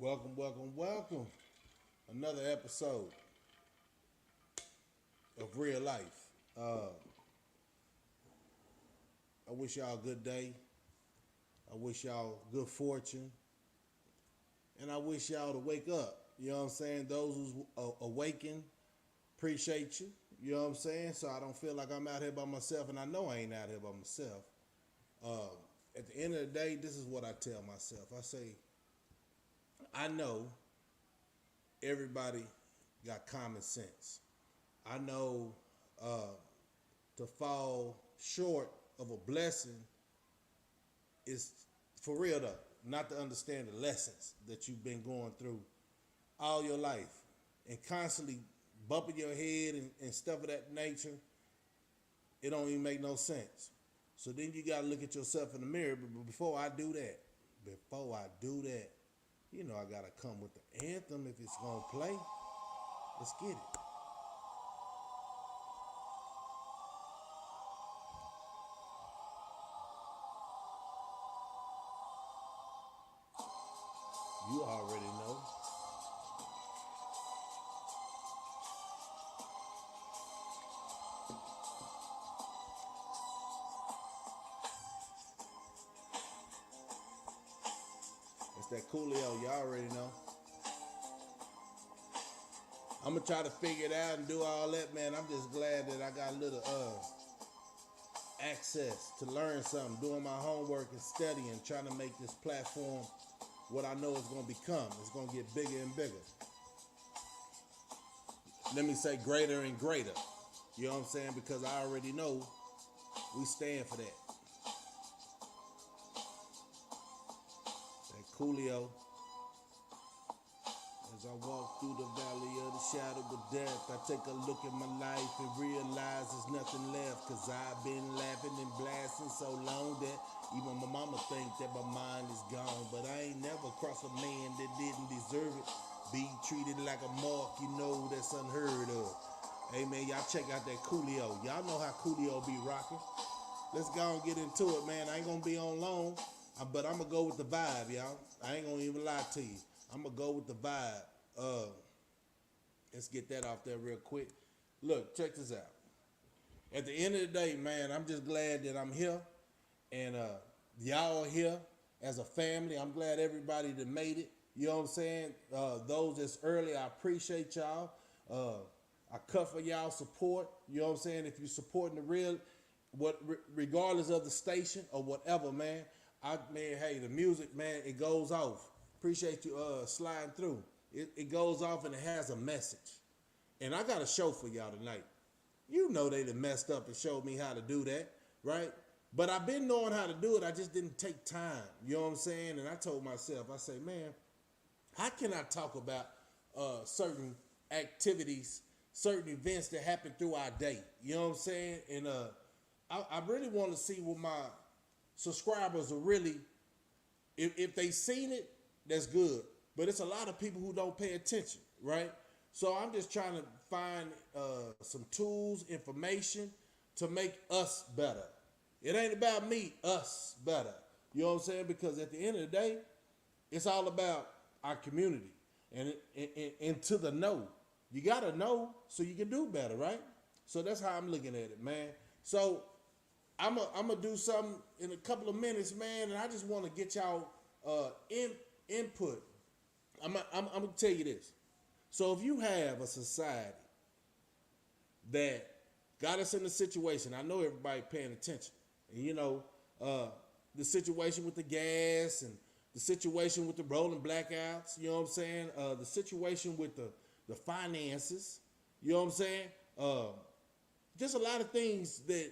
Welcome, welcome, welcome. Another episode of Real Life. I wish y'all a good day. I wish y'all good fortune. And I wish y'all to wake up. You know what I'm saying? Those who's awakened, appreciate you. You know what I'm saying? So I don't feel like I'm out here by myself, and I know I ain't out here by myself. Uh, at the end of the day, this is what I tell myself. I say, I know everybody got common sense. I know to fall short of a blessing is for real though, not to understand the lessons that you've been going through all your life and constantly bumping your head and stuff of that nature. It don't even make no sense. So then you gotta look at yourself in the mirror. But before I do that, you know I gotta come with the anthem if it's gonna play. Let's get it. You already know. It's that Coolio. You already know. I'm gonna try to figure it out and do all that, man. I'm just glad that I got a little access to learn something, doing my homework and studying, trying to make this platform what I know it's gonna become. It's gonna get bigger and bigger. Let me say greater and greater. You know what I'm saying? Because I already know we stand for that. That Coolio. As I walk through the valley of the shadow of death, I take a look at my life and realize there's nothing left. Cause I've been laughing and blasting so long that even my mama think that my mind is gone. But I ain't never crossed a man that didn't deserve it. Be treated like a mark, you know that's unheard of. Hey man, y'all check out that Coolio. Y'all know how Coolio be rocking. Let's go and get into it, man. I ain't gonna be on long, but I'm gonna go with the vibe, y'all. I ain't gonna even lie to you. I'm gonna go with the vibe. Let's get that off there real quick. Look, check this out. At the end of the day, man, I'm just glad that I'm here, and y'all are here as a family. I'm glad everybody that made it. You know what I'm saying? Those that's early, I appreciate y'all. I cut for y'all support. You know what I'm saying? If you're supporting the real, regardless of the station or whatever, man. Hey, the music, man, it goes off. Appreciate you sliding through. It goes off and it has a message. And I got a show for y'all tonight. You know they done messed up and showed me how to do that, right? But I've been knowing how to do it. I just didn't take time. You know what I'm saying? And I told myself, I say, man, how can I talk about certain activities, certain events that happen through our day? You know what I'm saying? And I really want to see what my subscribers are really, if they seen it, that's good. But it's a lot of people who don't pay attention, right? So I'm just trying to find some tools, information to make us better. It ain't about me, us better. You know what I'm saying? Because at the end of the day, it's all about our community and to the know. You got to know so you can do better, right? So that's how I'm looking at it, man. So I'm going to do something in a couple of minutes, man, and I just want to get y'all input. I'm gonna tell you this. So if you have a society that got us in a situation, I know everybody paying attention, and you know the situation with the gas and the situation with the rolling blackouts. You know what I'm saying? The situation with the finances. You know what I'm saying? Just a lot of things that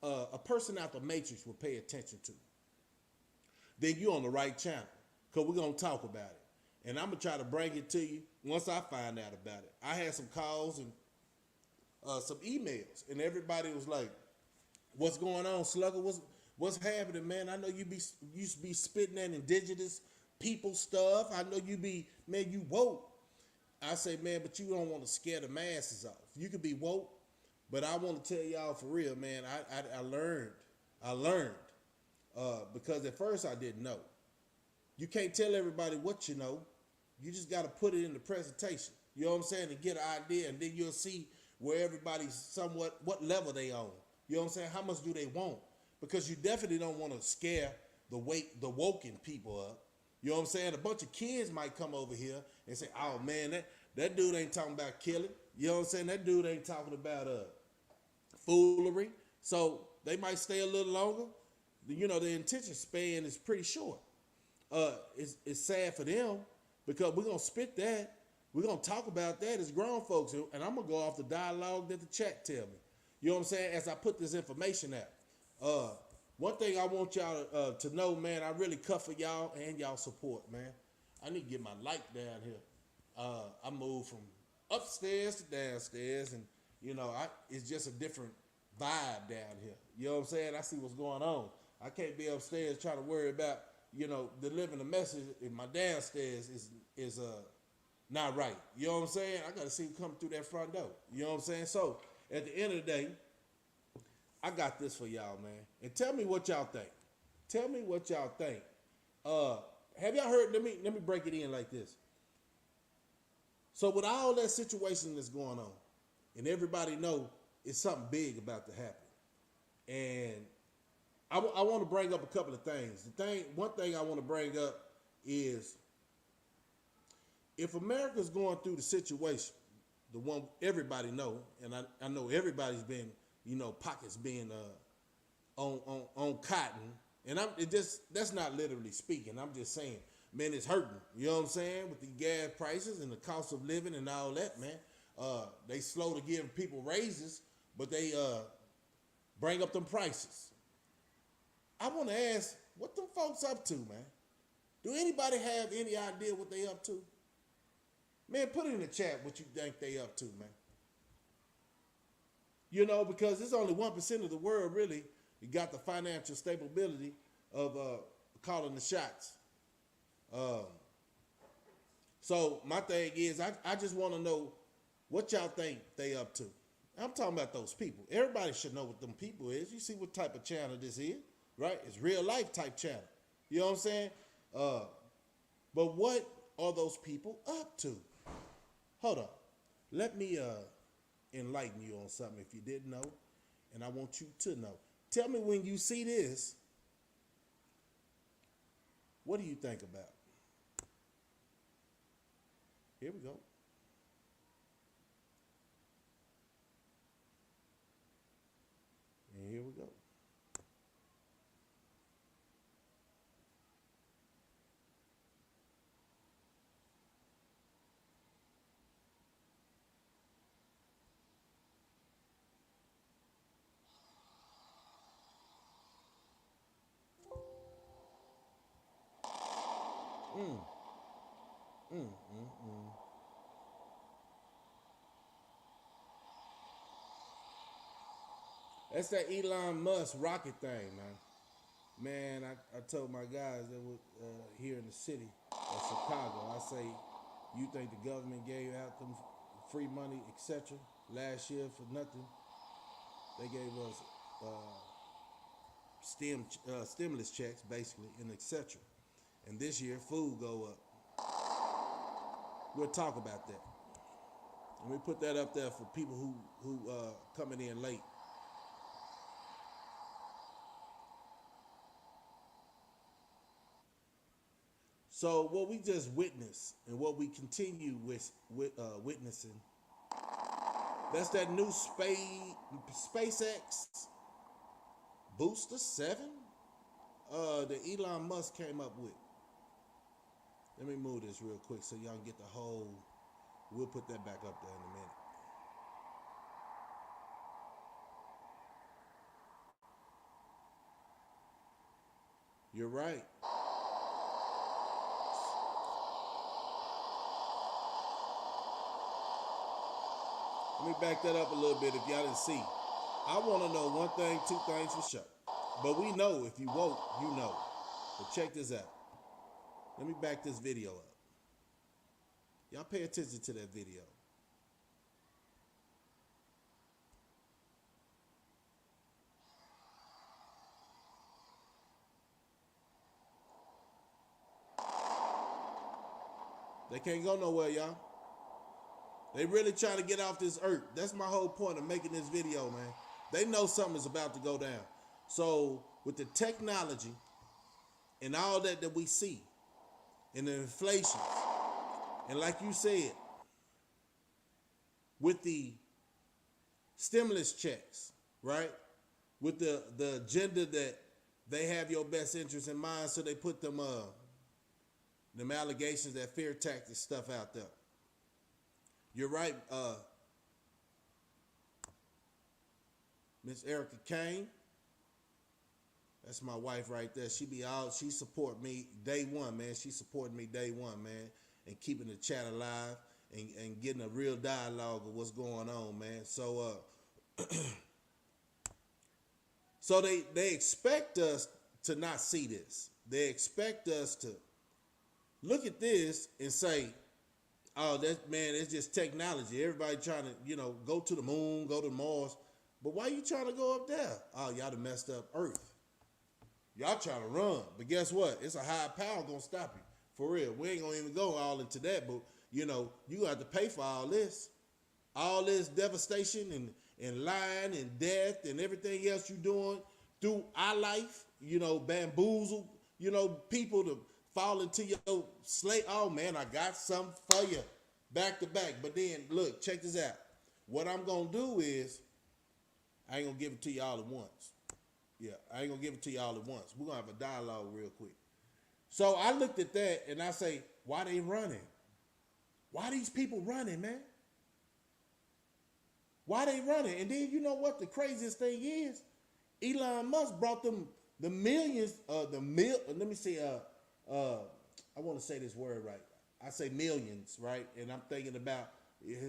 a person out the matrix will pay attention to. Then you're on the right channel because we're gonna talk about it. And I'm going to try to bring it to you once I find out about it. I had some calls and some emails, and everybody was like, what's going on, Slugger? What's happening, man? I know you used to be spitting that indigenous people stuff. I know you be, man, you woke. I say, man, but you don't want to scare the masses off. You could be woke, but I want to tell y'all for real, man, I learned because at first I didn't know. You can't tell everybody what you know. You just got to put it in the presentation. You know what I'm saying? And get an idea, and then you'll see where everybody's somewhat, what level they on. You know what I'm saying? How much do they want? Because you definitely don't want to scare the woken people up. You know what I'm saying? A bunch of kids might come over here and say, "Oh man, that dude ain't talking about killing." You know what I'm saying? That dude ain't talking about foolery. So they might stay a little longer. You know, the attention span is pretty short. It's sad for them because we're gonna spit that. We're gonna talk about that as grown folks, and I'm gonna go off the dialogue that the chat tell me. You know what I'm saying? As I put this information out. One thing I want y'all to know, man, I really cut for y'all and y'all support, man. I need to get my light down here. I moved from upstairs to downstairs, and you know, it's just a different vibe down here. You know what I'm saying? I see what's going on. I can't be upstairs trying to worry about, you know, delivering a message if my downstairs is not right. You know what I'm saying? I got to see who come through that front door. You know what I'm saying? So at the end of the day, I got this for y'all, man. And tell me what y'all think. Tell me what y'all think. Have y'all heard? Let me break it in like this. So with all that situation that's going on, and everybody know it's something big about to happen, and I want to bring up a couple of things. One thing I want to bring up is if America's going through the situation, the one everybody know, and I know everybody's been, you know, pockets being on cotton, and that's not literally speaking. I'm just saying, man, it's hurting. You know what I'm saying? With the gas prices and the cost of living and all that, man. They slow to give people raises, but they bring up them prices. I want to ask, what them folks up to, man? Do anybody have any idea what they up to? Man, put it in the chat what you think they up to, man. You know, because it's only 1% of the world really got the financial stability of calling the shots. So my thing is, I just want to know what y'all think they up to. I'm talking about those people. Everybody should know what them people is. You see what type of channel this is, right? It's real life type channel. You know what I'm saying? But what are those people up to? Hold up. Let me enlighten you on something if you didn't know, and I want you to know. Tell me when you see this, what do you think about? Here we go. And here we go. That's that Elon Musk rocket thing, man. Man, I told my guys that were here in the city of Chicago, I say, you think the government gave out them free money, etc. last year for nothing? They gave us stimulus checks, basically, and etc. And this year, food go up. We'll talk about that. And we put that up there for people who coming in late. So what we just witnessed and what we continue witnessing, that's that new SpaceX Booster 7 that Elon Musk came up with. Let me move this real quick so y'all can get the whole, we'll put that back up there in a minute. You're right. Let me back that up a little bit if y'all didn't see. I want to know one thing, two things for sure. But we know if you woke, you know. But check this out. Let me back this video up. Y'all pay attention to that video. They can't go nowhere, y'all. They really trying to get off this earth. That's my whole point of making this video, man. They know something is about to go down. So with the technology and all that we see, and the inflation, and like you said, with the stimulus checks, right? With the agenda that they have your best interest in mind, so they put them allegations, that fear tactic stuff out there. You're right, Miss Erica Kane. That's my wife right there. She support me day one, man. She supported me day one, man, and keeping the chat alive and getting a real dialogue of what's going on, man. So so they expect us to not see this. They expect us to look at this and say, oh, it's just technology. Everybody trying to, go to the moon, go to Mars. But why you trying to go up there? Oh, y'all done messed up Earth. Y'all trying to run. But guess what? It's a high power gonna stop you. For real. We ain't gonna even go all into that, but you gonna have to pay for all this. All this devastation and lying and death and everything else you doing through our life, bamboozle, people to fall into your slate. Oh man, I got something for you. Back to back. But then look, check this out. What I'm gonna do is I ain't gonna give it to you all at once. Yeah, I ain't gonna give it to you all at once. We're gonna have a dialogue real quick. So I looked at that and I say, why they running? Why these people running, man? Why they running? And then you know what the craziest thing is? Elon Musk brought them the millions, let me see, I want to say this word right. I say millions, right? And I'm thinking about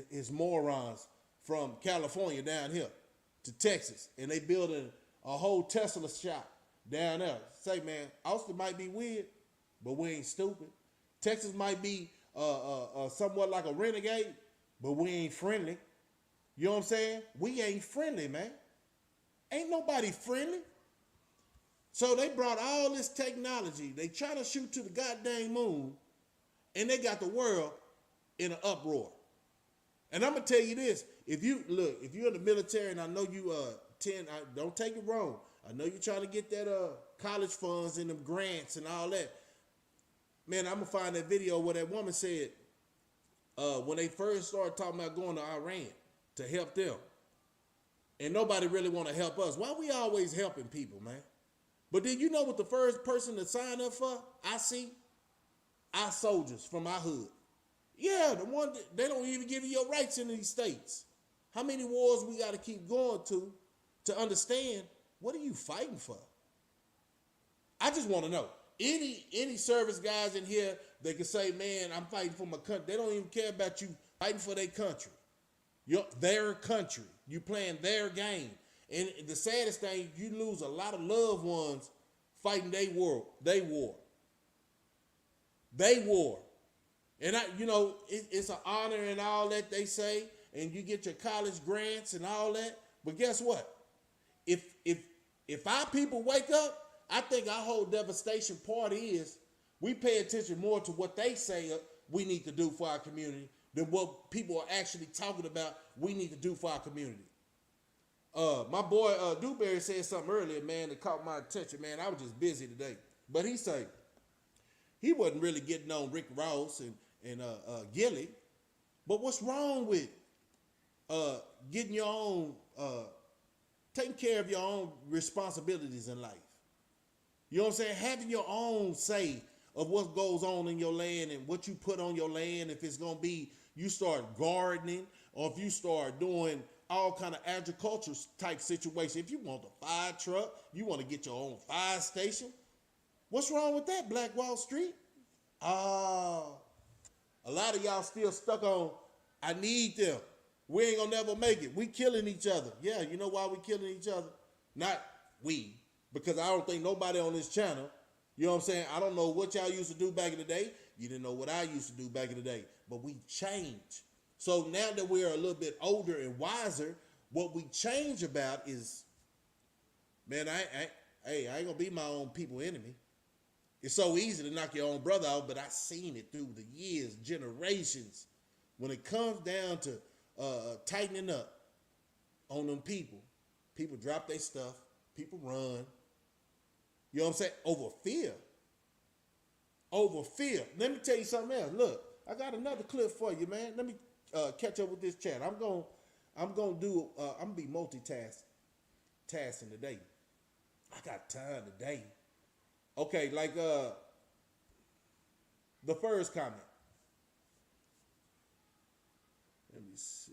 his morons from California down here to Texas. And they building a whole Tesla shop down there. Say, man, Austin might be weird, but we ain't stupid. Texas might be somewhat like a renegade, but we ain't friendly. You know what I'm saying? We ain't friendly, man. Ain't nobody friendly. So they brought all this technology. They trying to shoot to the goddamn moon, and they got the world in an uproar. And I'm gonna tell you this: if you're in the military, and I know you don't take it wrong. I know you're trying to get that college funds and them grants and all that. Man, I'm gonna find that video where that woman said when they first started talking about going to Iran to help them, and nobody really want to help us. Why we always helping people, man? But then you know what the first person to sign up for? I see our soldiers from our hood. Yeah, the one that they don't even give you your rights in these states. How many wars we got to keep going to understand what are you fighting for? I just want to know. Any service guys in here, they can say, man, I'm fighting for my country. They don't even care about you fighting for their country. Their country. You playing their game. And the saddest thing, you lose a lot of loved ones fighting their war. And it's an honor and all that they say, and you get your college grants and all that. But guess what? If our people wake up, I think our whole devastation part is we pay attention more to what they say we need to do for our community than what people are actually talking about we need to do for our community. My boy Dewberry said something earlier, man, that caught my attention, man. I was just busy today. But he said he wasn't really getting on Rick Ross and Gilly. But what's wrong with getting your own, taking care of your own responsibilities in life? You know what I'm saying? Having your own say of what goes on in your land and what you put on your land. If it's going to be you start gardening or if you start doing all kind of agriculture type situation. If you want a fire truck, you want to get your own fire station. What's wrong with that, Black Wall Street? A lot of y'all still stuck on, I need them. We ain't gonna never make it. We killing each other. Yeah, you know why we killing each other? Not we, because I don't think nobody on this channel, you know what I'm saying? I don't know what y'all used to do back in the day. You didn't know what I used to do back in the day, but we changed. So now that we're a little bit older and wiser, what we change about is, man, I ain't gonna be my own people enemy. It's so easy to knock your own brother out, but I seen it through the years, generations. When it comes down to tightening up on them people, people drop their stuff, people run. You know what I'm saying? Over fear. Over fear. Let me tell you something else. Look, I got another clip for you, man. Let me catch up with this chat. I'm gonna be multitasking today. I got time today. Okay, like the first comment. Let me see.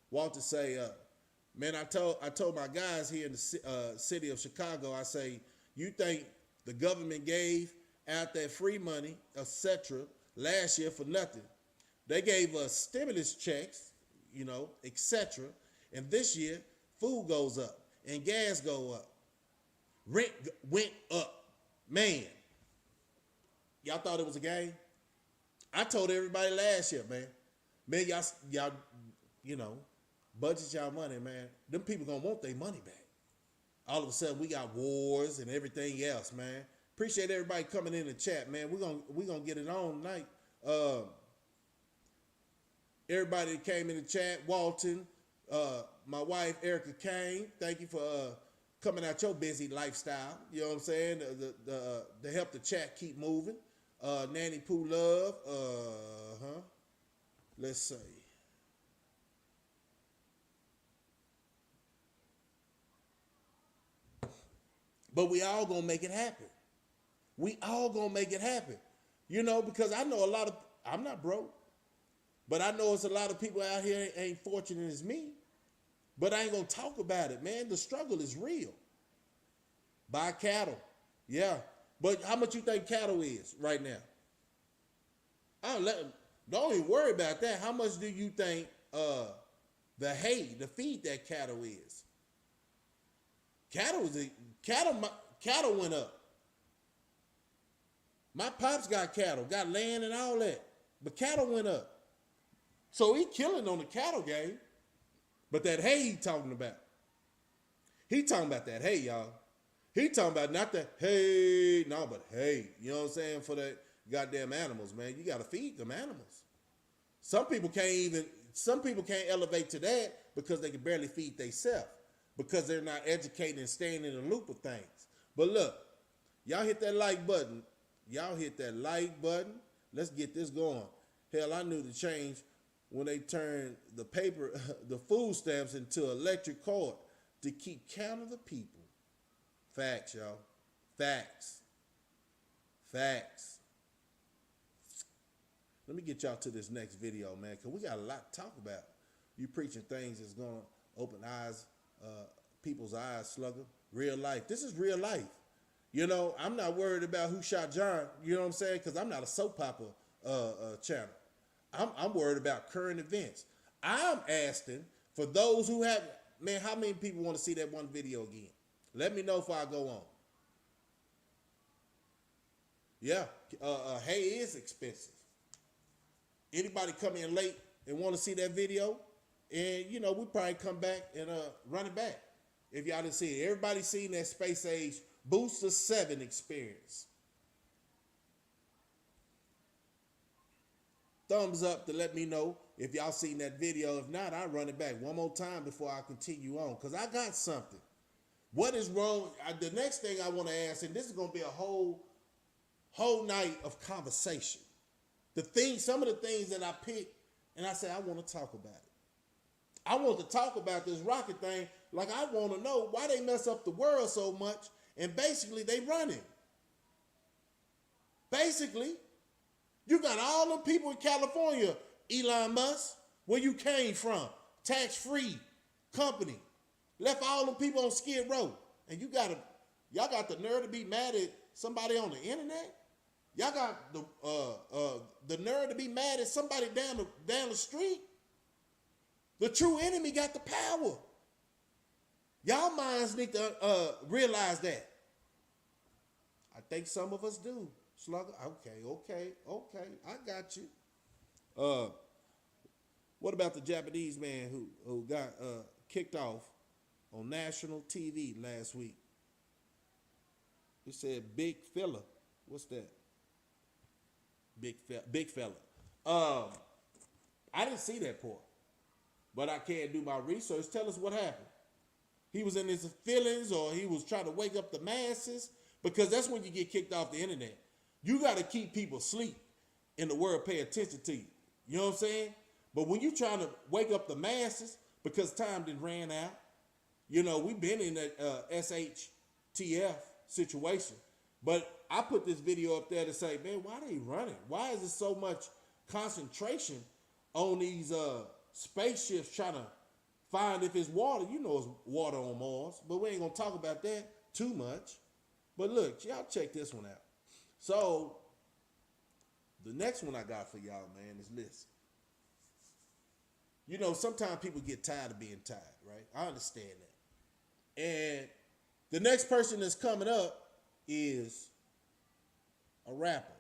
Walter say, man, I told my guys here in the city of Chicago, I say, you think the government gave out that free money, etc., last year for nothing? They gave us stimulus checks, etc., and this year food goes up and gas go up. Rent went up. Man, y'all thought it was a game? I told everybody last year, man, y'all, budget y'all money, man. Them people gonna want their money back. All of a sudden, we got wars and everything else, man. Appreciate everybody coming in the chat, man. We're gonna get it on tonight. Everybody that came in the chat, Walton, my wife Erica Kane, thank you for coming out your busy lifestyle. You know what I'm saying? To help the chat keep moving. Nanny Pooh Love, let's see. But we all gonna make it happen. We all gonna make it happen. Because I know I'm not broke, but I know it's a lot of people out here ain't fortunate as me. But I ain't gonna talk about it, man. The struggle is real. Buy cattle. Yeah. But how much you think cattle is right now? Don't even worry about that. How much do you think the hay to feed that cattle is? Cattle went up. My pops got cattle, got land and all that. But cattle went up. So he killing on the cattle game. But that hay he talking about. He talking about that hay, y'all. He talking about not that hay, no, but hay. You know what I'm saying? For that goddamn animals, man. You got to feed them animals. Some people can't elevate to that because they can barely feed themselves. Because they're not educated and staying in the loop of things. But look, y'all hit that like button. Let's get this going. Hell, I knew the change when they turned the food stamps into electric cord to keep count of the people. Facts, y'all. Facts. Let me get y'all to this next video, man, because we got a lot to talk about. You preaching things that's going to open eyes, people's eyes, slugger. Real life. This is real life. I'm not worried about who shot John, you know what I'm saying, because I'm not a soap opera channel. I'm worried about current events. I'm asking for those who have, man, how many people want to see that one video again? Let me know if I go on. Yeah, hay is expensive. Anybody come in late and want to see that video, and we probably come back and run it back if y'all didn't see it. Everybody seen that SpaceX Booster 7 experience. Thumbs up to let me know if y'all seen that video. If not, I'll run it back one more time before I continue on, because I got something. What is wrong? The next thing I want to ask, and this is going to be a whole night of conversation. Some of the things that I picked, and I said, I want to talk about it. I want to talk about this rocket thing. Like, I want to know why they mess up the world so much, and basically they running. Basically, you got all them people in California, Elon Musk, where you came from, tax-free company, left all them people on Skid Row, and y'all got the nerve to be mad at somebody on the internet? Y'all got the nerve to be mad at somebody down the street? The true enemy got the power. Y'all minds need to realize that. I think some of us do. Slugger, okay. I got you. What about the Japanese man who got kicked off on national TV last week? It said big fella. What's that? Big fella. Big fella. I didn't see that part, but I can't do my research. Tell us what happened. He was in his feelings, or he was trying to wake up the masses, because that's when you get kicked off the internet. You got to keep people asleep in the world pay attention to you. You know what I'm saying? But when you trying to wake up the masses because time didn't ran out, you know, we've been in that SHTF situation. But I put this video up there to say, man, why are they running? Why is there so much concentration on these spaceships trying to find if it's water? You know it's water on Mars, but we ain't going to talk about that too much. But look, y'all check this one out. So the next one I got for y'all, man, is this. You know, sometimes people get tired of being tired, right? I understand that. And the next person that's coming up is a rapper.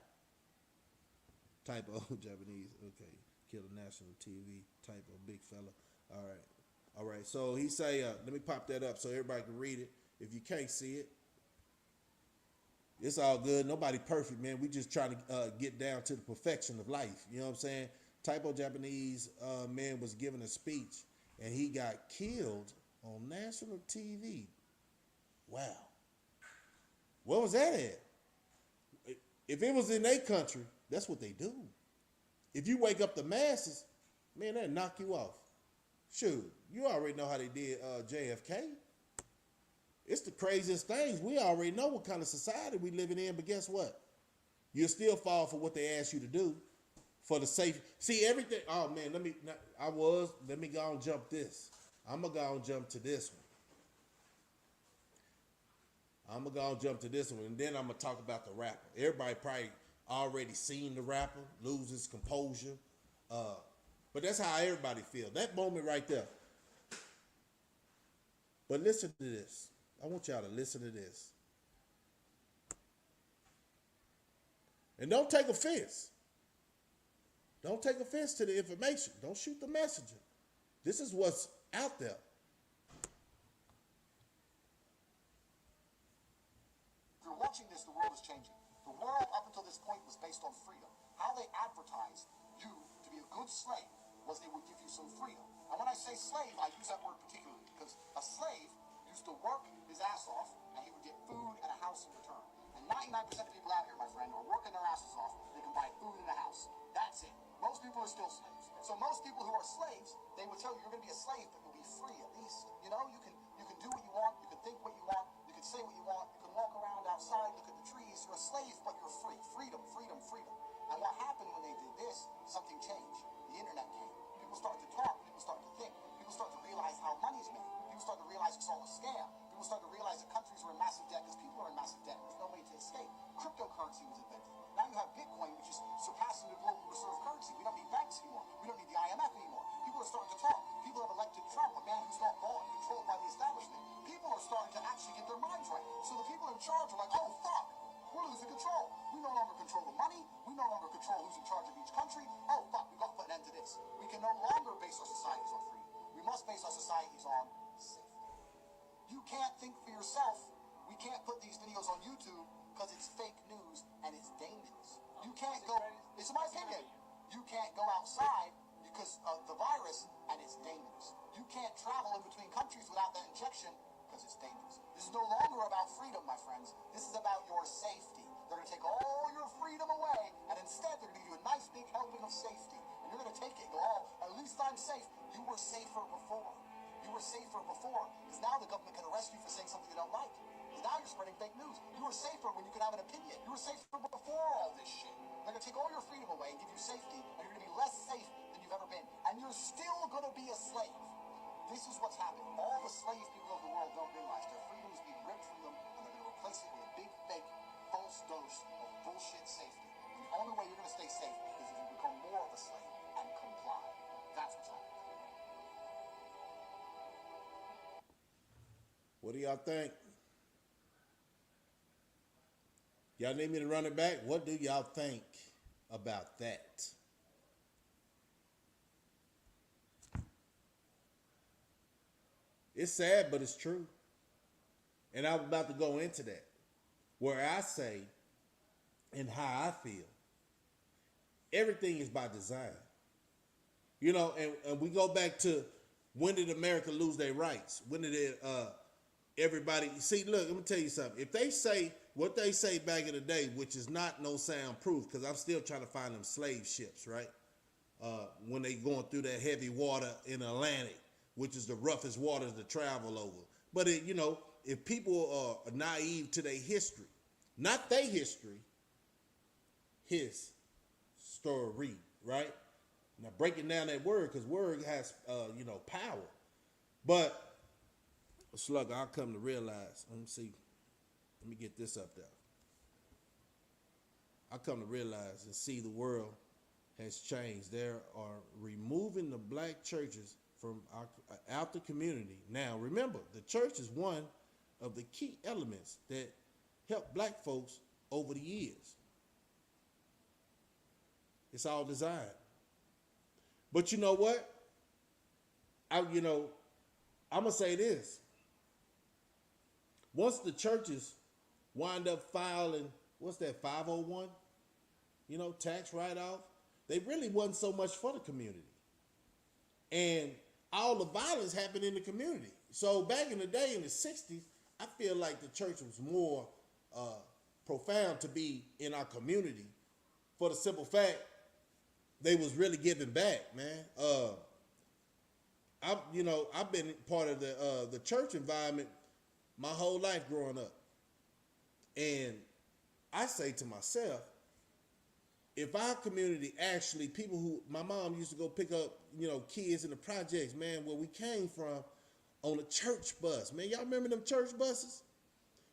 Type of Japanese, okay. Kill a national TV, type of big fella. All right. So he say, let me pop that up so everybody can read it. If you can't see it, it's all good. Nobody perfect, man. We just trying to get down to the perfection of life. You know what I'm saying? Typo Japanese man was giving a speech, and he got killed on national TV. Wow. Where was that at? If it was in their country, that's what they do. If you wake up the masses, man, they'll knock you off. Shoot, you already know how they did JFK. It's the craziest things. We already know what kind of society we living in, but guess what? You'll still fall for what they ask you to do for the safe. See, everything. Oh, man, let me go and jump this. I'm going to go and jump to this one. And then I'm going to talk about the rapper. Everybody probably already seen the rapper lose his composure. But that's how everybody feels. That moment right there. But listen to this. I want y'all to listen to this. And don't take offense. Don't take offense to the information. Don't shoot the messenger. This is what's out there. If you're watching this, the world is changing. The world up until this point was based on freedom. How they advertised you to be a good slave was they would give you some freedom. And when I say slave, I use that word particularly because a slave used to work his ass off and he would get food and a house in return. And 99% of people out here, my friend, are working their asses off. They can buy food and a house. That's it. Most people are still slaves. So most people who are slaves, they would tell you you're going to be a slave, but you'll be free at least. You know, you can do what you want, you can think what you want, you can say what you want, you can walk around outside, look at the trees. You're a slave, but you're free. Freedom, freedom, freedom. And what happened when they did this, something changed. The internet came. People started to talk, people started to think, people started to realize how money's made. People started to realize it's all a scam. People started to realize that countries are in massive debt because people are in massive debt. There's no way to escape. Cryptocurrency was invented. Now you have Bitcoin, which is surpassing the global reserve currency. We don't need banks anymore. We don't need the IMF anymore. People are starting to talk. People have elected Trump, a man who's not bought and controlled by the establishment. People are starting to actually get their minds right. So the people in charge are like, oh, fuck, we're losing control. We no longer control the money. We no longer control who's in charge of each country. Oh, fuck, we've got to put an end to this. We can no longer base our societies on freedom. We must base our societies on safety. You can't think for yourself. We can't put these videos on YouTube because it's fake news and it's dangerous. You can't go, it's my opinion, you can't go outside because of the virus and it's dangerous. You can't travel in between countries without that injection because it's dangerous. This is no longer about freedom, my friends. This is about your safety. They're going to take all your freedom away and instead they're going to give you a nice big helping of safety. And you're going to take it and go, oh, at least I'm safe. You were safer before. You were safer before because now the government can arrest you for saying something they don't like. Now you're spreading fake news. You were safer when you could have an opinion. You were safer before all this shit. They're going to take all your freedom away and give you safety, and you're going to be less safe than you've ever been. And you're still going to be a slave. This is what's happening. All the slave people of the world don't realize their freedom is being ripped from them, and they're going to replace it with a big, fake, false dose of bullshit safety. And the only way you're going to stay safe is if you become more of a slave and comply. That's what's happening. What do y'all think? Y'all need me to run it back? What do y'all think about that? It's sad, but it's true. And I'm about to go into that. where I say and how I feel, everything is by design. You know, and we go back to, when did America lose their rights? When did it, everybody, see, look, let me tell you something. If they say what they say back in the day, which is not no soundproof, because I'm still trying to find them slave ships, right? When they going through that heavy water in the Atlantic, which is the roughest waters to travel over. But it, you know, if people are naive to their history, not their history, his story, right? Now breaking down that word, because word has you know, power. But Slugger, I come to realize, let me see, let me get this up there. I come to realize and see the world has changed. They are removing the black churches from out the community. Now, remember, the church is one of the key elements that help black folks over the years. It's all designed. But you know what? I'm gonna say this. Once the churches wind up filing, what's that, 501? You know, tax write-off. They really wasn't so much for the community. And all the violence happened in the community. So back in the day, in the 60s, I feel like the church was more profound to be in our community, for the simple fact they was really giving back, man. I've been part of the church environment my whole life growing up. And I say to myself, if our community actually, people who, my mom used to go pick up, you know, kids in the projects, man, where we came from, on a church bus. Man, y'all remember them church buses?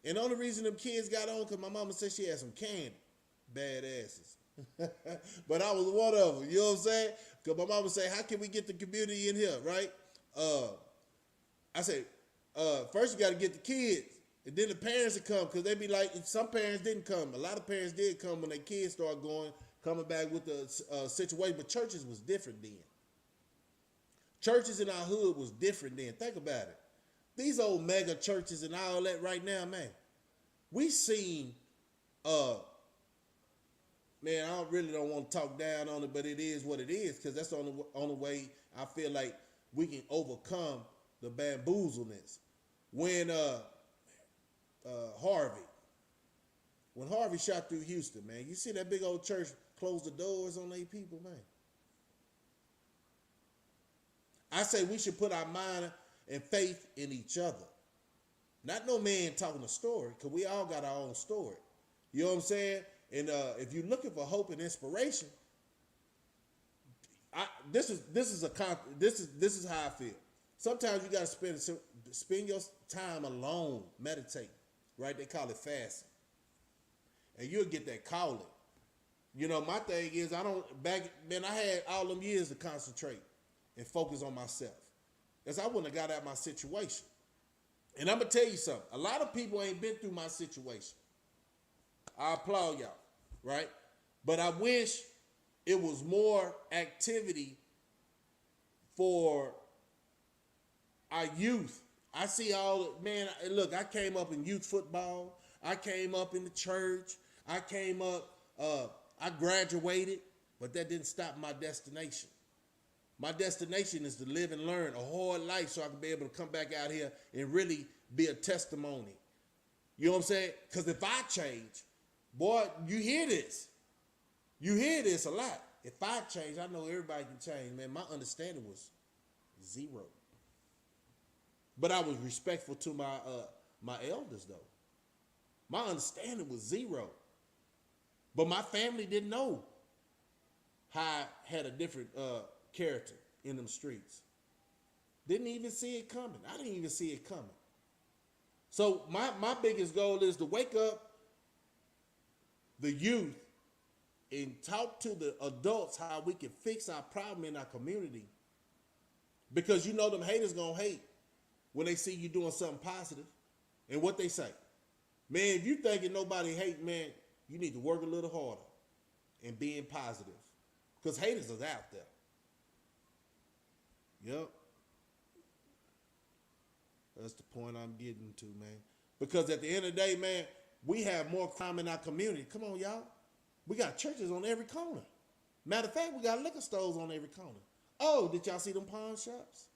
And the only reason them kids got on, because my mama said she had some candy. Badasses. But I was one of them, you know what I'm saying? Because my mama said, how can we get the community in here, right? I said, first you got to get the kids, and then the parents would come, because they be like, some parents didn't come. A lot of parents did come when their kids started coming back with the situation, but churches was different then. Churches in our hood was different then. Think about it. These old mega churches and all that right now, man, we seen, man, I really don't want to talk down on it, but it is what it is, because that's the only way I feel like we can overcome the bamboozleness. When Harvey shot through Houston, man, you see that big old church close the doors on their people, man. I say we should put our mind and faith in each other. Not no man talking a story, because we all got our own story. You know what I'm saying? And if you're looking for hope and inspiration, this is how I feel. Sometimes you gotta spend your time alone, meditate, right? They call it fasting, and you'll get that calling. You know, my thing is, I had all them years to concentrate and focus on myself, because I wouldn't have got out of my situation. And I'm gonna tell you something. A lot of people ain't been through my situation. I applaud y'all, right? But I wish it was more activity for our youth. I see man, look, I came up in youth football. I came up in the church. I graduated, but that didn't stop my destination. My destination is to live and learn a hard life so I can be able to come back out here and really be a testimony. You know what I'm saying? Because if I change, boy, you hear this. You hear this a lot. If I change, I know everybody can change, man. My understanding was zero. But I was respectful to my elders, though. My understanding was zero. But my family didn't know how I had a different character in them streets. Didn't even see it coming. I didn't even see it coming. So my biggest goal is to wake up the youth and talk to the adults how we can fix our problem in our community. Because you know them haters gonna hate when they see you doing something positive. And what they say, man, if you thinking nobody hate, man, you need to work a little harder and being positive. Because haters is out there. Yep. That's the point I'm getting to, man. Because at the end of the day, man, we have more crime in our community. Come on, y'all. We got churches on every corner. Matter of fact, we got liquor stores on every corner. Oh, did y'all see them pawn shops?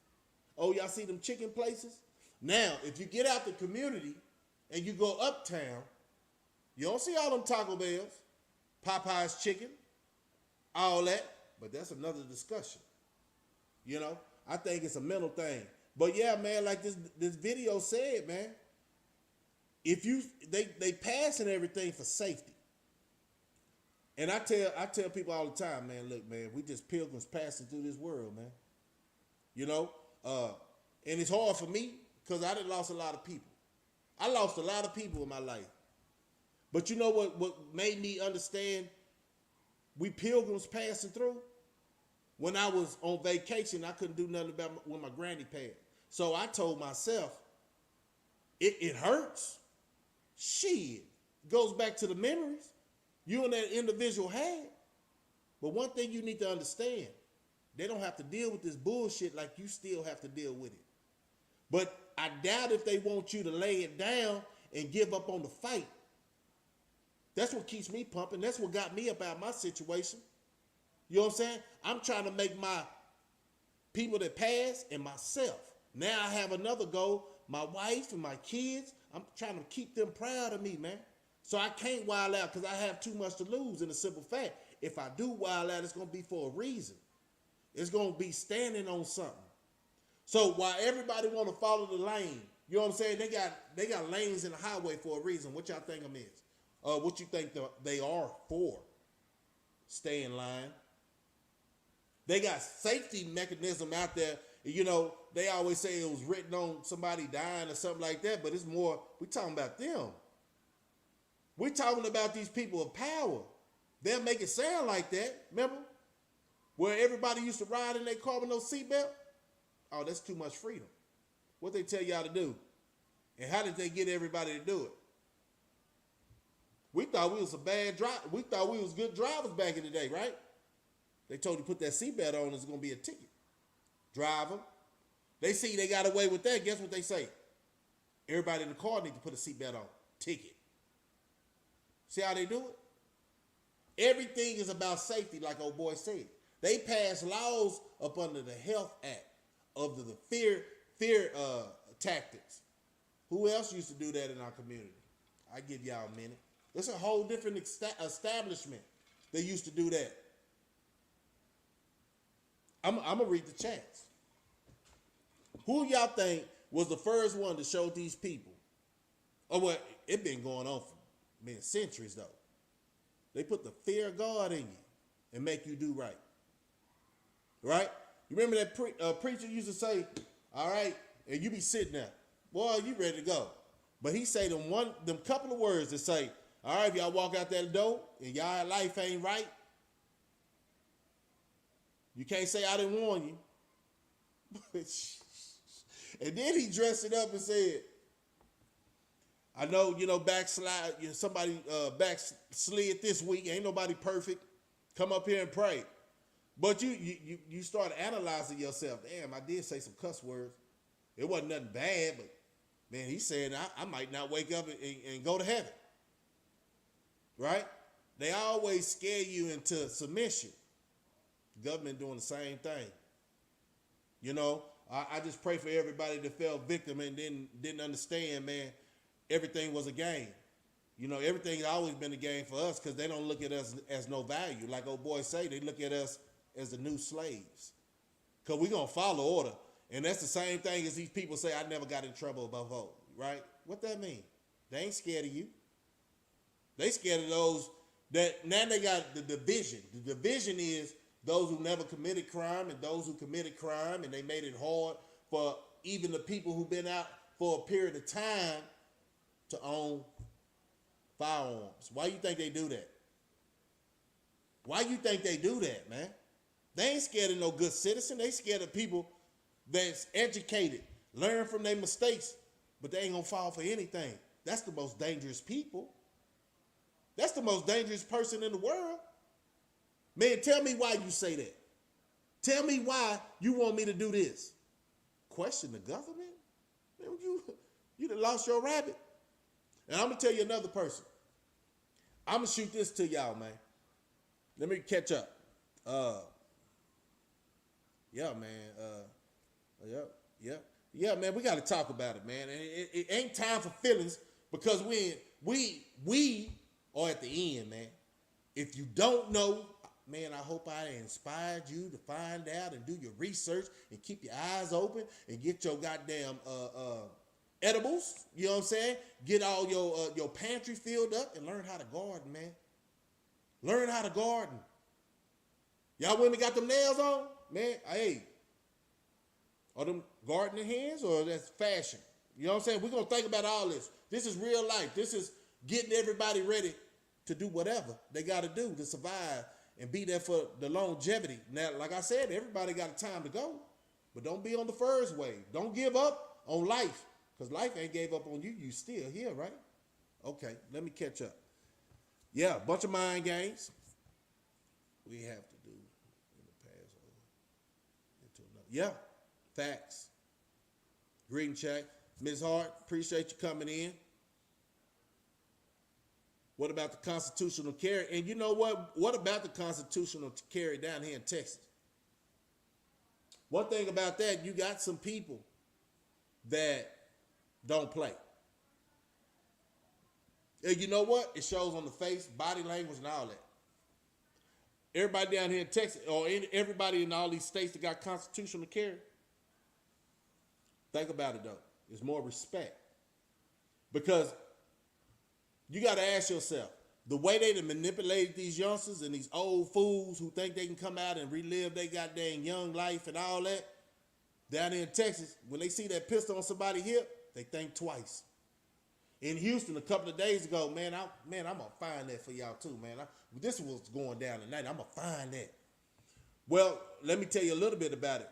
Oh, y'all see them chicken places? Now, if you get out the community and you go uptown, you don't see all them Taco Bells, Popeye's chicken, all that. But that's another discussion. You know, I think it's a mental thing. But yeah, man, like this video said, man, if they passing everything for safety. And I tell people all the time, man, look, man, we just pilgrims passing through this world, man. You know, and it's hard for me because I done lost a lot of people. I lost a lot of people in my life. But you know what made me understand we pilgrims passing through? When I was on vacation, I couldn't do nothing about when my granny passed. So I told myself, it hurts. Shit. Goes back to the memories you and that individual had. But one thing you need to understand, they don't have to deal with this bullshit like you still have to deal with it. But I doubt if they want you to lay it down and give up on the fight. That's what keeps me pumping. That's what got me about my situation. You know what I'm saying? I'm trying to make my people that pass and myself. Now I have another goal, my wife and my kids. I'm trying to keep them proud of me, man. So I can't wild out because I have too much to lose in a simple fact. If I do wild out, it's going to be for a reason. It's going to be standing on something. So while everybody want to follow the lane, you know what I'm saying? They got lanes in the highway for a reason. What y'all think them is? What you think they are for? Stay in line. They got safety mechanism out there. You know, they always say it was written on somebody dying or something like that, but it's more, we talking about them. We're talking about these people of power. They'll make it sound like that. Remember? Where everybody used to ride in their car with no seatbelt? Oh, that's too much freedom. What they tell y'all to do? And how did they get everybody to do it? We thought we was a bad driver. We thought we was good drivers back in the day, right? They told you put that seatbelt on, it's going to be a ticket. Driver. They see they got away with that. Guess what they say? Everybody in the car need to put a seatbelt on. Ticket. See how they do it? Everything is about safety, like old boy said. They pass laws up under the Health Act of the fear tactics. Who else used to do that in our community? I give y'all a minute. There's a whole different establishment that used to do that. I'm going to read the chats. Who y'all think was the first one to show these people? Oh, well, it been going on for centuries, though. They put the fear of God in you and make you do right. Right? You remember that preacher used to say, all right, and you be sitting there. Boy, you ready to go. But he say them couple of words that say, all right, if y'all walk out that door and y'all life ain't right, you can't say I didn't warn you. And then he dressed it up and said, I know, backslide, somebody backslid this week. Ain't nobody perfect. Come up here and pray. But you start analyzing yourself. Damn, I did say some cuss words. It wasn't nothing bad, but man, he's saying I might not wake up and go to heaven. Right? They always scare you into submission. Government doing the same thing. I just pray for everybody that fell victim and didn't understand, man, everything was a game. Everything's always been a game for us because they don't look at us as no value. Like old boys say, they look at us as the new slaves. Because we're going to follow order. And that's the same thing as these people say, I never got in trouble about vote. Right? What that mean? They ain't scared of you. They scared of those that now they got the division. The division is those who never committed crime and those who committed crime, and they made it hard for even the people who've been out for a period of time to own firearms. Why you think they do that? Why you think they do that, man? They ain't scared of no good citizen. They scared of people that's educated, learn from their mistakes, but they ain't gonna fall for anything. That's the most dangerous people. That's the most dangerous person in the world. Man, tell me why you say that. Tell me why you want me to do this. Question the government? Man, you done lost your rabbit. And I'm gonna tell you another person. I'm gonna shoot this to y'all, man. Let me catch up. Uh, yeah, man. Yep, yeah, man. We got to talk about it, man. And it ain't time for feelings because we are at the end, man. If you don't know, man, I hope I inspired you to find out and do your research and keep your eyes open and get your goddamn edibles. You know what I'm saying? Get all your pantry filled up and learn how to garden, man. Learn how to garden. Y'all women got them nails on, man. Hey, are them gardening hands or that's fashion? You know what I'm saying? We're gonna think about all this. This is real life. This is getting everybody ready to do whatever they got to do to survive and be there for the longevity. Now, like I said, everybody got a time to go, but don't be on the first wave. Don't give up on life, because life ain't gave up on you. You still here, right? Okay, let me catch up. Yeah, bunch of mind games we have to do in the past. Yeah, facts. Greeting check. Ms. Hart, appreciate you coming in. What about the constitutional carry? And you know what? What about the constitutional carry down here in Texas? One thing about that, you got some people that don't play. And you know what? It shows on the face, body language, and all that. Everybody down here in Texas, or everybody in all these states that got constitutional carry, think about it though. It's more respect. Because you got to ask yourself, the way they manipulated these youngsters and these old fools who think they can come out and relive their goddamn young life and all that, down there in Texas, when they see that pistol on somebody's hip, they think twice. In Houston a couple of days ago, I'm gonna find that for y'all too, man. This was going down tonight. I'm gonna find that. Well, let me tell you a little bit about it.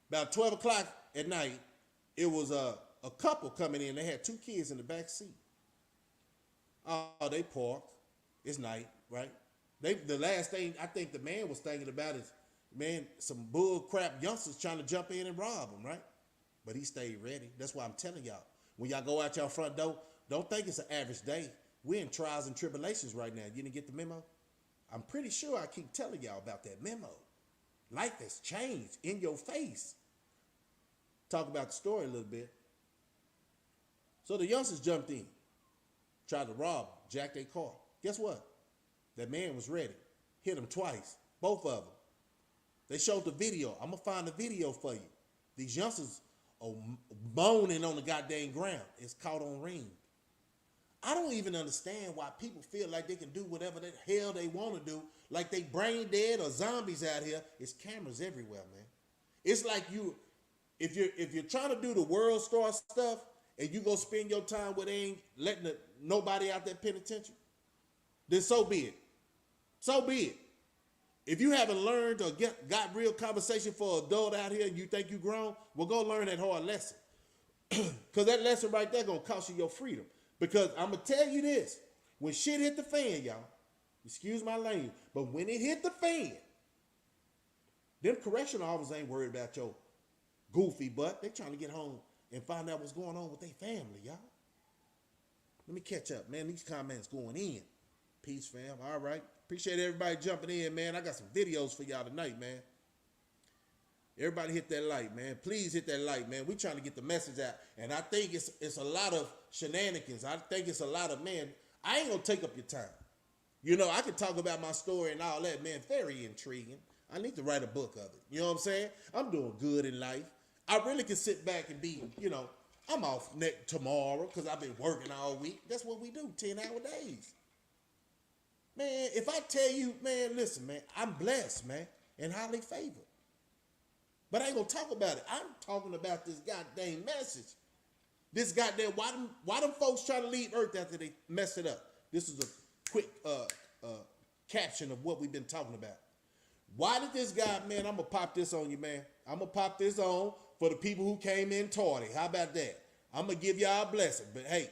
About 12 o'clock at night, it was a couple coming in. They had 2 kids in the back seat. Oh, they parked. It's night, right? The last thing I think the man was thinking about is, man, some bull crap youngsters trying to jump in and rob him, right? But he stayed ready. That's why I'm telling y'all. When y'all go out your front door, don't think it's an average day. We're in trials and tribulations right now. You didn't get the memo? I'm pretty sure I keep telling y'all about that memo. Life has changed in your face. Talk about the story a little bit. So the youngsters jumped in, tried to rob them, jack their car. Guess what? That man was ready. Hit him twice, both of them. They showed the video. I'm going to find the video for you. These youngsters are moaning on the goddamn ground. It's caught on ring. I don't even understand why people feel like they can do whatever the hell they want to do, like they brain dead or zombies out here. It's cameras everywhere, man. It's like if you're trying to do the world star stuff and you go spend your time where they ain't letting nobody out that penitentiary, then so be it. So be it. If you haven't learned or got real conversation for an adult out here and you think you grown, well, go learn that hard lesson. Because that lesson right there going to cost you your freedom. Because I'm going to tell you this. When shit hit the fan, y'all, excuse my language, but when it hit the fan, them correctional officers ain't worried about your goofy butt. They trying to get home and find out what's going on with their family, y'all. Let me catch up, man. These comments going in. Peace, fam. All right. Appreciate everybody jumping in, man. I got some videos for y'all tonight, man. Everybody hit that like, man. Please hit that like, man. We trying to get the message out. And I think it's a lot of shenanigans. I think it's a lot of, man, I ain't going to take up your time. You know, I could talk about my story and all that, man. Very intriguing. I need to write a book of it. You know what I'm saying? I'm doing good in life. I really can sit back and be, you know, I'm off tomorrow because I've been working all week. That's what we do, 10-hour days. Man, if I tell you, man, listen, man, I'm blessed, man, and highly favored. But I ain't going to talk about it. I'm talking about this goddamn message. This goddamn, why them folks try to leave Earth after they messed it up? This is a quick caption of what we've been talking about. Why did this guy, man, I'm going to pop this on you, man. I'm going to pop this on for the people who came in tardy. How about that? I'm going to give y'all a blessing. But, hey,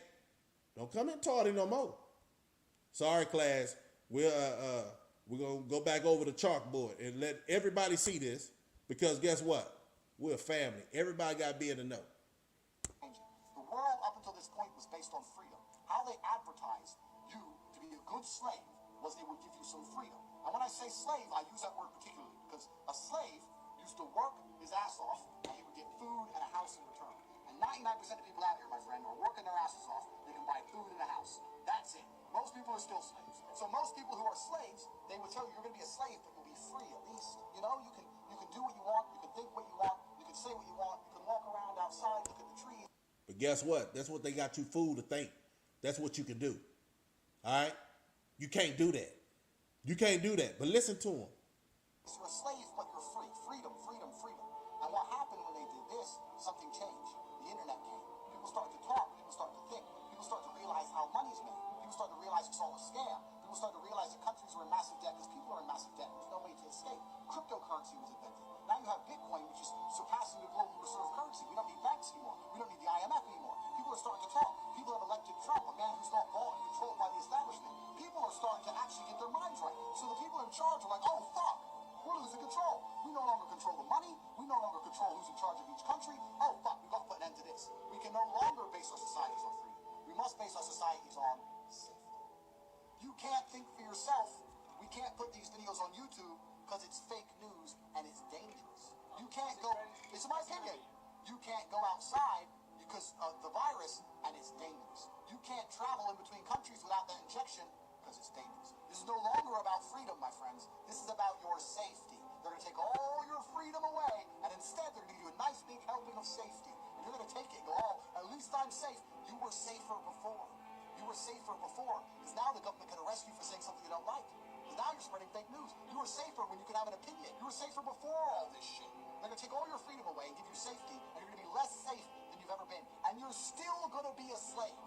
don't come in tardy no more. Sorry, class. We're going to go back over the chalkboard and let everybody see this. Because guess what? We're a family. Everybody got to be in the know. The world up until this point was based on freedom. how they advertised you to be a good slave was they would give you some freedom. And when I say slave, I use that word particularly because a slave used to work his ass off and he would get food and a house in return. And 99% of people out here, my friend, are working their asses off. They can buy food and a house. That's it. Most people are still slaves. So most people who are slaves, they would tell you you're going to be a slave, but you'll be free at least. You know, you can do what you want, you can think what you want, you can say what you want, you can walk around outside, look at the trees. But guess what? That's what they got you fooled to think. That's what you can do. All right? You can't do that. You can't do that. But listen to them. You're a slave, but you're free. Freedom, freedom, freedom. And what happened when they did this, something changed. The internet came. People started to talk. People started to think. People started to realize how money's made. People started to realize it's all a scam. People started to realize that countries were in massive debt because people are in massive debt. There's no way to escape. Cryptocurrency was invented. Now you have Bitcoin, which is surpassing the global reserve currency. We don't need banks anymore. We don't need the IMF anymore. People are starting to talk. People have elected Trump, a man who's not bought and controlled by the establishment. People are starting to actually get their minds right. So the people in charge are like, oh, fuck. We're losing control. We no longer control the money. We no longer control who's in charge of each country. Oh, fuck, we've got to put an end to this. We can no longer base our societies on freedom. We must base our societies on safety. You can't think for yourself. We can't put these videos on YouTube because it's fake news and it's dangerous. You can't go, it's my opinion, you can't go outside because of the virus and it's dangerous. You can't travel in between countries without that injection because it's dangerous. This is no longer about freedom, my friends. This is about your safety. They're going to take all your freedom away, and instead they're going to give you a nice big helping of safety. And you're going to take it and go, oh, at least I'm safe. You were safer before. You were safer before, because now the government can arrest you for saying something you don't like. Because now you're spreading fake news. You were safer when you could have an opinion. You were safer before all this shit. They're going to take all your freedom away and give you safety, and you're going to be less safe than you've ever been. And you're still going to be a slave.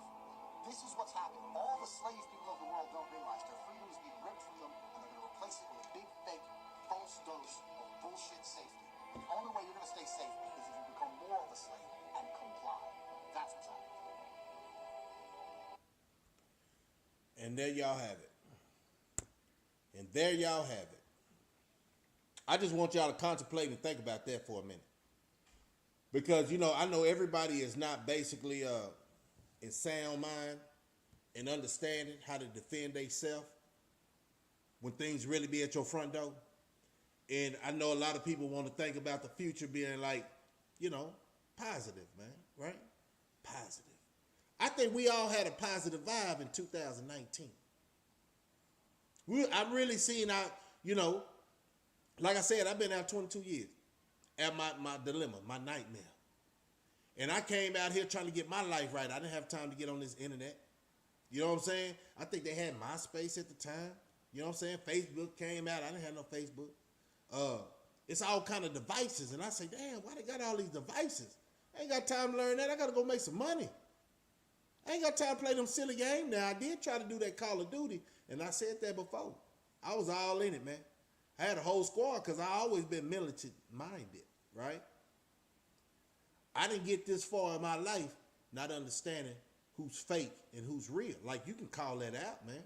This is what's happening. All the slave people of the world don't realize their freedom is being ripped from them, and they're going to replace it with a big, fake, false dose of bullshit safety. The only way you're going to stay safe is if you become more of a slave and comply. That's what's happening. And there y'all have it. And there y'all have it. I just want y'all to contemplate and think about that for a minute. Because, you know, I know everybody is not basically in sound mind and understanding how to defend themselves when things really be at your front door. And I know a lot of people want to think about the future being like, you know, positive, man, right? Positive. I think we all had a positive vibe in 2019. I'm really seeing out, you know, like I said, I've been out 22 years at my dilemma, my nightmare. And I came out here trying to get my life right. I didn't have time to get on this internet. You know what I'm saying? I think they had MySpace at the time. You know what I'm saying? Facebook came out. I didn't have no Facebook. It's all kind of devices. And I say, damn, why they got all these devices? I ain't got time to learn that. I got to go make some money. I ain't got time to play them silly games. Now, I did try to do that Call of Duty, and I said that before. I was all in it, man. I had a whole squad because I always been militant-minded, right? I didn't get this far in my life not understanding who's fake and who's real. Like, you can call that out, man.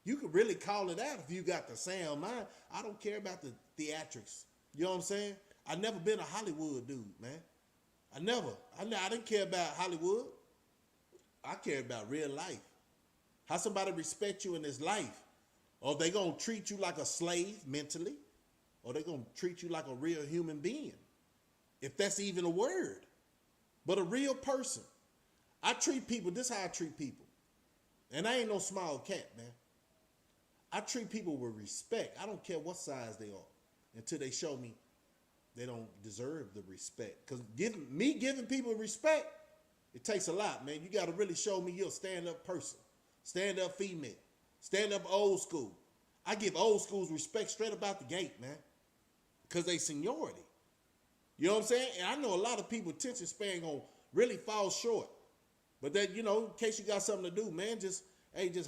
You can really call it out if you got the sound mind. I don't care about the theatrics. You know what I'm saying? I never been a Hollywood dude, man. I didn't care about Hollywood. I care about real life. How somebody respect you in this life. Or they going to treat you like a slave mentally. Or they going to treat you like a real human being. If that's even a word. But a real person. I treat people, this is how I treat people. And I ain't no small cat, man. I treat people with respect. I don't care what size they are. Until they show me they don't deserve the respect. Because giving people respect, it takes a lot, man. You got to really show me you're a stand-up person. Stand-up female. Stand-up old school. I give old schools respect straight about the gate, man. Because they seniority. You know what I'm saying? And I know a lot of people attention span going to really fall short. But that, you know, in case you got something to do, man, just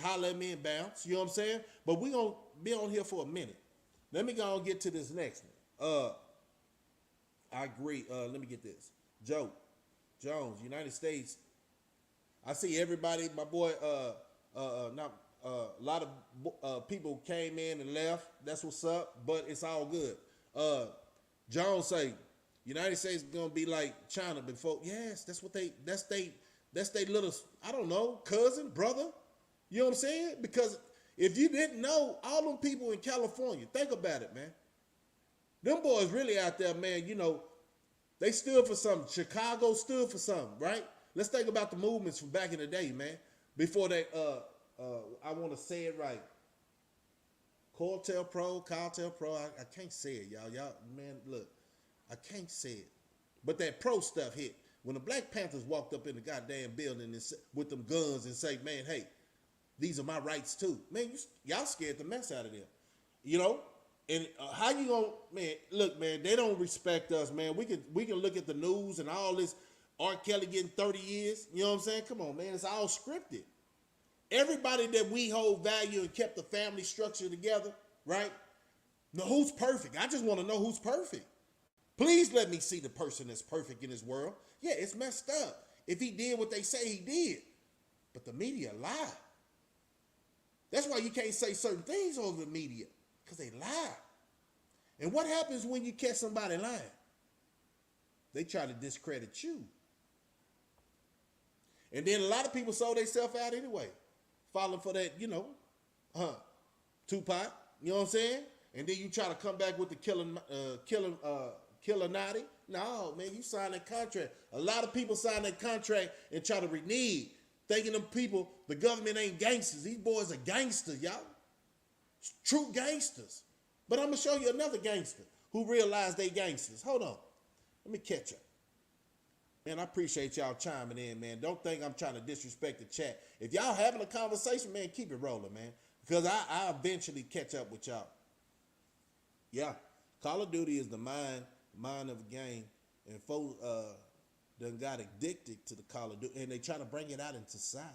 holler at me and bounce. You know what I'm saying? But we going to be on here for a minute. Let me go and get to this next one. I agree. Let me get this. Joe Jones, United States. I see everybody, my boy, a lot of people came in and left. That's what's up, but it's all good. Jones say, United States is gonna be like China before. Yes, that's That's their little, I don't know, cousin, brother. You know what I'm saying? Because if you didn't know, all them people in California, think about it, man. Them boys really out there, man, you know, they stood for something. Chicago stood for something, right? Let's think about the movements from back in the day, man. Before they, I want to say it right. Cartel Pro, I can't say it, y'all. Y'all, man, look, I can't say it. But that pro stuff hit. When the Black Panthers walked up in the goddamn building and with them guns and say, man, hey, these are my rights too. Man, y'all scared the mess out of them. You know? And how you gonna, man, look, man, they don't respect us, man. We can look at the news and all this R. Kelly getting 30 years. You know what I'm saying? Come on, man. It's all scripted. Everybody that we hold value and kept the family structure together, right? Now, who's perfect? I just want to know who's perfect. Please let me see the person that's perfect in this world. Yeah, it's messed up. If he did what they say he did. But the media lie. That's why you can't say certain things over the media. Because they lie. And what happens when you catch somebody lying? They try to discredit you. And then a lot of people sold themselves out anyway. Falling for that, you know, Tupac, you know what I'm saying? And then you try to come back with the Killer Naughty. No, man, you signed that contract. A lot of people sign that contract and try to renege, thinking them people, the government ain't gangsters. These boys are gangsters, y'all. True gangsters. But I'm going to show you another gangster who realized they gangsters. Hold on. Let me catch up. Man, I appreciate y'all chiming in, man. Don't think I'm trying to disrespect the chat. If y'all having a conversation, man, keep it rolling, man. Because I eventually catch up with y'all. Yeah, Call of Duty is the mind of the game. And folks done got addicted to the Call of Duty. And they try to bring it out in society.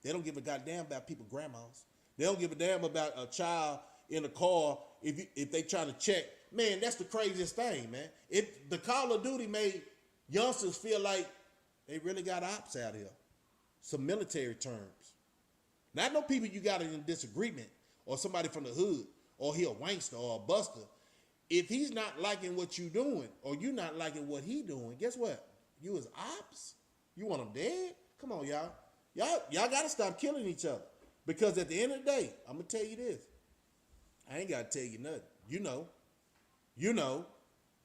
They don't give a goddamn about people's grandmas. They don't give a damn about a child in a car if they try to check. Man, that's the craziest thing, man. If the Call of Duty made youngsters feel like they really got ops out here. Some military terms. Not no people you got in disagreement or somebody from the hood or he a wankster or a buster. If he's not liking what you doing or you not liking what he doing, guess what? You as ops? You want them dead? Come on, y'all. Y'all got to stop killing each other. Because at the end of the day, I'm going to tell you this. I ain't got to tell you nothing. You know,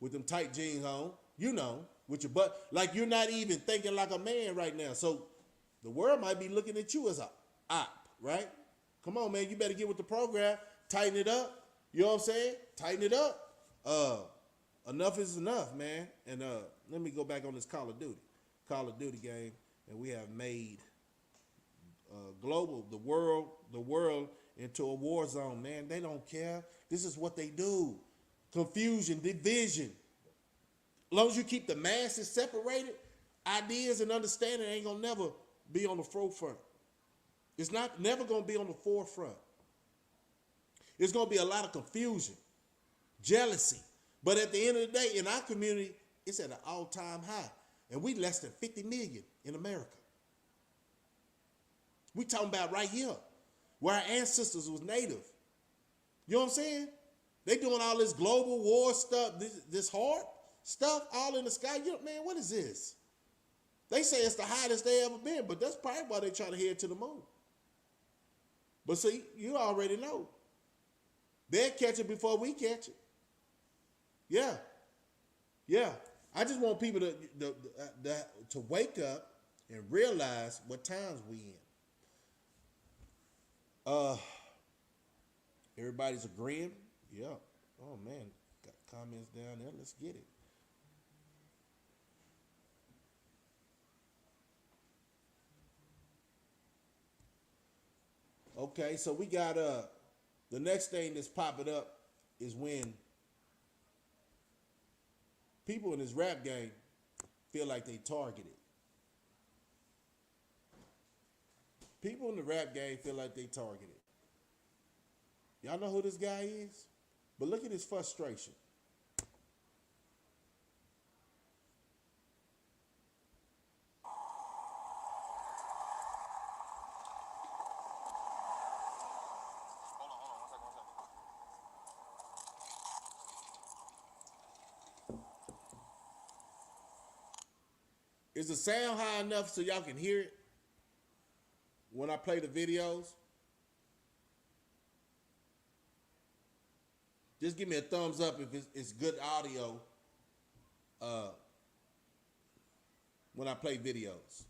with them tight jeans on, you know, with your butt. Like you're not even thinking like a man right now. So the world might be looking at you as a op, right? Come on, man. You better get with the program. Tighten it up. You know what I'm saying? Tighten it up. Enough is enough, man. And let me go back on this Call of Duty game. And we have made global, the world into a war zone, man. They don't care. This is what they do. Confusion, division. As long as you keep the masses separated, ideas and understanding ain't gonna never be on the forefront. It's never gonna be on the forefront. It's gonna be a lot of confusion, jealousy. But at the end of the day, in our community, it's at an all-time high. And we less than 50 million in America. We talking about right here, where our ancestors was native. You know what I'm saying? They doing all this global war stuff, this hard stuff all in the sky. Man, what is this? They say it's the hottest they ever been, but that's probably why they try to head to the moon. But see, you already know. They'll catch it before we catch it. Yeah. I just want people to wake up and realize what times we in. Everybody's agreeing. Yeah. Oh man, got comments down there. Let's get it. Okay, so we got the next thing that's popping up is when people in this rap game feel like they targeted. People in the rap game feel like they targeted. Y'all know who this guy is? But look at his frustration. Is the sound high enough so y'all can hear it when I play the videos? Just give me a thumbs up if it's good audio when I play videos.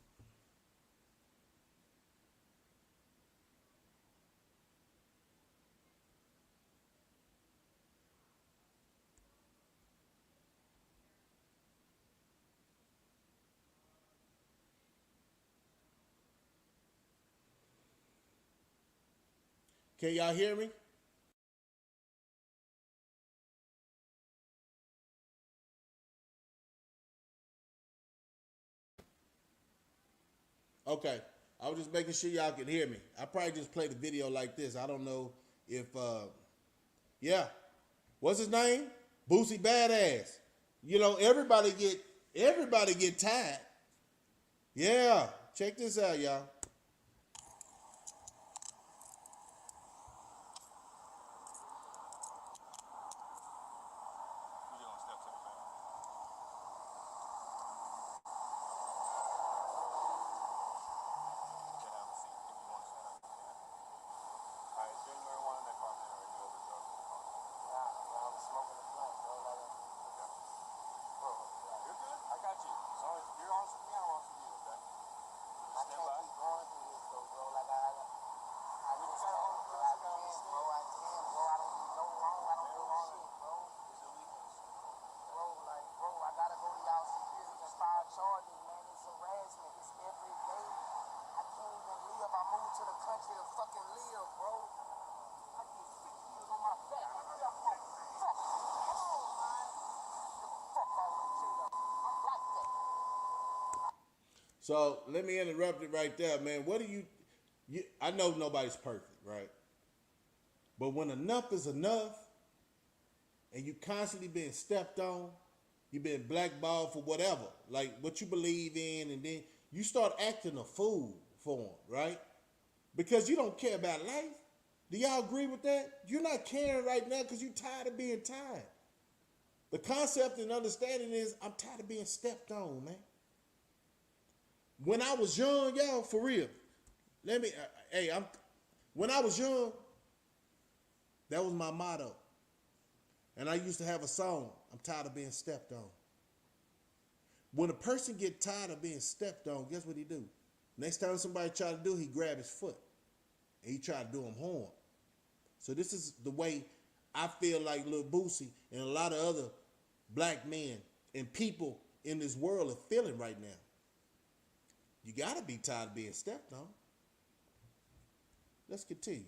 Can y'all hear me? Okay. I was just making sure y'all can hear me. I probably just played a video like this. I don't know if yeah. What's his name? Boosie Badass. You know, everybody get tired. Yeah. Check this out, y'all. So let me interrupt it right there, man. What do you I know nobody's perfect, right? But when enough is enough and you constantly being stepped on, you been blackballed for whatever, like what you believe in, and then you start acting a fool for them, right? Because you don't care about life. Do y'all agree with that? You're not caring right now because you're tired of being tired. The concept and understanding is I'm tired of being stepped on, man. When I was young, y'all, for real, when I was young, that was my motto. And I used to have a song, I'm tired of being stepped on. When a person get tired of being stepped on, guess what he do? Next time somebody try to do, he grab his foot and he try to do him harm. So this is the way I feel like Lil Boosie and a lot of other black men and people in this world are feeling right now. You gotta be tired of being stepped on. Let's continue.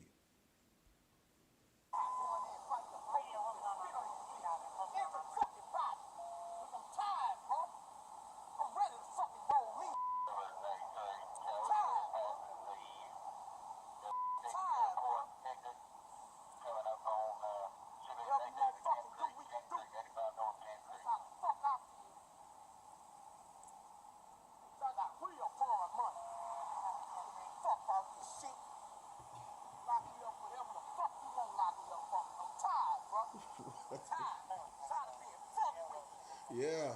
Yeah.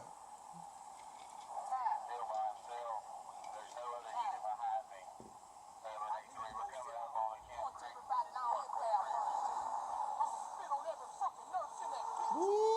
Woo.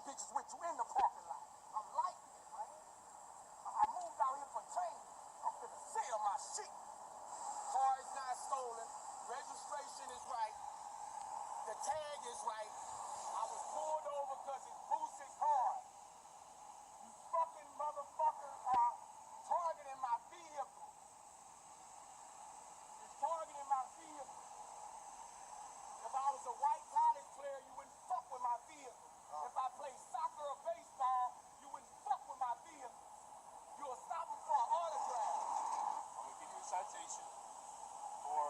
bitches with you in the parking lot. I'm liking it, man. I moved out here for change. I'm finna sell my shit. Car is not stolen. Registration is right. The tag is right. I was pulled over because it's Boosie's car. You fucking motherfuckers are targeting my vehicle. You're targeting my vehicle. If I was a white college player, you wouldn't fuck with my vehicle. If I played soccer or baseball, you wouldn't fuck with my vehicle. You'll stop me for an autograph. I'm gonna give you a citation for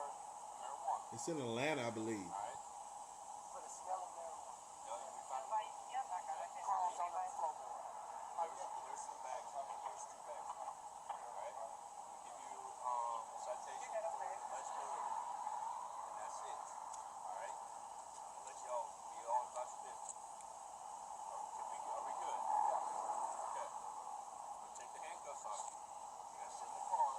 marijuana. It's in Atlanta, I believe. All right. For the smell of marijuana. Crumbs on the floorboard. There's some bags. There's 2 bags. All right. I'm gonna give you a citation for much more. And that's it. All right. I'll let y'all be all about your business. Are we good? Yeah. Okay. I'm gonna take the handcuffs off you. You gotta sit in the car.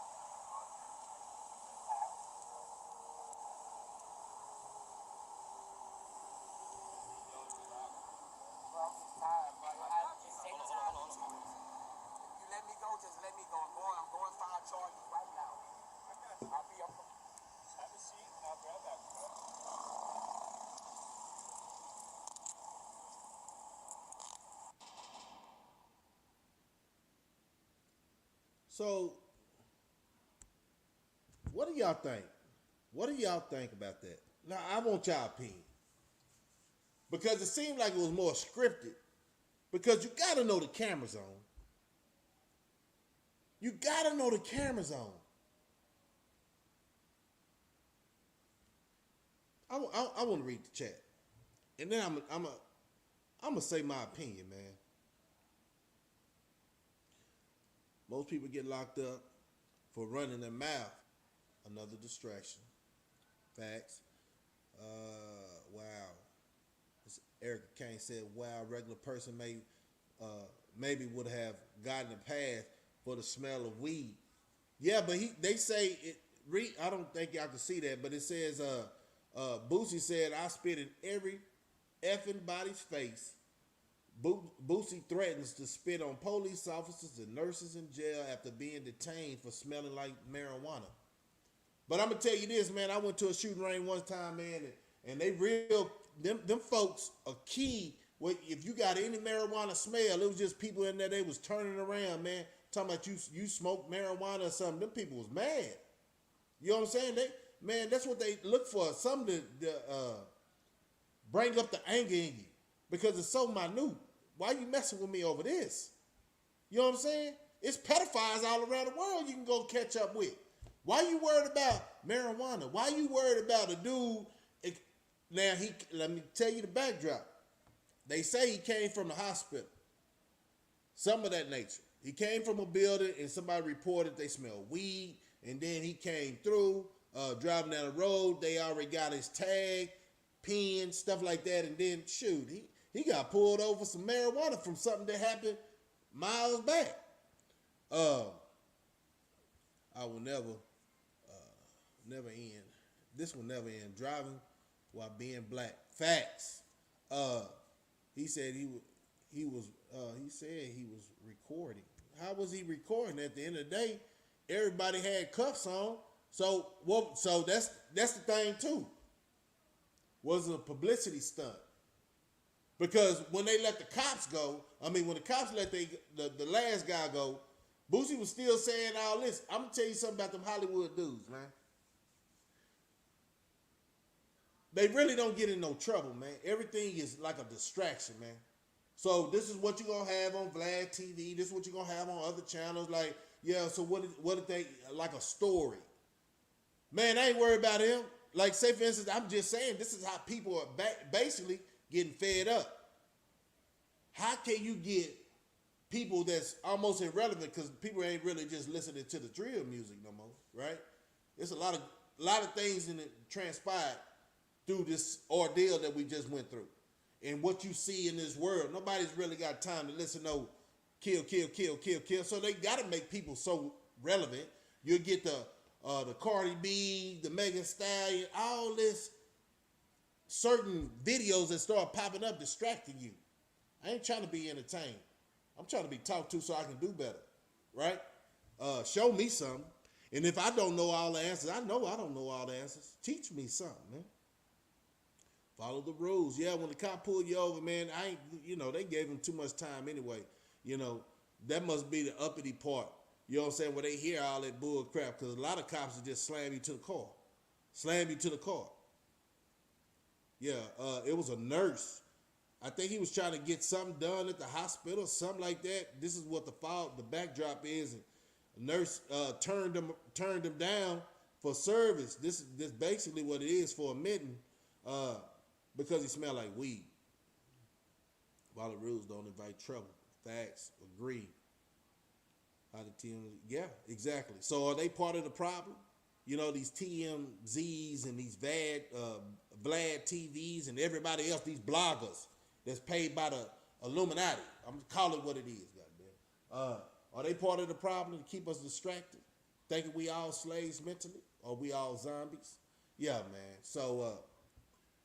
Just let me go. I'm going 5 charges right now. I'll be up. Have a seat and I'll grab that. So, what do y'all think? What do y'all think about that? Now, I want y'all opinion. Because it seemed like it was more scripted. Because you got to know the camera's on. You got to know the camera's on. I want to read the chat. And then I'm going to say my opinion, man. Most people get locked up for running their mouth. Another distraction. Facts. Wow. Erica Kane said, wow, a regular person maybe would have gotten a pass for the smell of weed. Yeah, but they say it. I don't think y'all can see that, but it says Boosie said, I spit in every effing body's face. Boosie threatens to spit on police officers and nurses in jail after being detained for smelling like marijuana. But I'm gonna tell you this, man. I went to a shooting range one time, man, and they them folks are key. If you got any marijuana smell, it was just people in there. They was turning around, man, talking about you smoke marijuana or something. Them people was mad. You know what I'm saying? That's what they look for. Something to bring up the anger in you because it's so minute. Why you messing with me over this? You know what I'm saying? It's pedophiles all around the world you can go catch up with. Why you worried about marijuana? Why you worried about a dude? Now, let me tell you the backdrop. They say he came from the hospital. Some of that nature. He came from a building and somebody reported they smelled weed. And then he came through, driving down the road. They already got his tag, pen, stuff like that. And then, shoot, he got pulled over for some marijuana from something that happened miles back. I will never end. This will never end. Driving while being black. Facts. He said he was recording. How was he recording? At the end of the day, everybody had cuffs on. So that's the thing too. Was a publicity stunt. Because when they let the cops go, when the cops let the last guy go, Boosie was still saying all this. I'm gonna tell you something about them Hollywood dudes, man. They really don't get in no trouble, man. Everything is like a distraction, man. So this is what you're going to have on Vlad TV. This is what you're going to have on other channels. Like, yeah, so what did they, like a story. Man, I ain't worried about him. Like, say, for instance, I'm just saying, this is how people are basically getting fed up. How can you get people that's almost irrelevant because people ain't really just listening to the drill music no more, right? There's a lot of things in it transpired through this ordeal that we just went through. And what you see in this world, nobody's really got time to listen to kill. So they got to make people so relevant. You'll get the Cardi B, the Megan Stallion, all this certain videos that start popping up distracting you. I ain't trying to be entertained. I'm trying to be talked to so I can do better, right? Show me something. And if I don't know all the answers, I know I don't know all the answers. Teach me something, man. Follow the rules. Yeah, when the cop pulled you over, man, I ain't, they gave him too much time anyway. That must be the uppity part. You know what I'm saying? Where they hear all that bull crap, because a lot of cops will just slam you to the car. Slam you to the car. Yeah, it was a nurse. I think he was trying to get something done at the hospital, something like that. This is what the backdrop is. And a nurse turned him down for service. This basically what it is for admitting, because he smelled like weed. Follow rules, don't invite trouble. Facts, agree. How the TM? Yeah, exactly. So are they part of the problem? These TMZs and these Vlad TVs and everybody else, these bloggers that's paid by the Illuminati. I'm gonna call it what it is, goddamn. Are they part of the problem to keep us distracted, thinking we all slaves mentally, or we all zombies? Yeah, man. So,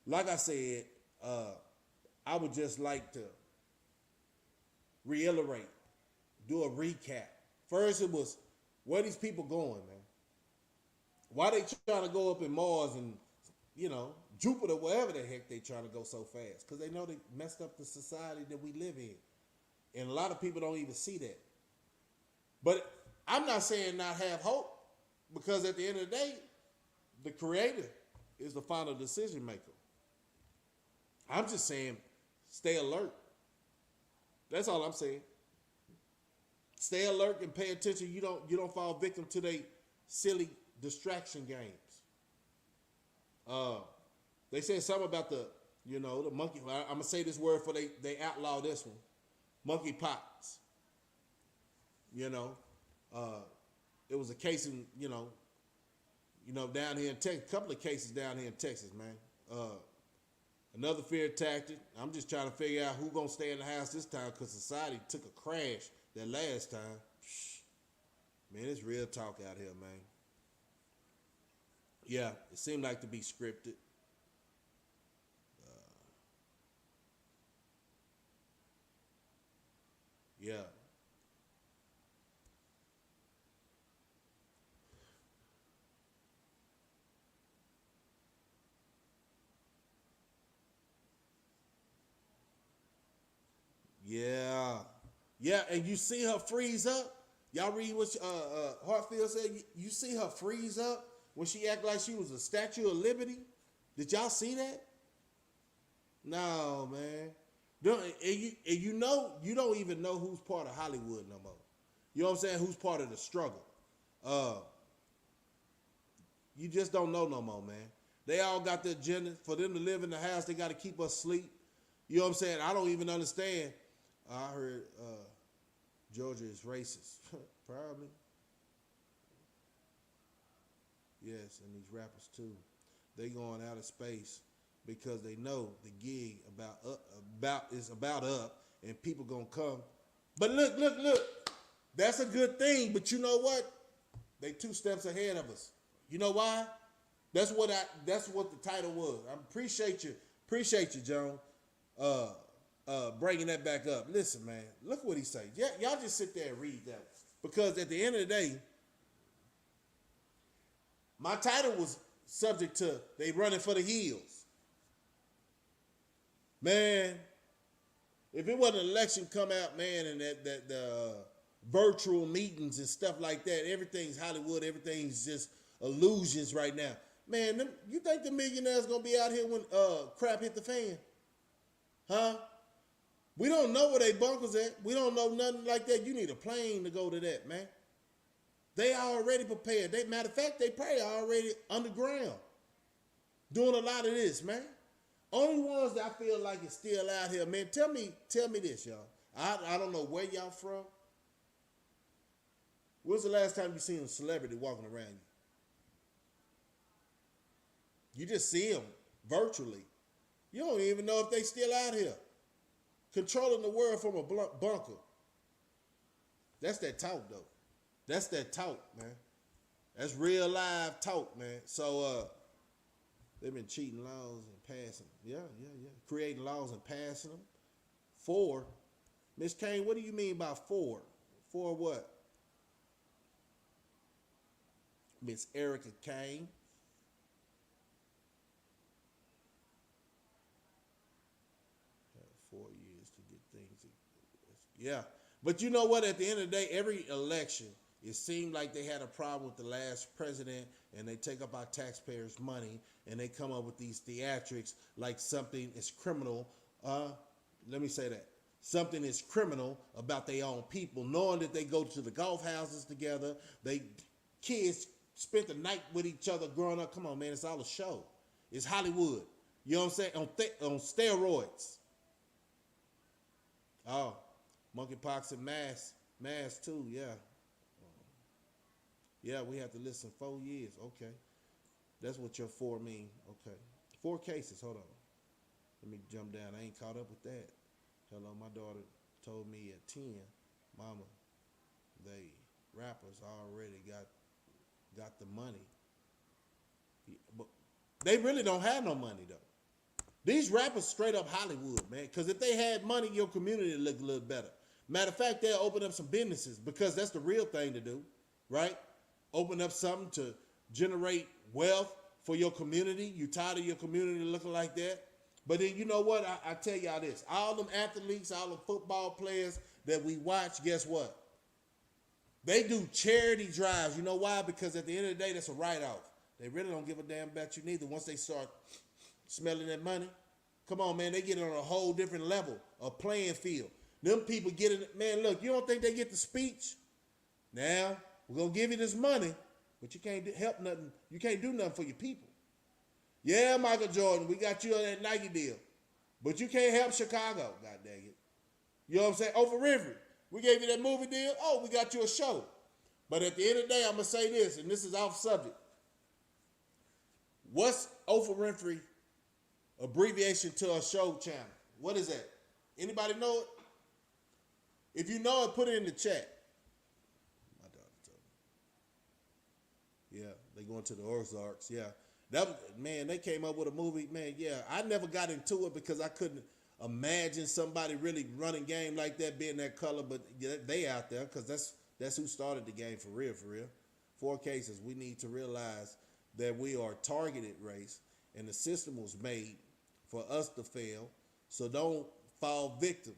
like I said, I would just like to reiterate, do a recap. First, it was, where these people going, man? Why they trying to go up in Mars and, Jupiter, wherever the heck they trying to go so fast? Because they know they messed up the society that we live in. And a lot of people don't even see that. But I'm not saying not have hope, because at the end of the day, the creator is the final decision maker. I'm just saying, stay alert. That's all I'm saying. Stay alert and pay attention. You don't fall victim to their silly distraction games. They said something about the monkey. I'm gonna say this word for they outlaw this one. Monkey pox. It was a case in down here in Texas. A couple of cases down here in Texas, man. Another fear tactic. I'm just trying to figure out who gonna stay in the house this time, because society took a crash that last time. Man, it's real talk out here, man. Yeah, it seemed like to be scripted. Yeah. Yeah. Yeah, and you see her freeze up. Y'all read what Hartfield said? You see her freeze up when she act like she was a Statue of Liberty? Did y'all see that? No, man. You don't even know who's part of Hollywood no more. You know what I'm saying? Who's part of the struggle. You just don't know no more, man. They all got the agenda. For them to live in the house, they got to keep us asleep. You know what I'm saying? I don't even understand. I heard Georgia is racist. Probably. Yes, and these rappers too. They going out of space because they know the gig is about up, and people gonna come. But look. That's a good thing. But you know what? They 2 steps ahead of us. You know why? That's what the title was. I appreciate you, Joan. Bringing that back up. Listen, man. Look what he say. Yeah, y'all just sit there and read that, because at the end of the day, my title was subject to they running for the hills. Man, if it wasn't an election come out, man, and that virtual meetings and stuff like that, everything's Hollywood, everything's just illusions right now. Man, you think the millionaires gonna be out here when crap hit the fan? Huh? We don't know where they bunkers at. We don't know nothing like that. You need a plane to go to that, man. They already prepared. Matter of fact, they probably already underground doing a lot of this, man. Only ones that I feel like is still out here, man. Tell me this, y'all. I don't know where y'all from. When's the last time you seen a celebrity walking around you? You just see them virtually. You don't even know if they still out here. Controlling the world from a bunker. That's that talk, though. That's that talk, man. That's real live talk, man. So, they've been cheating laws and passing them. Yeah. Creating laws and passing them. Four. Miss Kane, what do you mean by four? Four what? Miss Erica Kane. 4 years to get things. Yeah. But you know what? At the end of the day, every election, it seemed like they had a problem with the last president, and they take up our taxpayers' money, and they come up with these theatrics like something is criminal. Let me say that. Something is criminal about their own people, knowing that they go to the golf houses together. They kids spent the night with each other growing up. Come on, man, it's all a show. It's Hollywood. You know what I'm saying? On steroids. Oh, monkeypox and mass too. Yeah, yeah. We have to listen 4 years. Okay, that's what your four mean. Okay, 4 cases. Hold on. Let me jump down. I ain't caught up with that. Hello, my daughter told me at 10, Mama, they rappers already got the money. But they really don't have no money though. These rappers straight up Hollywood, man. Because if they had money, your community would look a little better. Matter of fact, they'll open up some businesses because that's the real thing to do, right? Open up something to generate wealth for your community. You tired of your community looking like that? But then you know what? I tell y'all this. All them athletes, all the football players that we watch, guess what? They do charity drives. You know why? Because at the end of the day, that's a write-off. They really don't give a damn about you neither once they start smelling that money. Come on, man. They get on a whole different level of playing field. Them people get in. Man, look, you don't think they get the speech? Now, we're going to give you this money, but you can't help nothing. You can't do nothing for your people. Yeah, Michael Jordan, we got you on that Nike deal, but you can't help Chicago, god dang it. You know what I'm saying? Oprah Winfrey, we gave you that movie deal. Oh, we got you a show. But at the end of the day, I'm going to say this, and this is off subject. What's Oprah Winfrey abbreviation to a show channel? What is that? Anybody know it? If you know it, put it in the chat. My daughter told me. Yeah, they going to the Ozarks. Yeah, man, they came up with a movie. Man, yeah, I never got into it because I couldn't imagine somebody really running game like that, being that color. But they out there because that's who started the game for real, for real. 4 cases. We need to realize that we are a targeted race, and the system was made for us to fail. So don't fall victim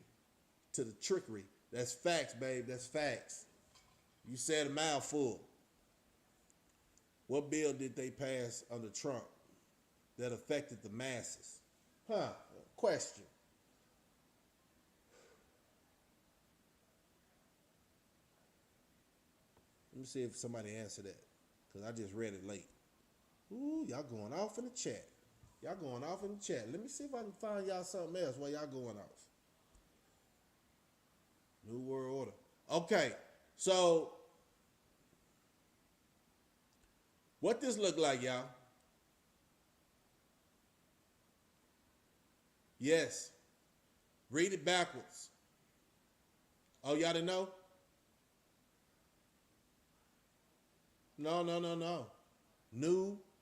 to the trickery. That's facts, babe. That's facts. You said a mouthful. What bill did they pass under Trump that affected the masses? Question. Let me see if somebody answered that, because I just read it late. Ooh, y'all going off in the chat. Y'all going off in the chat. Let me see if I can find y'all something else while y'all going off. New World Order. Okay, so what this look like, y'all? Yes. Read it backwards. Oh, y'all didn't know? No.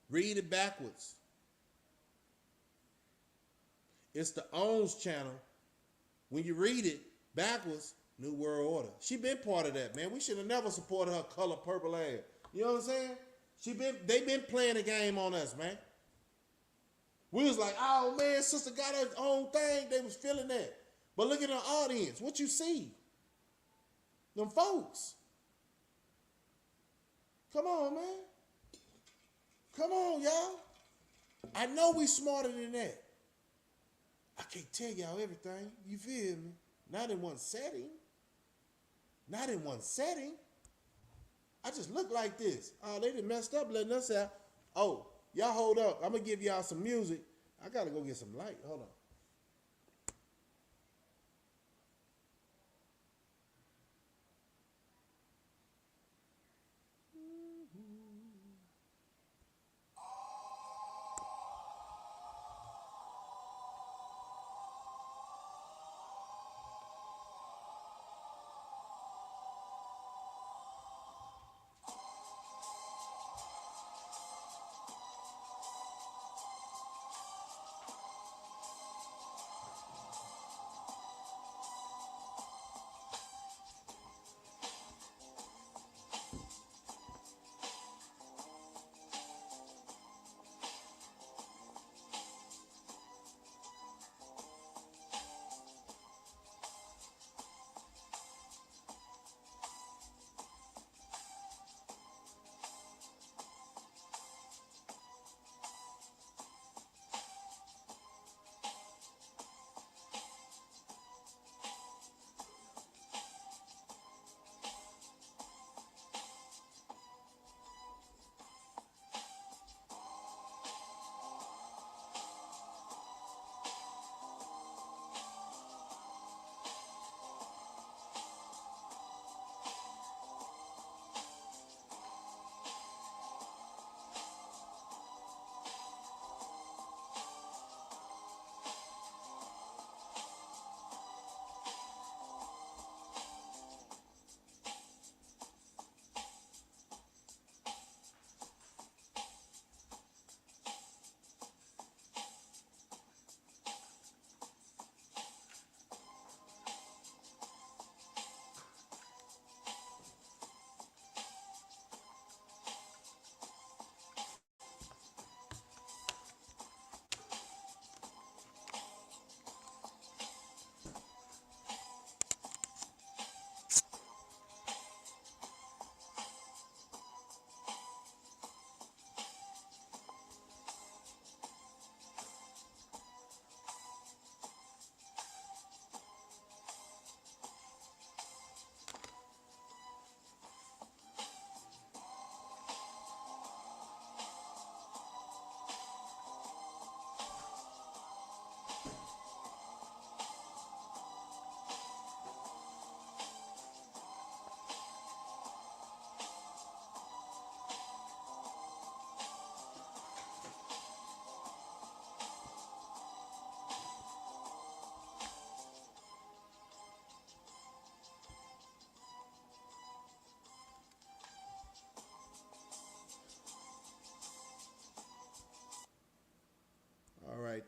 Read it backwards. It's the Owns channel. When you read it backwards, New World Order. She been part of that, man. We should have never supported her color purple ass. You know what I'm saying? They been playing the game on us, man. We was like, oh man, sister got her own thing. They was feeling that. But look at the audience. What you see? Them folks. Come on, man. Come on, y'all. I know we smarter than that. I can't tell y'all everything. You feel me? Not in one setting. Not in one setting. I just look like this. Oh, they done messed up letting us out. Oh, y'all hold up. I'm going to give y'all some music. I got to go get some light. Hold on.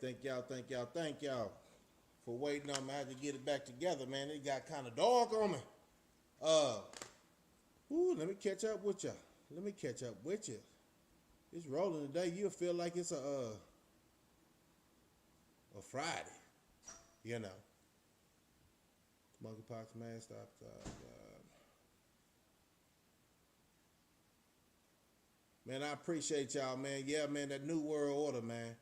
Thank y'all, thank y'all, thank y'all for waiting on me. I had to get it back together, man. It got kind of dark on me. Let me catch up with y'all. Let me catch up with you. It's rolling today. You'll feel like it's a Friday, you know. Monkeypox, man, stop. Man, I appreciate y'all, man. Yeah, man, that new world order, man.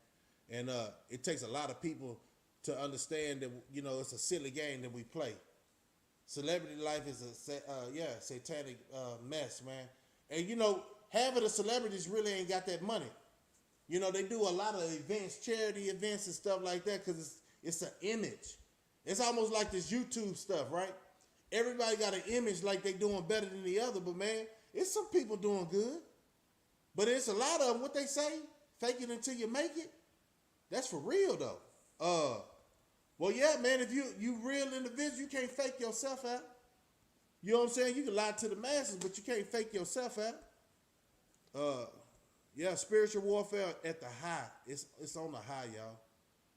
And it takes a lot of people to understand that, you know, it's a silly game that we play. Celebrity life is a satanic mess, man. And, you know, half of the celebrities really ain't got that money. You know, they do a lot of events, charity events and stuff like that because it's an image. It's almost like this YouTube stuff, right? Everybody got an image like they doing better than the other, but, man, it's some people doing good. But it's a lot of them, what they say, fake it until you make it. That's for real, though. Well, yeah, man, if you real individual, you can't fake yourself out. You know what I'm saying? You can lie to the masses, but you can't fake yourself out. Yeah, spiritual warfare at the high. It's on the high,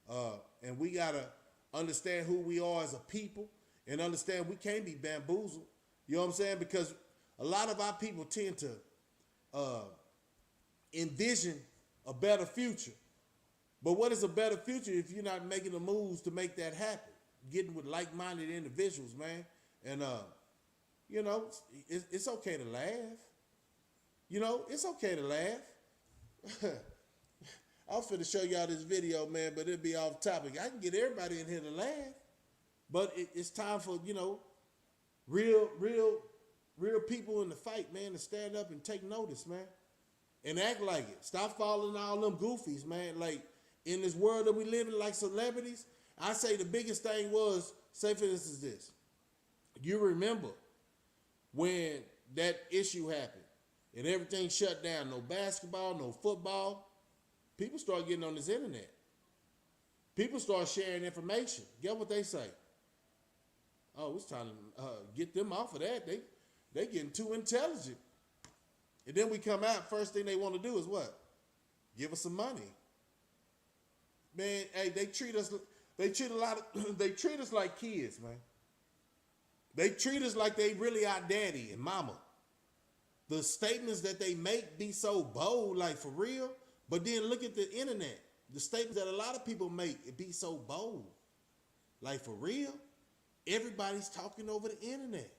y'all. And we got to understand who we are as a people and understand we can't be bamboozled. You know what I'm saying? Because a lot of our people tend to envision a better future. But what is a better future if you're not making the moves to make that happen? Getting with like-minded individuals, man. And, you know, it's okay to laugh. You know, it's okay to laugh. I was finna show y'all this video, man, but it'll be off topic. I can get everybody in here to laugh. But it's time for, you know, real people in the fight, man, to stand up and take notice, man. And act like it. Stop following all them goofies, man. Like, in this world that we live in, like celebrities, I say the biggest thing was, say for instance this. You remember when that issue happened and everything shut down, no basketball, no football, people start getting on this internet. People start sharing information. Get what they say. Oh, it's time to get them off of that. They getting too intelligent. And then we come out, first thing they want to do is what? Give us some money. Man, hey, they treat us like kids, man. They treat us like they really our daddy and mama. The statements that they make be so bold, like for real. But then look at the internet. The statements that a lot of people make, it be so bold. Like for real. Everybody's talking over the internet.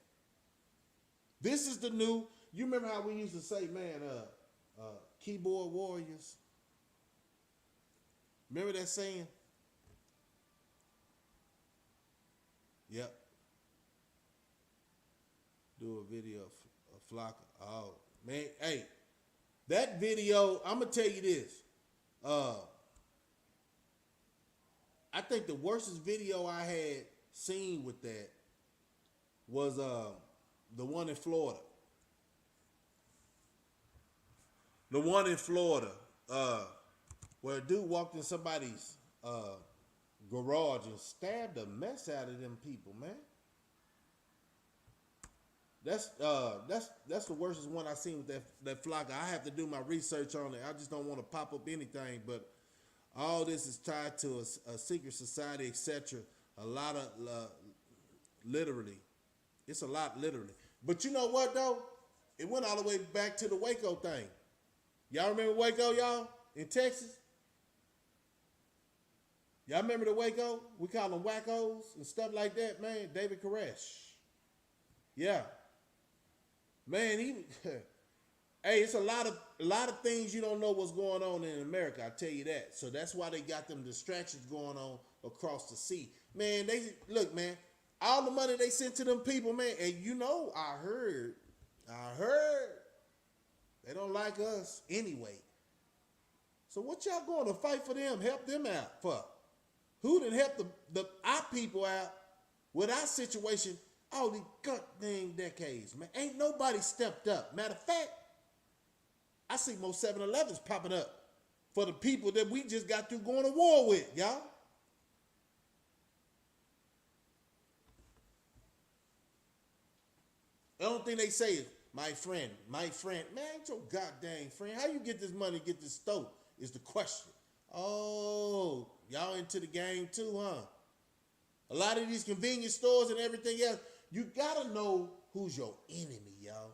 This is the new, you remember how we used to say, man, keyboard warriors? Remember that saying? Yep. Do a video of Flocka. Oh, man. Hey, that video, I'm going to tell you this. I think the worstest video I had seen with that was the one in Florida. The one in Florida, where a dude walked in somebody's garage and stabbed the mess out of them people, man. That's the worstest one I seen with that Flocka. I have to do my research on it. I just don't want to pop up anything, but all this is tied to a secret society, etc. A lot of literally, it's a lot literally. But you know what though? It went all the way back to the Waco thing. Y'all remember Waco, y'all, in Texas? Y'all remember the Waco? We call them wackos and stuff like that, man. David Koresh. Yeah. Man, hey, it's a lot of things you don't know what's going on in America, I tell you that. So that's why they got them distractions going on across the sea. Man, look, man, all the money they sent to them people, man, and you know, I heard they don't like us anyway. So what y'all going to fight for them, help them out for? Who done help our people out with our situation all these goddamn decades, man? Ain't nobody stepped up. Matter of fact, I see more 7-Elevens popping up for the people that we just got through going to war with, y'all. The only thing they say is, my friend. Man, ain't your goddamn friend. How you get this money, get this stove is the question. Oh, y'all into the game too, huh? A lot of these convenience stores and everything else, you gotta know who's your enemy, y'all.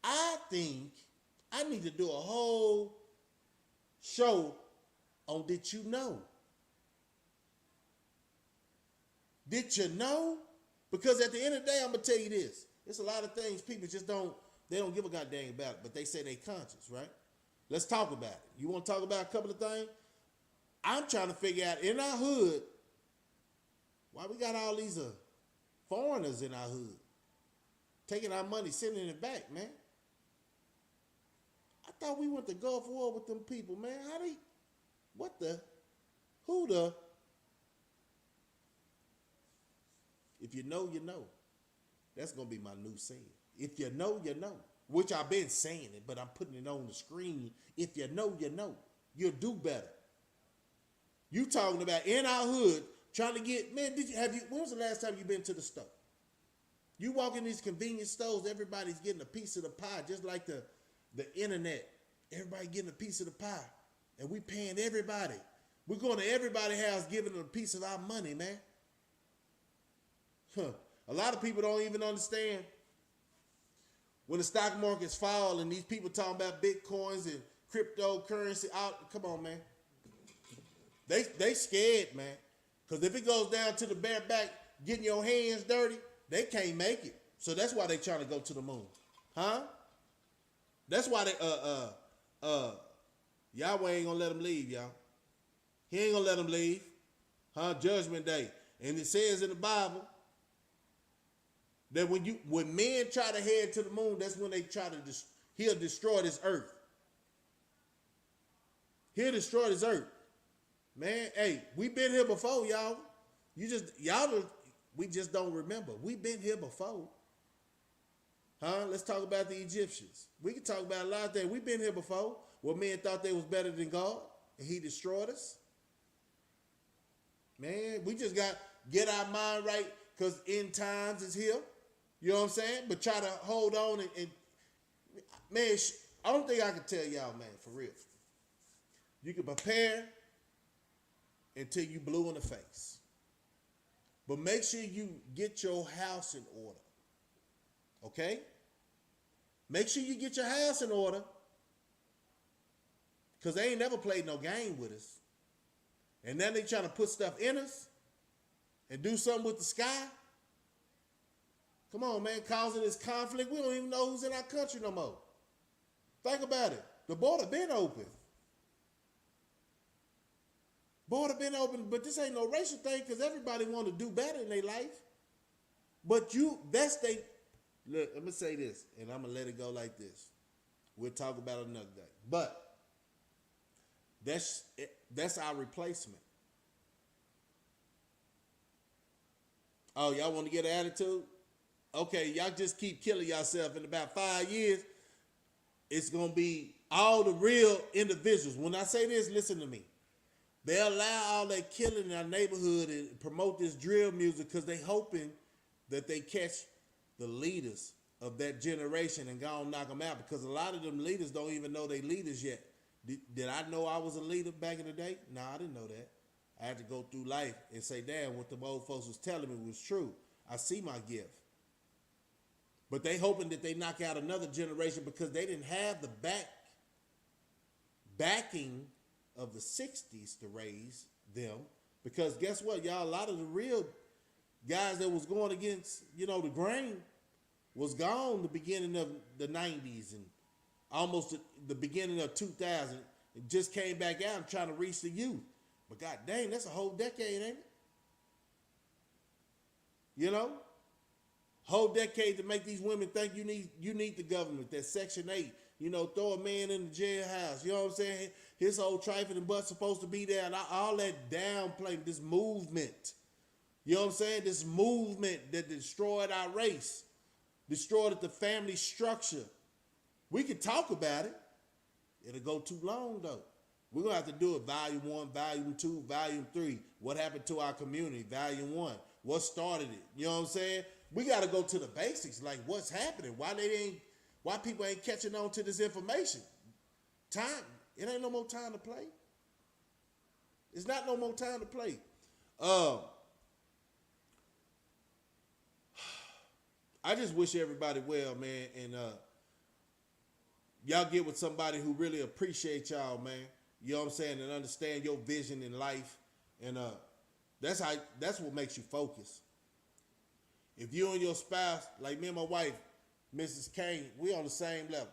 I think I need to do a whole show on did you know? Did you know? Because at the end of the day, I'm gonna tell you this. There's a lot of things people just don't give a goddamn about it, but they say they conscious, right? Let's talk about it. You want to talk about a couple of things? I'm trying to figure out in our hood why we got all these foreigners in our hood taking our money, sending it back, man. I thought we went to Gulf War with them people, man. Who the? If you know, you know. That's going to be my new saying. If you know, you know. Which I've been saying it, but I'm putting it on the screen. If you know, you know. You'll do better. You talking about in our hood, trying to get, man, when was the last time you been to the store? You walk in these convenience stores, everybody's getting a piece of the pie, just like the internet. Everybody getting a piece of the pie. And we paying everybody. We're going to everybody's house giving them a piece of our money, man. A lot of people don't even understand when the stock markets fall and these people talking about bitcoins and cryptocurrency out. Come on, man. They scared, man. Because if it goes down to the bare back, getting your hands dirty, they can't make it. So that's why they trying to go to the moon. Huh? That's why Yahweh ain't gonna let them leave, y'all. He ain't gonna let them leave. Huh? Judgment day. And it says in the Bible that when men try to head to the moon, that's when they try to he'll destroy this earth. He'll destroy this earth. Man, hey, we been here before, y'all. We just don't remember. We've been here before. Huh? Let's talk about the Egyptians. We can talk about a lot of things. We've been here before where men thought they was better than God and he destroyed us. Man, we just got to get our mind right because end times is here. You know what I'm saying? But try to hold on and man, I don't think I can tell y'all, man, for real. You can prepare until you blue in the face. But make sure you get your house in order. Okay? Make sure you get your house in order. Because they ain't never played no game with us. And now they trying to put stuff in us and do something with the sky. Come on, man, causing this conflict. We don't even know who's in our country no more. Think about it. The border been open. Border been open, but this ain't no racial thing because everybody want to do better in their life. But look, let me say this, and I'm going to let it go like this. We'll talk about it another day. But that's our replacement. Oh, y'all want to get an attitude? Okay, y'all just keep killing yourself. In about 5 years, it's going to be all the real individuals. When I say this, listen to me. They allow all that killing in our neighborhood and promote this drill music because they hoping that they catch the leaders of that generation and go and knock them out because a lot of them leaders don't even know they leaders yet. Did I know I was a leader back in the day? No, I didn't know that. I had to go through life and say, damn, what the old folks was telling me was true. I see my gift. But they hoping that they knock out another generation because they didn't have the backing of the 60s to raise them. Because guess what, y'all? A lot of the real guys that was going against, the grain was gone the beginning of the 90s and almost the beginning of 2000. It just came back out and trying to reach the youth. But god dang, that's a whole decade, ain't it? Whole decade to make these women think you need the government. That Section 8, throw a man in the jailhouse. You know what I'm saying? His whole trifling butt's supposed to be there. And all that downplay, this movement. You know what I'm saying? This movement that destroyed our race. Destroyed the family structure. We could talk about it. It'll go too long, though. We're going to have to do it volume 1, volume 2, volume 3. What happened to our community? Volume 1. What started it? You know what I'm saying? We got to go to the basics, like what's happening. Why people ain't catching on to this information? Time. It ain't no more time to play. It's not no more time to play. Uh, I just wish everybody well, man, and y'all get with somebody who really appreciate y'all, man. You know what I'm saying, and understand your vision in life, and that's what makes you focus. If you and your spouse, like me and my wife, Mrs. Kane, we on the same level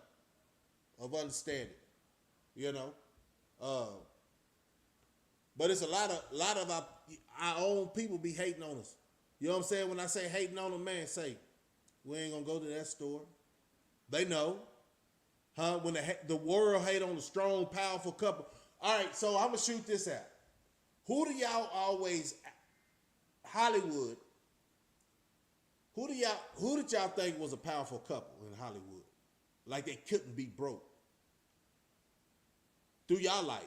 of understanding, you know. But it's a lot of our own people be hating on us. You know what I'm saying? When I say hating on them, man, say we ain't gonna go to that store. They know, huh? When the world hate on a strong, powerful couple. All right, so I'm gonna shoot this out. Who do y'all always Hollywood? Who did y'all think was a powerful couple in Hollywood? Like they couldn't be broke through y'all life.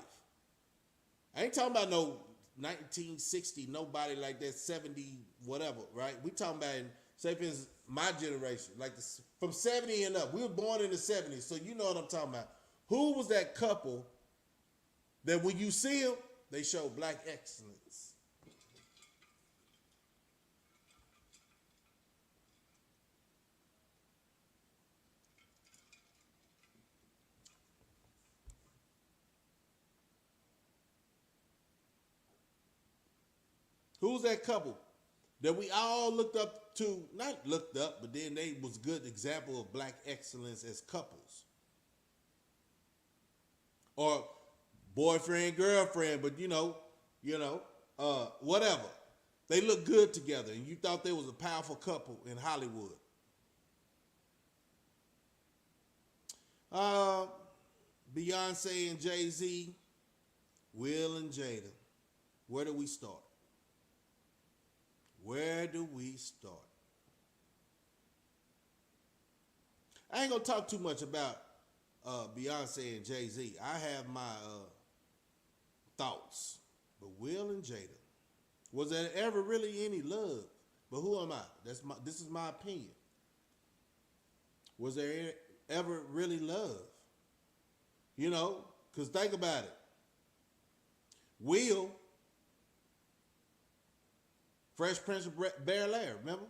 I ain't talking about no 1960, nobody like that, 70, whatever, right? We talking about, say for instance, my generation, like from 70 and up. We were born in the 70s, so you know what I'm talking about. Who was that couple that when you see them, they show black excellence? Who's that couple that we all looked up to? Not looked up, but then they was a good example of black excellence as couples. Or boyfriend, girlfriend, but whatever. They look good together, and you thought they was a powerful couple in Hollywood. Beyonce and Jay-Z, Will and Jada. Where do we start? Where do we start? I ain't gonna talk too much about Beyonce and Jay-Z. I have my thoughts, but Will and Jada, was there ever really any love? But who am I? This is my opinion. Was there ever really love? You know, because think about it. Will, Fresh Prince of Bel-Air, remember?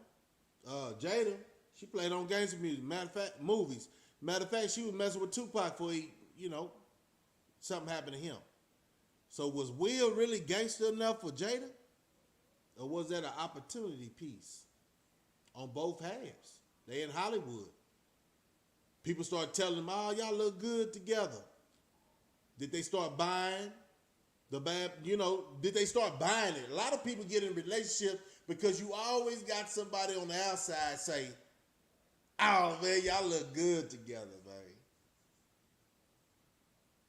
Jada, she played on gangster music. Matter of fact, movies. Matter of fact, she was messing with Tupac before something happened to him. So was Will really gangster enough for Jada? Or was that an opportunity piece on both halves? They in Hollywood. People start telling them, oh, y'all look good together. Did they start buying the bad, did they start buying it? A lot of people get in relationships because you always got somebody on the outside say, oh, man, y'all look good together, man.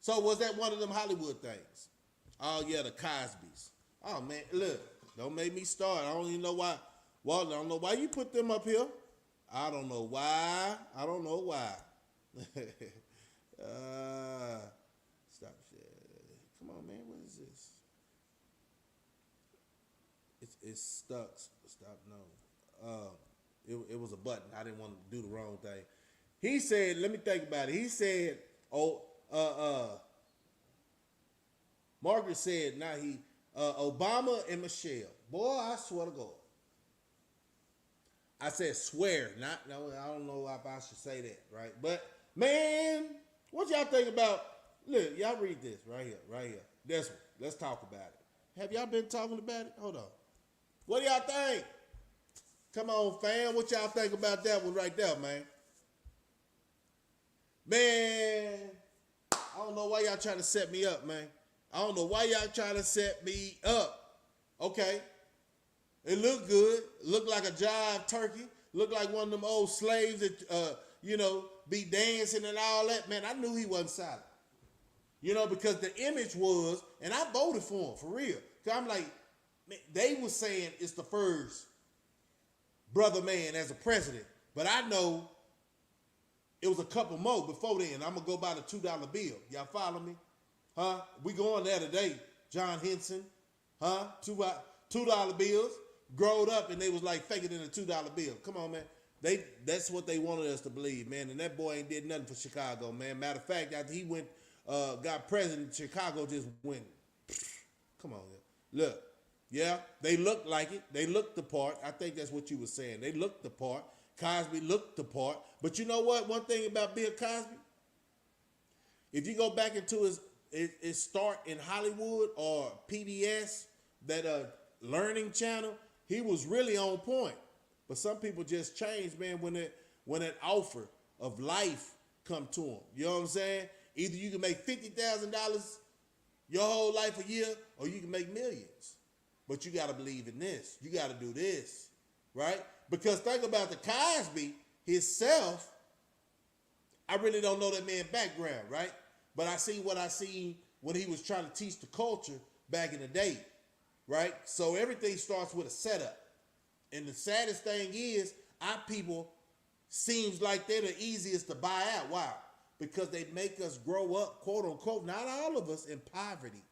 So was that one of them Hollywood things? Oh, yeah, the Cosbys. Oh, man, look, don't make me start. I don't even know why. Well, I don't know why you put them up here. I don't know why. Stop. Come on, man. What is this? It's stuck. Stop. No. It was a button. I didn't want to do the wrong thing. He said, let me think about it. He said, Margaret said, Obama and Michelle. Boy, I swear to God. I said swear, no, I don't know if I should say that, right? But, man, what y'all think about, look, y'all read this right here. This one. Let's talk about it. Have y'all been talking about it? Hold on. What do y'all think? Come on, fam. What y'all think about that one right there, man? Man, I don't know why y'all trying to set me up, man. I don't know why y'all trying to set me up. Okay. It looked good. Looked like a jive turkey. Looked like one of them old slaves that, be dancing and all that. Man, I knew he wasn't solid. Because the image was, and I voted for him, for real. Because I'm like, man, they were saying it's the first brother man as a president. But I know it was a couple more before then. I'm going to go by the $2 bill. Y'all follow me? Huh? We going there today. John Henson. Huh? $2 bills. Growed up and they was like faking in a $2 bill. Come on, man. That's what they wanted us to believe, man. And that boy ain't did nothing for Chicago, man. Matter of fact, after he got president, Chicago just went. Come on, look. Yeah, they look like it. They look the part. I think that's what you were saying. They look the part. Cosby looked the part. But you know what? One thing about Bill Cosby, if you go back into his start in Hollywood or PBS, that learning channel, he was really on point. But some people just change, man, when that offer of life come to them. You know what I'm saying? Either you can make $50,000 your whole life a year, or you can make millions. But you got to believe in this. You got to do this, right? Because think about the Cosby himself. I really don't know that man's background, right? But I see what I seen when he was trying to teach the culture back in the day, right? So everything starts with a setup. And the saddest thing is, our people seems like they're the easiest to buy out. Why? Because they make us grow up, quote unquote, not all of us, in poverty.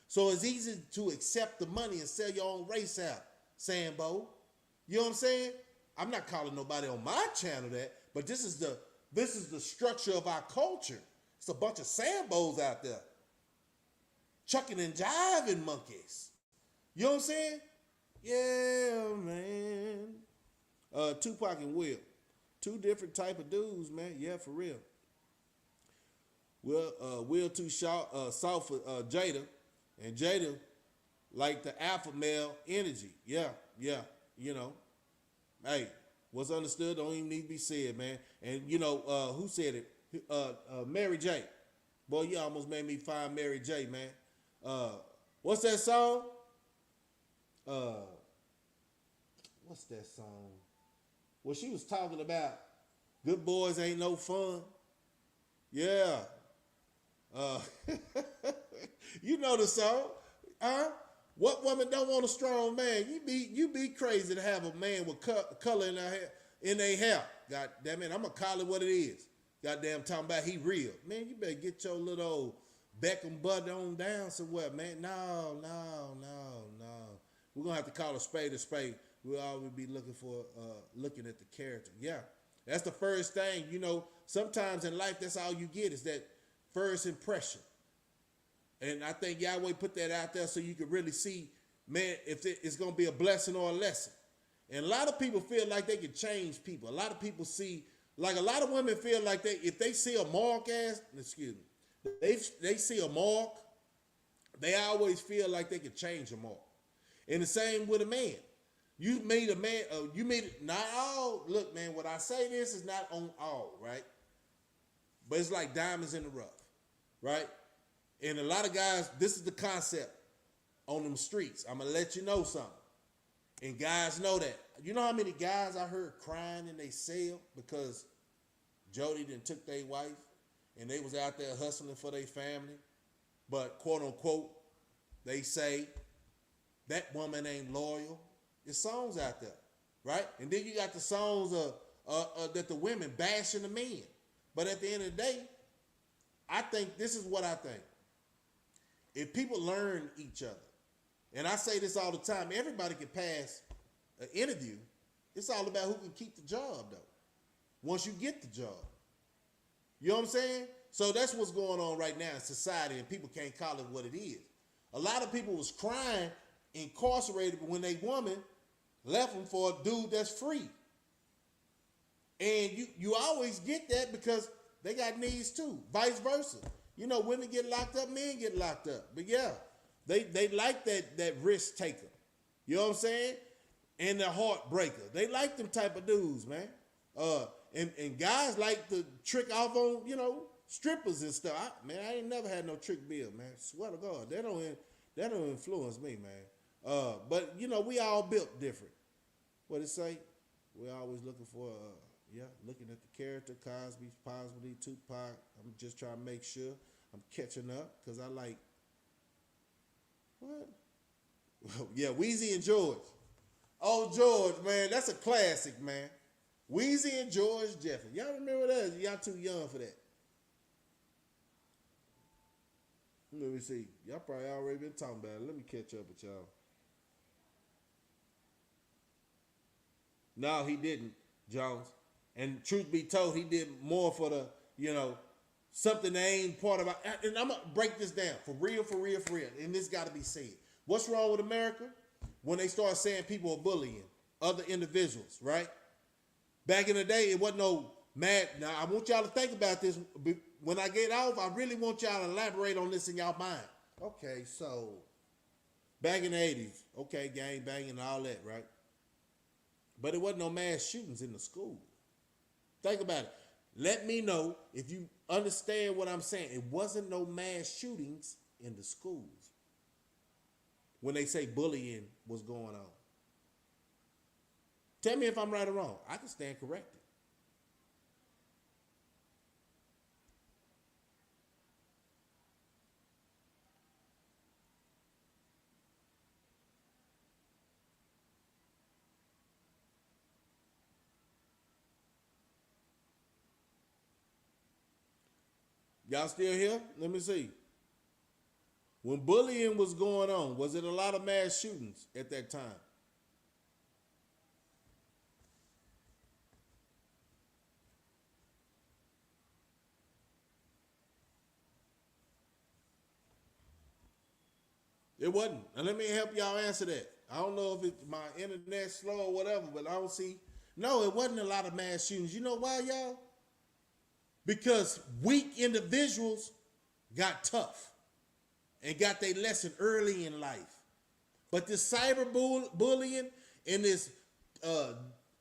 So it's easy to accept the money and sell your own race out, Sambo. You know what I'm saying? I'm not calling nobody on my channel that, but this is the structure of our culture. It's a bunch of Sambos out there. Chucking and jiving monkeys. You know what I'm saying? Yeah, man. Tupac and Will. Two different type of dudes, man. Yeah, for real. Will too soft for Jada. And Jada like the alpha male energy. Yeah. You know. Hey, what's understood don't even need to be said, man. And you know, who said it? Mary J. Boy, you almost made me find Mary J, man. What's that song? What's that song? Well, she was talking about good boys ain't no fun. Yeah. You know the song, huh? What woman don't want a strong man? You be crazy to have a man with color in their hair. God damn it, I'm gonna call it what it is. Goddamn, talking about he real. Man, you better get your little old Beckham butt on down somewhere, man. No. We're gonna have to call a spade a spade. We'll always be looking at the character. Yeah, that's the first thing. You know, sometimes in life, that's all you get is that first impression. And I think Yahweh put that out there so you can really see, man, if it's going to be a blessing or a lesson. And a lot of people feel like they can change people. A lot of people see, like a lot of women feel like if they see a mark they see a mark, they always feel like they can change a mark. And the same with a man. You meet a man, not all, look, man, what I say this is not on all, right? But it's like diamonds in the rough, right? And a lot of guys, this is the concept on them streets. I'm going to let you know something. And guys know that. You know how many guys I heard crying in their cell because Jody done took their wife and they was out there hustling for their family. But quote unquote, they say that woman ain't loyal. There's songs out there, right? And then you got the songs that the women bashing the men. But at the end of the day, I think this is what I think. If people learn each other, and I say this all the time, everybody can pass an interview. It's all about who can keep the job, though, once you get the job. You know what I'm saying? So that's what's going on right now in society, and people can't call it what it is. A lot of people was crying, incarcerated, when they woman left them for a dude that's free. And you always get that because they got needs too, vice versa. You know, women get locked up, men get locked up. But yeah, they like that risk taker. You know what I'm saying? And the heartbreaker. They like them type of dudes, man. And guys like to trick off on, you know, strippers and stuff. I ain't never had no trick bill, man. Swear to God, that don't influence me, man. But you know, we all built different. What it say? We're always looking for looking at the character, Cosby, possibly Tupac. I'm just trying to make sure I'm catching up because I like, what? Yeah, Weezy and George. Oh, George, man, that's a classic, man. Weezy and George Jeffrey. Y'all remember that? Y'all too young for that. Let me see. Y'all probably already been talking about it. Let me catch up with y'all. No, he didn't, Jones. And truth be told, he did more for the, you know, something that ain't part of our, and I'm going to break this down for real. And this got to be said. What's wrong with America? When they start saying people are bullying other individuals, right? Back in the day, it wasn't no mad. Now, I want y'all to think about this. When I get off, I really want y'all to elaborate on this in y'all mind. Okay, so back in the 80s, okay, gang banging and all that, right? But it wasn't no mass shootings in the school. Think about it. Let me know if you understand what I'm saying. It wasn't no mass shootings in the schools when they say bullying was going on. Tell me if I'm right or wrong. I can stand corrected. Y'all still here? Let me see. When bullying was going on, was it a lot of mass shootings at that time? It wasn't. And let me help y'all answer that. I don't know if it's my internet slow or whatever, but I don't see. No, it wasn't a lot of mass shootings. You know why, y'all? Because weak individuals got tough and got their lesson early in life. But this cyberbullying and this,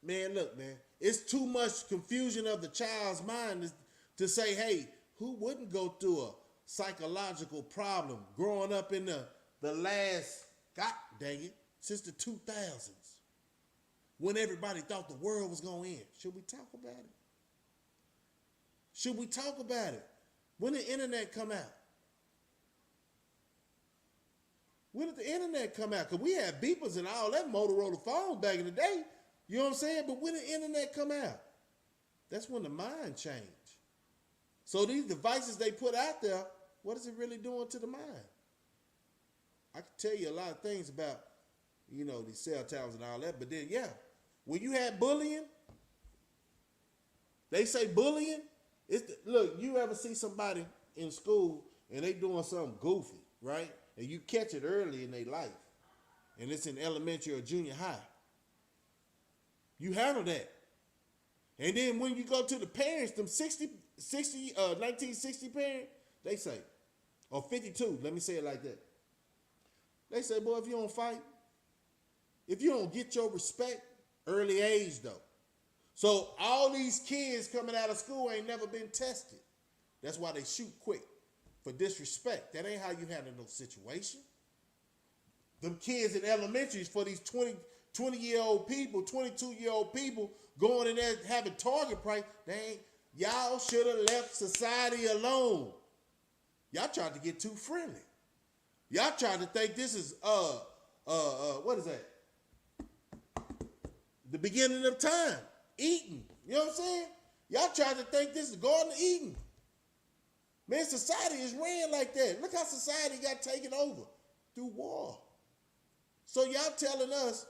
man, look, man, it's too much confusion of the child's mind to say, hey, who wouldn't go through a psychological problem growing up in the last, god dang it, since the 2000s, when everybody thought the world was going to end? Should we talk about it? Should we talk about it? When did the internet come out? When did the internet come out? Because we had beepers and all that Motorola phones back in the day. You know what I'm saying? But when did the internet come out? That's when the mind changed. So these devices they put out there, what is it really doing to the mind? I can tell you a lot of things about, you know, these cell towers and all that. But then, yeah, when you had bullying, they say bullying. Look, you ever see somebody in school and they doing something goofy, right? And you catch it early in their life, and it's in elementary or junior high. You handle that. And then when you go to the parents, them 1960 parents, they say, or 52, let me say it like that. They say, boy, if you don't fight, if you don't get your respect, early age though. So all these kids coming out of school ain't never been tested. That's why they shoot quick for disrespect. That ain't how you handle no situation. Them kids in elementaries for these 20-year-old people, 22-year-old people going in there having target practice, y'all should have left society alone. Y'all tried to get too friendly. Y'all tried to think this is what is that? The beginning of time. Eden. You know what I'm saying? Y'all tried to think this is Garden of Eden. Man, society is ran like that. Look how society got taken over through war. So y'all telling us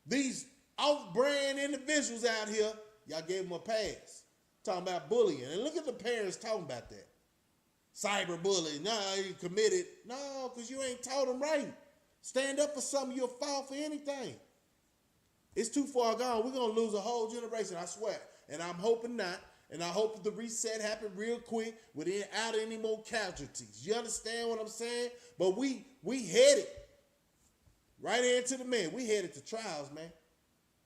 these off-brand individuals out here, y'all gave them a pass. Talking about bullying. And look at the parents talking about that. Cyberbullying. Nah, you committed. No, because you ain't taught them right. Stand up for something, you'll fall for anything. It's too far gone. We're going to lose a whole generation, I swear. And I'm hoping not. And I hope the reset happened real quick without any more casualties. You understand what I'm saying? But we headed right into the man. We headed to trials, man.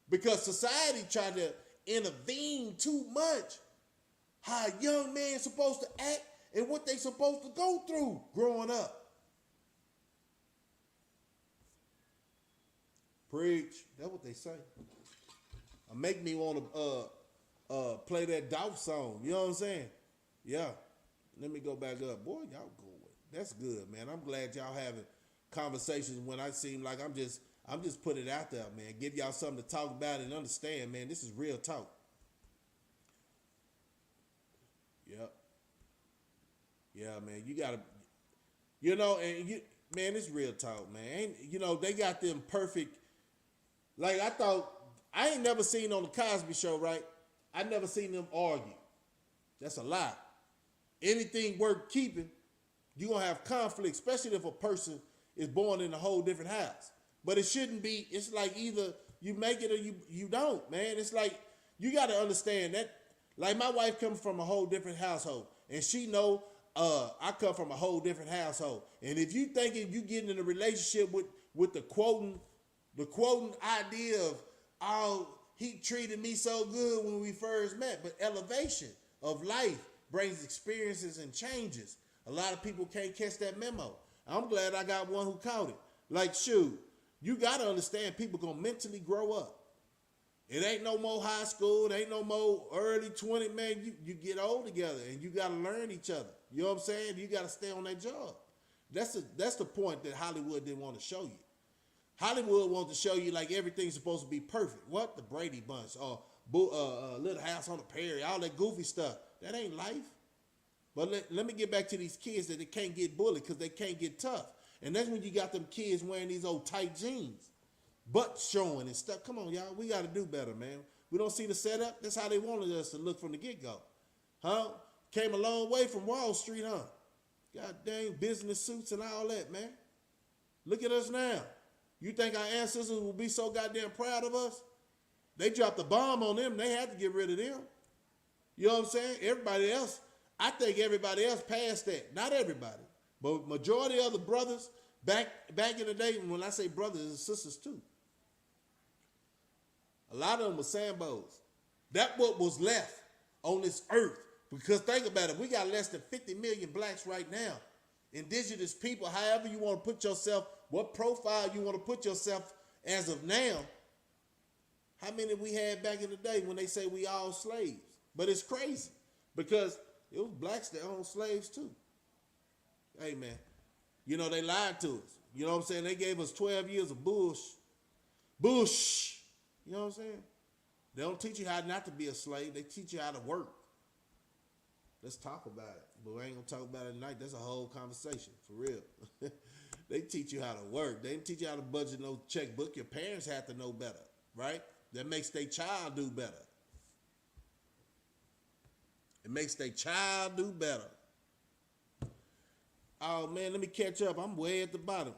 Because society tried to intervene too much. How a young man's supposed to act and what they supposed to go through growing up. Preach. That's what they say. Make me want to play that Dolph song. You know what I'm saying? Yeah. Let me go back up. Boy, y'all good. That's good, man. I'm glad y'all having conversations when I seem like I'm just putting it out there, man. Give y'all something to talk about and understand, man. This is real talk. Yep. Yeah, man. You gotta, you know, and man, it's real talk, man. You know, they got them perfect. Like I ain't never seen on the Cosby Show, right? I never seen them argue. That's a lie. Anything worth keeping, you're going to have conflict, especially if a person is born in a whole different house. But it shouldn't be. It's like either you make it or you don't, man. It's like you got to understand that. Like my wife comes from a whole different household, and she know I come from a whole different household. And if you thinking you getting in a relationship with the quoting idea of, oh, he treated me so good when we first met, but elevation of life brings experiences and changes. A lot of people can't catch that memo. I'm glad I got one who caught it. Like, shoot, you got to understand people going to mentally grow up. It ain't no more high school. It ain't no more early 20, man. You get old together and you got to learn each other. You know what I'm saying? You got to stay on that job. That's the point that Hollywood didn't want to show you. Hollywood wants to show you like everything's supposed to be perfect. What? The Brady Bunch or Little House on the Prairie, all that goofy stuff. That ain't life. But let me get back to these kids that they can't get bullied because they can't get tough. And that's when you got them kids wearing these old tight jeans, butt showing and stuff. Come on, y'all. We got to do better, man. We don't see the setup. That's how they wanted us to look from the get-go. Huh? Came a long way from Wall Street, huh? God dang business suits and all that, man. Look at us now. You think our ancestors will be so goddamn proud of us? They dropped a bomb on them. They had to get rid of them. You know what I'm saying? Everybody else, I think everybody else passed that. Not everybody, but majority of the brothers back in the day, and when I say brothers and sisters too, a lot of them were Sambos. That what was left on this earth. Because think about it, we got less than 50 million blacks right now. Indigenous people, however you want to put yourself, what profile you want to put yourself as of now. How many we had back in the day when they say we all slaves? But it's crazy because it was blacks that owned slaves too. Hey, man, you know, they lied to us. You know what I'm saying? They gave us 12 years of bush. You know what I'm saying? They don't teach you how not to be a slave. They teach you how to work. Let's talk about it. But we ain't going to talk about it tonight. That's a whole conversation, for real. They teach you how to work. They didn't teach you how to budget no checkbook. Your parents have to know better, right? That makes their child do better. It makes their child do better. Oh, man, let me catch up. I'm way at the bottom.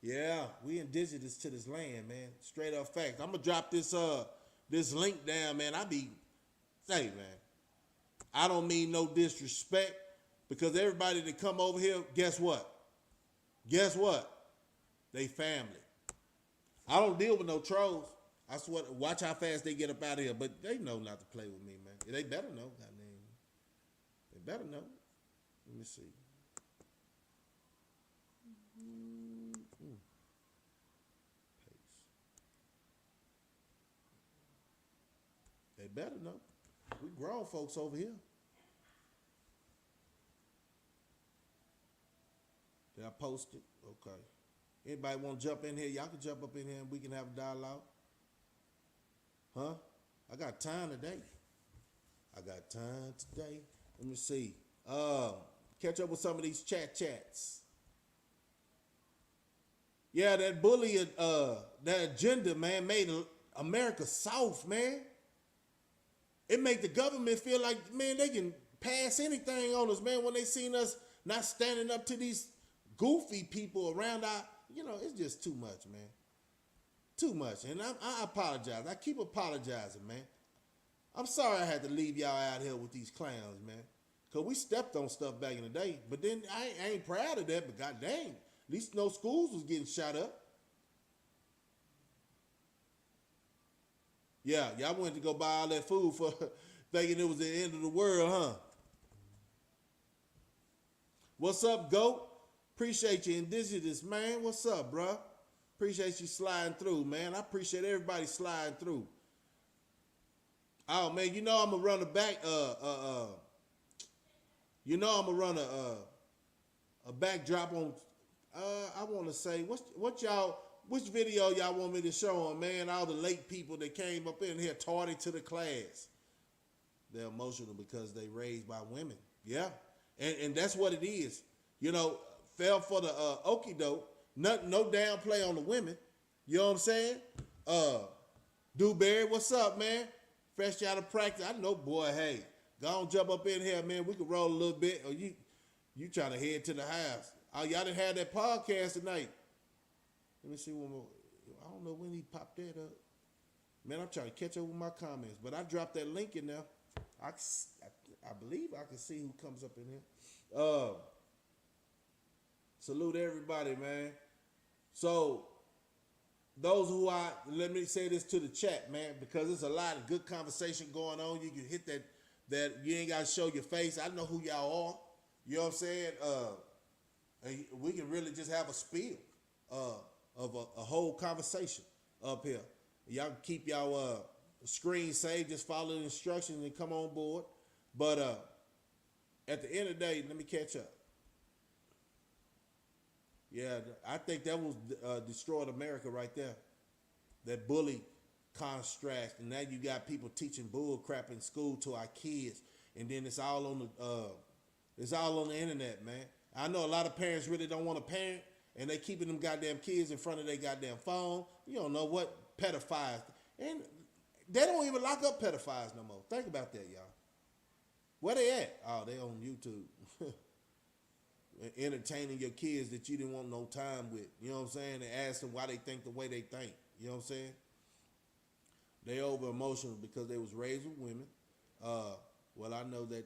Yeah, we indigenous to this land, man. Straight up facts. I'm going to drop this link down, man. Hey, man, I don't mean no disrespect because everybody that come over here, guess what? They family. I don't deal with no trolls. I swear, watch how fast they get up out of here. But they know not to play with me, man. They better know. I mean, they better know. Let me see. They better know. We grown folks over here. Did I post it? Okay. Anybody want to jump in here? Y'all can jump up in here and we can have a dialogue. Huh? I got time today. Let me see. Catch up with some of these chats. Yeah, that bully, that agenda, man, made America soft, man. It make the government feel like, man, they can pass anything on us, man, when they seen us not standing up to these goofy people around our, it's just too much, man. Too much. And I apologize. I keep apologizing, man. I'm sorry I had to leave y'all out here with these clowns, man. Because we stepped on stuff back in the day. But then I ain't proud of that, but god dang, at least no schools was getting shot up. Yeah, y'all went to go buy all that food for thinking it was the end of the world, huh? What's up, GOAT? Appreciate you, indigenous, man. What's up, bro? Appreciate you sliding through, man. I appreciate everybody sliding through. Oh, man, I'm going to run a backdrop on, I want to say, which video y'all want me to show on, man? All the late people that came up in here tardy to the class. They're emotional because they raised by women. Yeah. And that's what it is. Fell for the okie doke. No downplay on the women. You know what I'm saying? Dewberry, what's up, man? Fresh out of practice. I know, boy, hey, go on, jump up in here, man. We can roll a little bit. Or you You trying to head to the house. Oh, y'all done had that podcast tonight. Let me see one more. I don't know when he popped that up. Man, I'm trying to catch up with my comments. But I dropped that link in there. I believe I can see who comes up in here. Salute everybody, man. So, those who let me say this to the chat, man, because there's a lot of good conversation going on. You can hit that you ain't got to show your face. I know who y'all are. You know what I'm saying? And we can really just have a spiel of a whole conversation up here. Y'all can keep y'all screen saved. Just follow the instructions and come on board. But at the end of the day, let me catch up. Yeah, I think that was destroyed America right there. That bully construct, and now you got people teaching bull crap in school to our kids, and then it's all on the internet, man. I know a lot of parents really don't want to parent, and they keeping them goddamn kids in front of their goddamn phone. You don't know what pedophiles, and they don't even lock up pedophiles no more. Think about that, y'all. Where they at? Oh, they on YouTube. Entertaining your kids that you didn't want no time with. You know what I'm saying? And ask them why they think the way they think. You know what I'm saying? They over emotional because they was raised with women. Well, I know that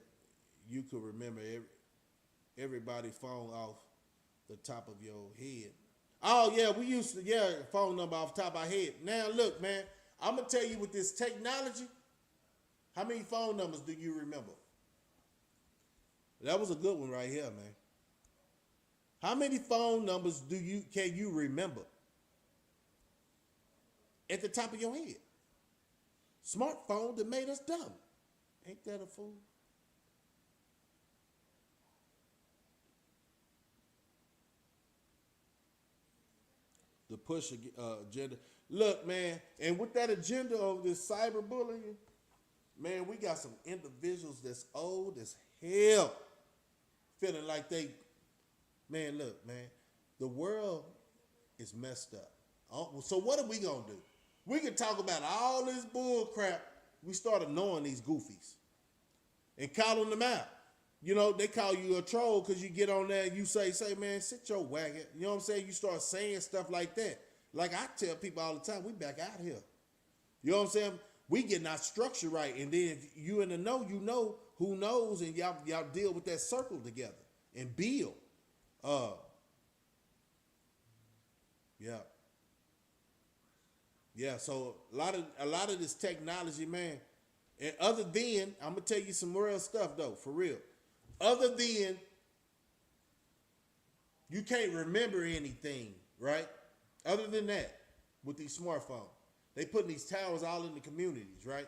you could remember everybody's phone off the top of your head. Oh, yeah, we used to, phone number off the top of our head. Now, look, man, I'm going to tell you with this technology, how many phone numbers do you remember? That was a good one right here, man. How many phone numbers can you remember at the top of your head? Smartphone that made us dumb. Ain't that a fool? The push agenda. Look, man, and with that agenda of this cyberbullying, man, we got some individuals that's old as hell, feeling like man, look, man, the world is messed up. So what are we going to do? We can talk about all this bull crap. We start annoying these goofies and calling them out. You know, they call you a troll because you get on there and you say, man, sit your wagon. You know what I'm saying? You start saying stuff like that. Like I tell people all the time, we back out here. You know what I'm saying? We getting our structure right. And then if you in the know, you know who knows, and y'all deal with that circle together and build. Yeah, so a lot of this technology, man, and other than, I'm gonna tell you some real stuff though, for real. Other than you can't remember anything, right? Other than that, with these smartphones, they putting these towers all in the communities, right?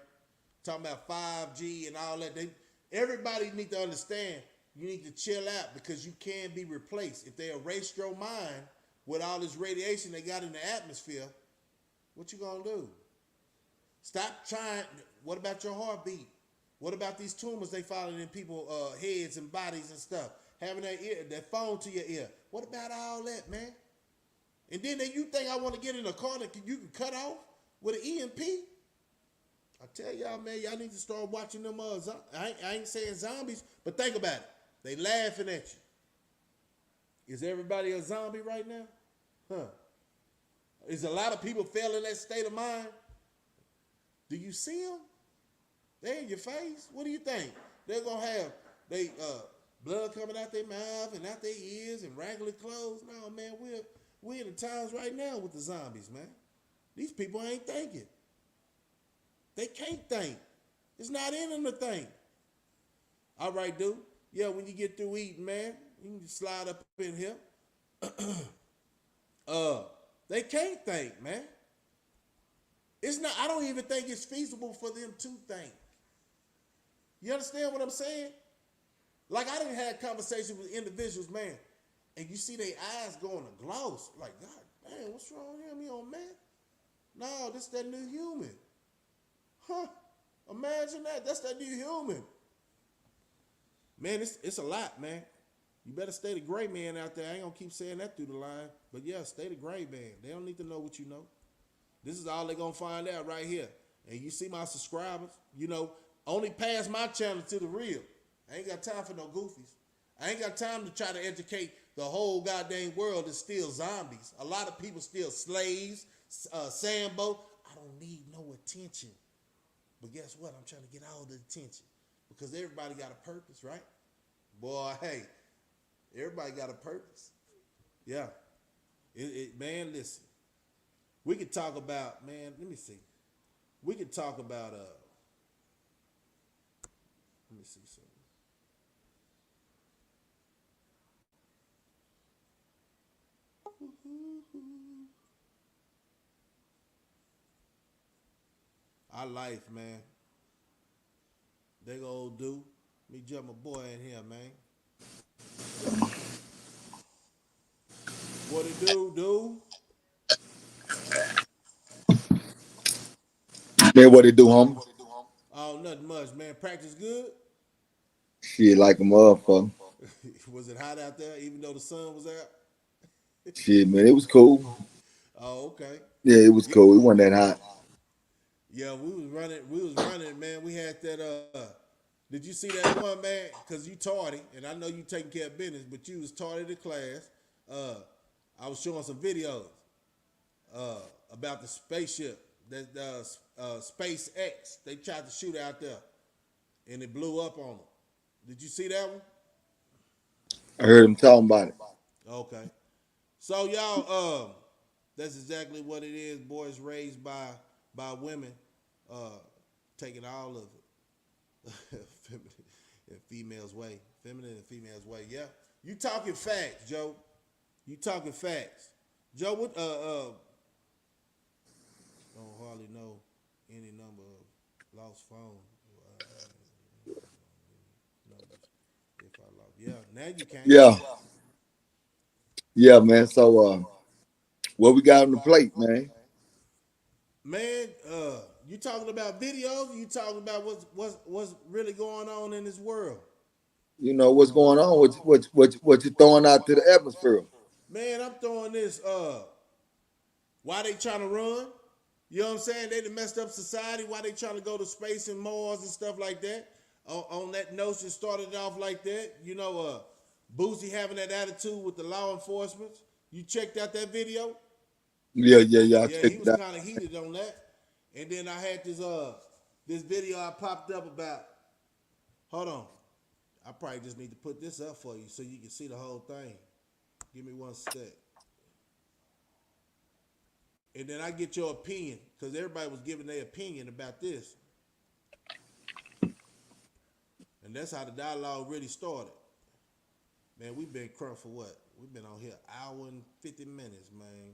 Talking about 5G and all that. Everybody need to understand you need to chill out because you can be replaced. If they erase your mind with all this radiation they got in the atmosphere, what you gonna do? Stop trying. What about your heartbeat? What about these tumors they finding in people's heads and bodies and stuff? Having that phone to your ear. What about all that, man? And then you think I want to get in a car that you can cut off with an EMP? I tell y'all, man, y'all need to start watching them. I ain't saying zombies, but think about it. They laughing at you. Is everybody a zombie right now? Huh? Is a lot of people failing that state of mind? Do you see them? They in your face. What do you think? They're going to have blood coming out their mouth and out their ears and raggedy clothes? No, man, we're in the times right now with the zombies, man. These people ain't thinking. They can't think. It's not in them to think. All right, dude. Yeah, when you get through eating, man, you can just slide up in here. They can't think, man. It's not. I don't even think it's feasible for them to think. You understand what I'm saying? Like I done had conversations with individuals, man, and you see their eyes going to gloss. Like, God damn, what's wrong with him? He on man? No, this that new human. Huh? Imagine that. That's that new human. Man, it's a lot, man. You better stay the gray man out there. I ain't gonna keep saying that through the line. But yeah, stay the gray man. They don't need to know what you know. This is all they're gonna find out right here. And you see my subscribers, only pass my channel to the real. I ain't got time for no goofies. I ain't got time to try to educate the whole goddamn world is still zombies. A lot of people still slaves, Sambo. I don't need no attention. But guess what? I'm trying to get all the attention because everybody got a purpose, right? Boy, hey, everybody got a purpose. Yeah. Man, listen. We could talk about, man, let me see. We could talk about, let me see something. Our life, man. They go do. Me jump my boy in here, man. What it do? Man, what it do, homie? Oh, nothing much, man. Practice good. Shit, like a motherfucker. Was it hot out there, even though the sun was out? Shit, man, it was cool. Oh, okay. Yeah, it was Yeah, cool. It wasn't that hot. yeah. We was running. We was running, man. We had that. Did you see that one, man? Cause you tardy, and I know you taking care of business, but you was tardy to class. Uh, I was showing some videos about the spaceship that SpaceX. They tried to shoot out there, and it blew up on them. Did you see that one? I heard him talking about it. Okay. So y'all, that's exactly what it is. Boys raised by women, uh, taking all of it, feminine and females way, feminine and females way. Yeah, you talking facts, Joe. You talking facts, Joe. What don't hardly know any number of lost phone numbers. If I lost, yeah, now you can't. Yeah, yeah, man. So, what we got on the plate, man? Man, you talking about videos? You talking about what's really going on in this world? You know what's going on? What you throwing out to the atmosphere? Man, I'm throwing this. Why they trying to run? You know what I'm saying? They done messed up society. Why they trying to go to space and Mars and stuff like that? On that notion, started off like that. You know, Boosie having that attitude with the law enforcement. You checked out that video? Yeah, yeah, yeah. I Yeah, he checked it was out. kind of heated on that. And then I had this video I popped up about. Hold on. I probably just need to put this up for you so you can see the whole thing. Give me one sec. And then I get your opinion because everybody was giving their opinion about this. And that's how the dialogue really started. Man, we've been crunk for what? We've been on here an hour and 50 minutes, man.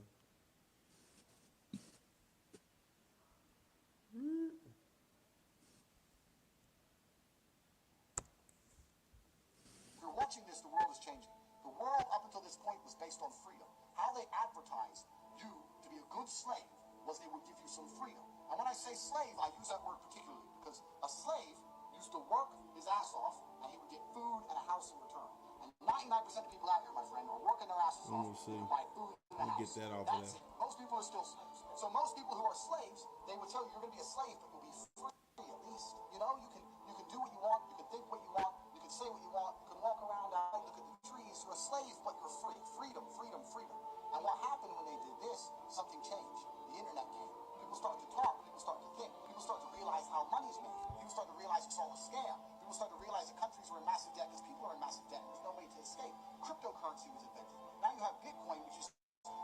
If you're watching this, the world is changing. The world up until this point was based on freedom. How they advertised you to be a good slave was they would give you some freedom. And when I say slave, I use that word particularly because a slave used to work his ass off and he would get food and a house in return. And 99% of people out here, my friend, are working their asses Let me off see. to buy food and a Let me house. get that off of That's there. it. Most people are still slaves. So most people who are slaves, they would tell you you're going to be a slave, but you'll be free at least. You know, you can do what you want, you can think what you want, you can say what you want, you can walk around out, look at the trees. You're a slave, but you're free. Freedom, freedom, freedom. And what happened when they did this? Something changed. The internet came. People start to talk. People start to think. People start to realize how money's made. People start to realize it's all a scam. People start to realize that countries are in massive debt because people are in massive debt. There's no way to escape. Cryptocurrency was invented. Now you have Bitcoin, which is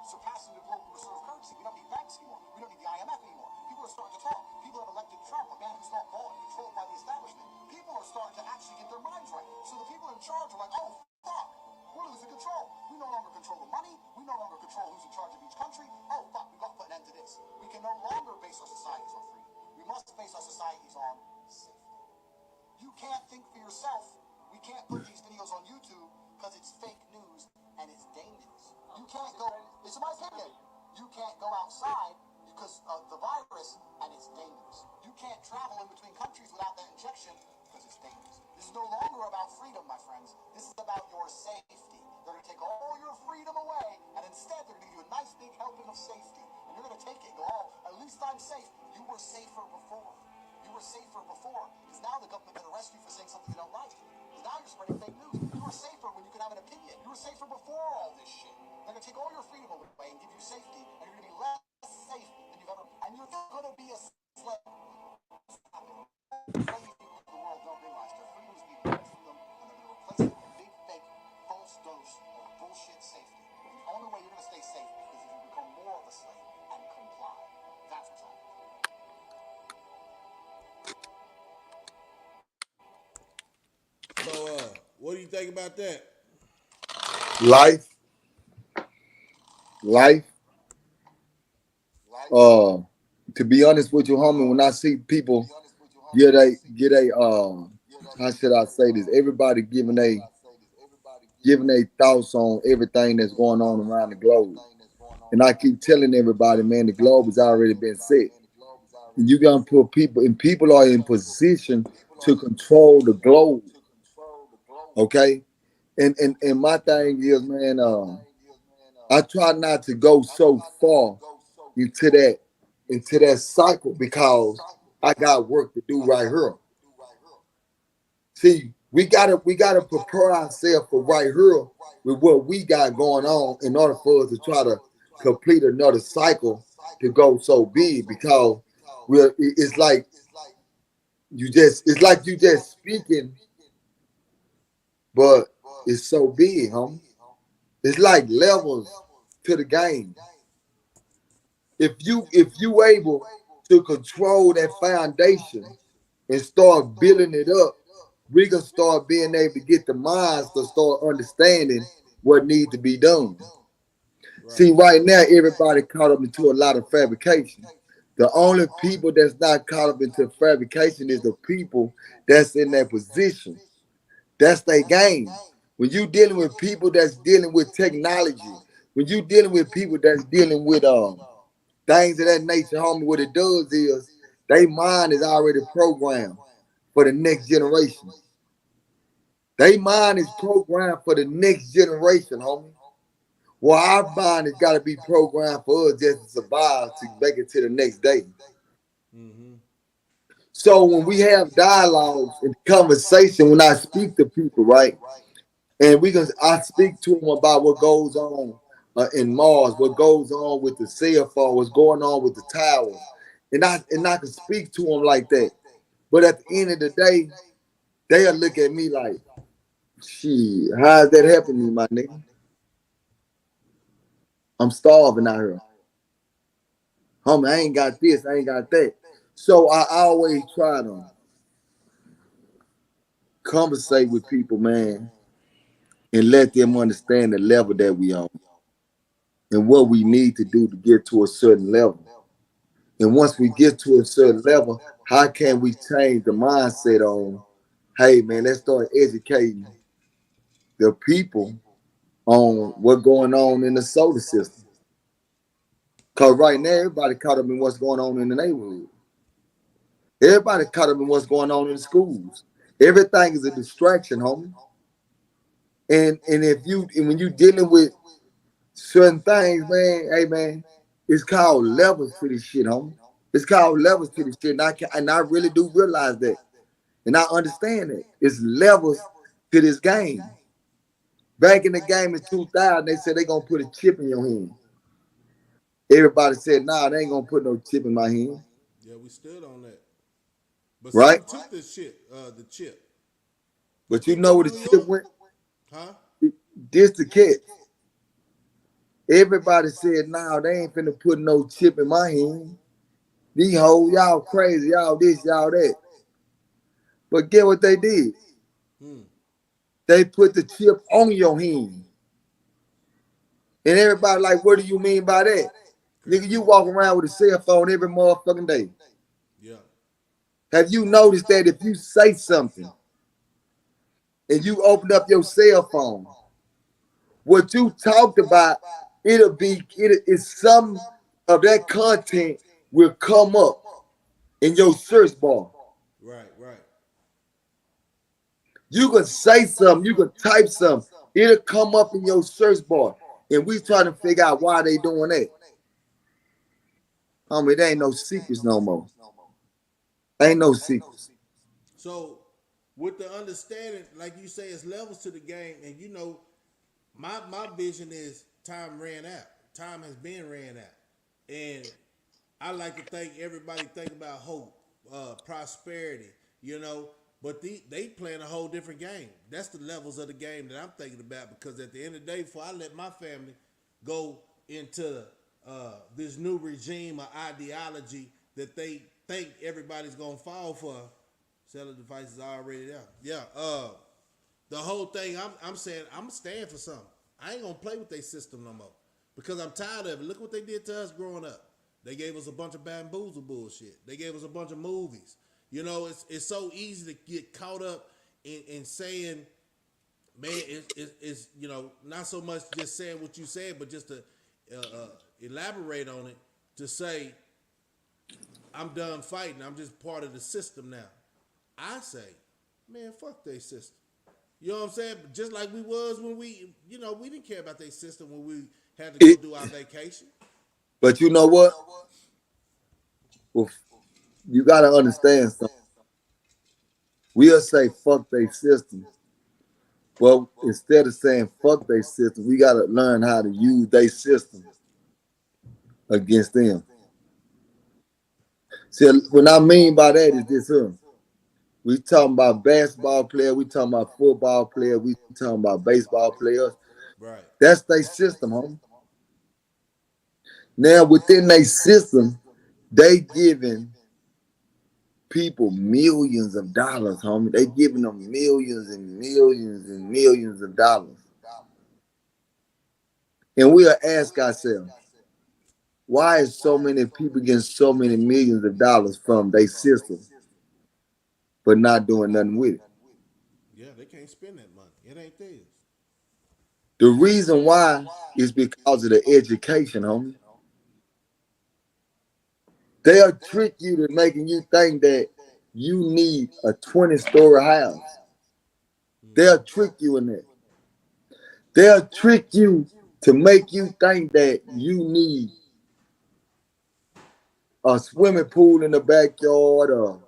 surpassing the global reserve currency. We don't need banks anymore. We don't need the IMF anymore. People are starting to talk. People have elected Trump, a man who's not bought and controlled by the establishment. People are starting to actually get their minds right. So the people in charge are like, oh, fuck, we're losing control. We no longer control the money. We no longer control who's in charge of each country. Oh, fuck, we've got to put an end to this. We can no longer base our societies on freedom. We must base our societies on safety. You can't think for yourself. We can't put these videos on YouTube because it's fake news and it's dangerous. You can't go, it's my opinion, you can't go outside because of the virus and it's dangerous. You can't travel in between countries without that injection because it's dangerous. This is no longer about freedom, my friends. This is about your safety. They're going to take all your freedom away and instead they're going to give you a nice big helping of safety. And you're going to take it and go, oh, at least I'm safe. You were safer before. You were safer before because now the government can arrest you for saying something they don't like. Because now you're spreading fake news. You were safer when Many people of the world don't realize their freedom is being ripped from them, and they're going to replace it with a big, fake, false dose of bullshit safety. And the only way you're going to stay safe is if you become more of a slave and comply. That's what's happening. So, what do you think about that? Life, life. Life, Uh, to be honest with you, homie, when I see to be people honest with you, homie, when I see people get a, how should I say this? Everybody how should I say this? Everybody giving their thoughts on everything that's going on around the globe. everything that's going on And I around the keep globe. telling everybody, man, the And I globe keep has telling already been everybody, set. man, the globe has And already you been gotta set. put people, and people are in position People to are in control the position globe. to control the globe. Okay. And Okay, my thing is, and man, my thing is, man, I try not to go I so try not to far go so into far that cycle into that because cycle I got because work to do I right got here. work to do right here. See, we gotta prepare We gotta ourselves for prepare right here ourselves for right with here what we with got what going we on got in going order on for us to in try order to for us to try to complete another complete another cycle to cycle go to so go big so big because because it's like it's like it's like you it's like just you just speaking, speaking, but but it's so it's big, so homie. big, huh? It's like It's like levels levels to the to the game. game. If you If you able able to to control that control that foundation foundation and and start start building it building up, it up, we can we can start being start able to being get able the to get the minds to minds to start start understanding understanding what needs what to be needs to be done. done. See, Right. right now See, right now everybody caught up everybody into a caught up lot into of a lot of fabrication. fabrication. The The only only people that's people not that's caught not up into caught up into fabrication is the fabrication is the people people that's in that's that in that position. position. That's their That's their game. game. When you When dealing you with dealing people with that's people that's dealing with dealing with technology, technology, when you when dealing you with dealing people with that's people dealing that's with dealing with things of that things of that nature, homie, nature, what it homie, what does it does is is their their mind is mind is already already programmed programmed for the for the next next generation. generation. Their Their mind is mind is programmed for the programmed for the next next generation, homie. generation, homie. Well, our Well, our mind has got mind to has be got to be programmed for us programmed just for to us just to survive to survive make it to to the make it next to the day. next day. Mm-hmm. So when So we when have we have dialogues and dialogue and conversation, when I conversation, when I speak to speak to people, right, people, right, and I and I speak to them speak to about them what about goes what goes on on in in Mars, what Mars, goes what on goes with the on with the cell phone, cell what's phone, going what's on with going the on with the towers, towers, and I can and I can speak to them speak to like them that. like that. But at the But end at of the the end of the day, day, they'll look at they'll me look at like, me like, "Shit, how's that how's that helping me, my happening, my nigga? nigga? I'm I'm starving out starving here, out here. homie. I ain't Homie, I got ain't got this, I ain't this, I got ain't that." got that. So I So I always always try to try to conversate with conversate people, with people, man, man, and let and them let them understand the understand level the that level we that on we on and what we and what we need to need do to to do get to to a get to a certain certain level. level. And once And we once get we to a get to a certain certain level, level, how how can we can we change the change the mindset mindset on, on, hey man, hey let's man, start let's start educating educating the the people people on on what's going what's on going in the on in the solar solar system. system? Cause right Because now right now, everybody caught up in everybody what's going caught up on in in the what's going on in neighborhood. the neighborhood. Everybody caught up in Everybody what's caught going up in on in the what's going on in the schools. schools. Everything is a Everything is a distraction, distraction, homie. homie. And if And you if and you when you and when you dealing with dealing with certain certain things, things, man, hey man, hey man, man, it's it's called called levels to this levels to shit, this homie. shit, homie. It's It's called levels called to this levels to shit. this shit. And I And really I do really do realize that. realize that. And I And I understand it. understand it. It's It's levels levels to this to this game. game. Back in the Back in game the in game in 2000, they said 2000, they they gonna said they're put a gonna put a chip in your chip in hand. your hand. Everybody said, Everybody nah, said, they ain't nah, gonna they ain't put gonna no put no chip in my chip in my hand. hand. Yeah, we stood on that. But Right? some took this shit, the chip. What But you you know took where in the New chip York? went? Huh? This the This the catch. catch. Everybody Everybody said, nah, said, they nah, ain't they finna ain't put finna no put no chip in my chip in my hand. hand. These These hoes, y'all hoes, y'all crazy, y'all crazy, this, y'all y'all this, that. y'all that. But get what But get they what they did? did? Hmm. They put They the put the chip chip on your on your hand. hand. And And everybody like, everybody what do like, you what do mean you by mean that? by that? Nigga, you Crazy. walk You around walk with a around cell with a phone cell every phone every motherfucking day. motherfucking day. Yeah. Have you Have you noticed that if noticed you that if you say say something something and you and you open up your open up your cell cell phone, phone, what you what you talked talked about, about, it's it's some some of that of that content content will will come up come up in your in your search search bar. bar. Right, right. You can You can say say something, you can something, you can type type something, something. it'll come It'll up in come your up in your search search bar. bar. And we And trying we to trying figure to out figure why out they why doing they that. doing that. It ain't no It ain't secrets no no more. secrets no more. Ain't no Ain't no secrets. secrets. So, with the understanding, like you say, it's levels to the game, and you know, my vision is time ran out. Time has been ran out, and I like to think everybody think about hope, prosperity. you know. But they playing a whole different game. That's the levels of the game that I'm thinking about because at the end of the day, before I let my family go into this new regime or ideology that they think everybody's gonna fall for, selling devices already there. Yeah, the whole thing. I'm saying I'm staying for something. I ain't gonna play with their system no more because I'm tired of it. Look what they did to us growing up. They gave us a bunch of bamboozle bullshit. They gave us a bunch of movies. You know, it's so easy to get caught up in saying, man, it's you know not so much just saying what you said, but just to elaborate on it to say I'm done fighting. I'm just part of the system now. I say, man, fuck their system. You know what I'm saying? Just like we was when we didn't care about their system when we had to go It, do our vacation. but you know what? Well, you got to understand something. We'll say fuck they system. Well, instead of saying fuck they system, we got to learn how to use their system against them. See, what I mean by that is this here. We talking about basketball players, we talking about football players, we talking about baseball players. Right. That's their system, homie. Now within their system, they giving people millions of dollars, homie. They giving them millions and millions and millions of dollars. And we'll ask ourselves, why is so many people getting so many millions of dollars from their system, but not doing nothing with it? Yeah, they can't spend that money. It ain't theirs. The reason why is because of the education, homie. They'll trick you to making you think that you need a 20-story house. They'll trick you in that. They'll trick you to make you think that you need a swimming pool in the backyard or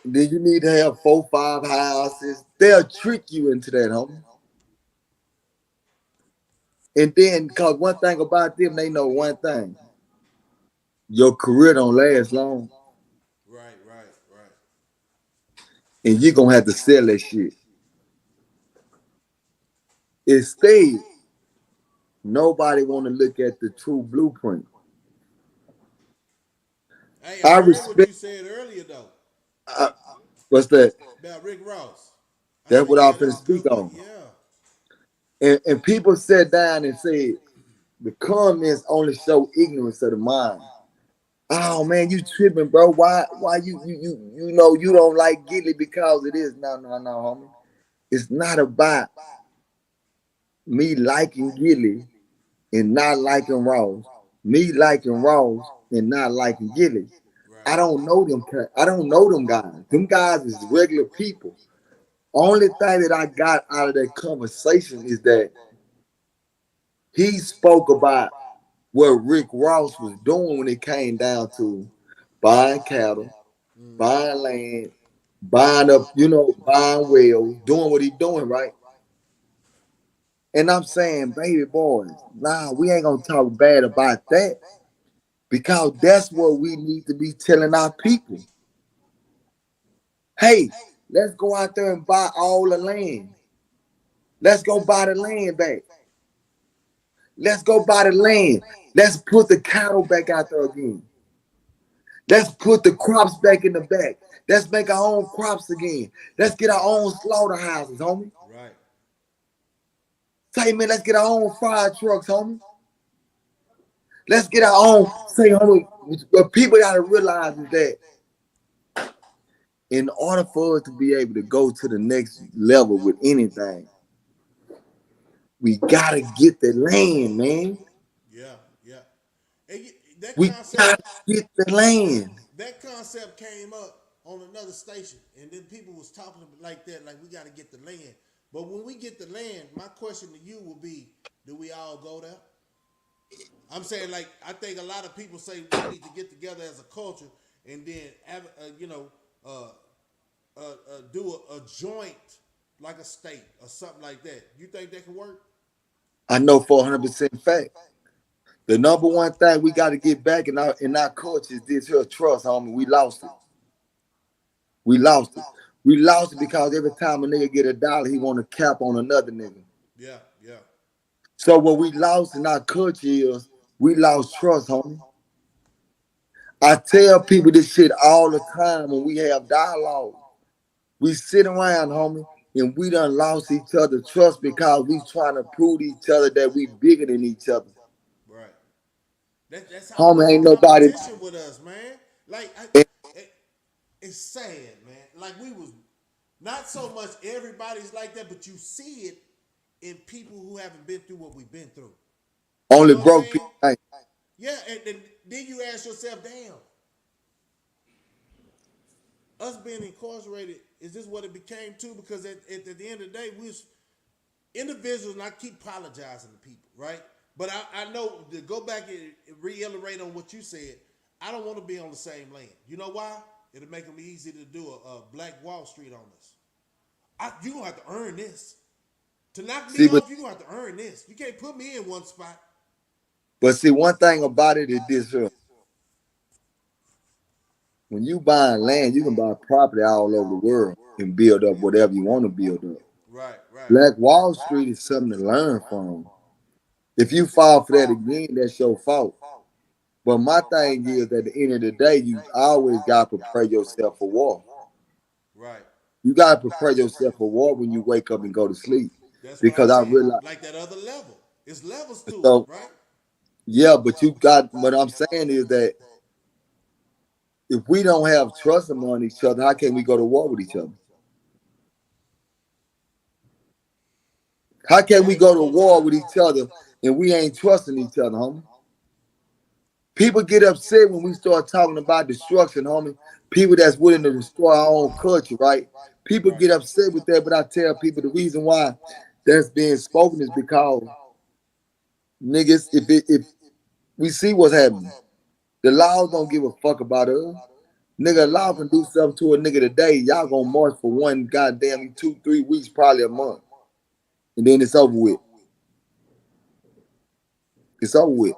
then you need to have 4, 5 houses. They'll trick you into that, homie. And then, because one thing about them, they know one thing. Your career don't last long, Right, right, right. and you're going to have to sell that shit. Instead, nobody want to look at the true blueprint. Hey, I I heard what you respect, said earlier though I, what's that? about Rick Ross. I That's said, what I yeah, was finna that's a speak good one. on. Yeah. And people sat down and said, the comments only show ignorance of the mind. Oh man, you tripping, bro. Why you know you don't like Gilly because it is. No, no, no, homie. It's not about me liking Gilly and not liking Ross. Me liking Ross and not liking Gilly. Right. I don't know them. I don't know them guys. Them guys is regular people. Only thing that I got out of that conversation is that he spoke about what Rick Ross was doing when it came down to buying cattle, Mm-hmm. buying land, buying up, buying wells, doing what he doing, right? And I'm saying, baby boys, nah, we ain't gonna talk bad about that because that's what we need to be telling our people. Hey, let's go out there and buy all the land. Let's go buy the land back. Let's go buy the land. Let's put the cattle back out there again. Let's put the crops back in the back. Let's make our own crops again. Let's get our own slaughterhouses, homie. Right. Say, man, let's get our own fire trucks, homie. Let's get our own. Say, homie, what people gotta realize is that in order for us to be able to go to the next level with anything, we gotta get the land, man. Yeah, yeah. And that We concept, gotta get the land. that concept came up on another station, and then people was talking like that, like we got to get the land. But when we get the land, my question to you will be, do we all go there? I'm saying, like, I think a lot of people say we need to get together as a culture and then, uh, do a joint like a state or something like that. You think that can work? I know 400% fact. The number one thing we got to get back in our culture is this here trust, homie. We lost it. We lost it. We lost it because every time a nigga get a dollar, he want to cap on another nigga. Yeah, yeah. So what we lost in our culture is we lost trust, homie. I tell people this shit all the time when we have dialogue. We sit around, homie, and we done lost each other trust because we trying to prove to each other that we bigger than each other. Right. That's Homie, always the ain't nobody. competition with us, man. Like it, it's sad, man. Like we was not so much everybody's like that, but you see it in people who haven't been through what we've been through. You Only know what I'm broke saying? people think. Yeah, and then you ask yourself, damn, us being incarcerated, is this what it became to? Because at the end of the day, we was individuals, and I keep apologizing to people, right? But I know to go back and reiterate on what you said, I don't want to be on the same land. You know why? It'll make them easy to do a Black Wall Street on us. You gonna have to earn this. To knock me See, but off, you gonna have to earn this. You can't put me in one spot. see, one thing about it is this here. When you buying land, you can buy property all over the world and build up whatever you want to build up. Right, right. Black Wall Street is something to learn from. If you fall for that again, that's your fault. But my thing is, at the end of the day, you always got to prepare yourself for war. Right. You got to prepare yourself for war when you wake up and go to sleep. That's what I Because I said. realize, Like that other level. It's levels to it, so right? yeah, but you got, what I'm saying is that if we don't have trust among each other, how can we go to war with each other? How can That we is go to real war talk. with each other and we ain't trusting each other, homie? People get upset when we start talking about destruction, homie. People that's willing to destroy our own culture, right? People Right. get upset with that, but I tell people the reason why that's being spoken is because niggas, if we see what's happening, the laws don't give a fuck about us. Nigga, law can do something to a nigga today. Y'all gonna march for one goddamn 2, 3 weeks, probably a month, and then it's over with. It's over with.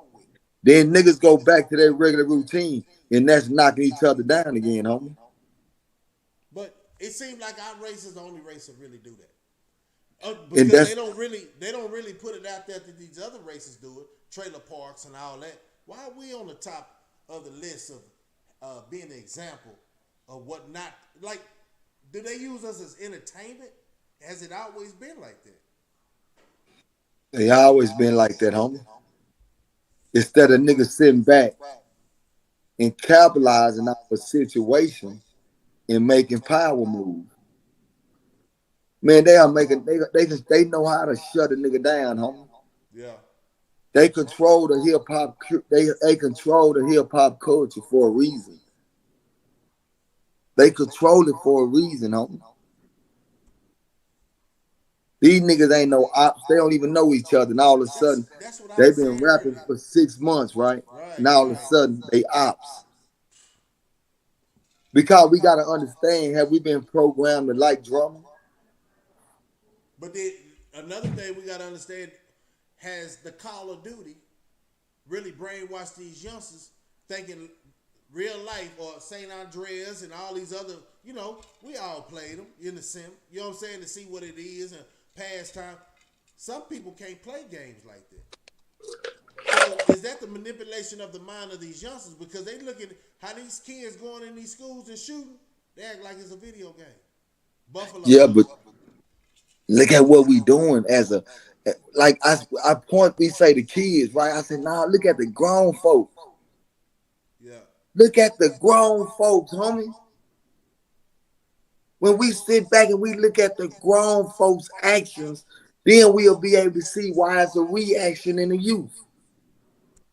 Then niggas go back to their regular routine, and that's knocking each other down again, homie. But it seems like our race is the only race that really do that. And Because that's they don't really put it out there that these other races do it, trailer parks and all that. Why are we on the top of the list of being an example of what not like? Do they use us as entertainment? Has it always been like that? they always been like that, homie. Instead of niggas sitting back and capitalizing off a situation and making power moves. Man, they are making they know how to shut a nigga down, homie. Yeah. They control the hip hop. They control the hip hop culture for a reason. They control it for a reason, homie. These niggas ain't no ops. They don't even know each other. And all of a sudden, That's what I they've was been saying rapping earlier. for 6 months, right? Right, And all of a right. sudden, they ops. Because we gotta understand, have we been programmed to like drama? But then another thing we gotta understand, has the Call of Duty really brainwashed these youngsters thinking real life or St. Andreas and all these other, we all played them in the sim. You know what I'm saying? To see what it is and pastime. Some people can't play games like that. So is that the manipulation of the mind of these youngsters? Because they look at how these kids going in these schools and shooting, they act like it's a video game. Buffalo. Yeah, but look at what we doing as a like I point we say the kids, right? I said, nah, look at the grown folks. Yeah. Look at the grown folks, homie. When we sit back and we look at the grown folks' actions, then we'll be able to see why it's a reaction in the youth.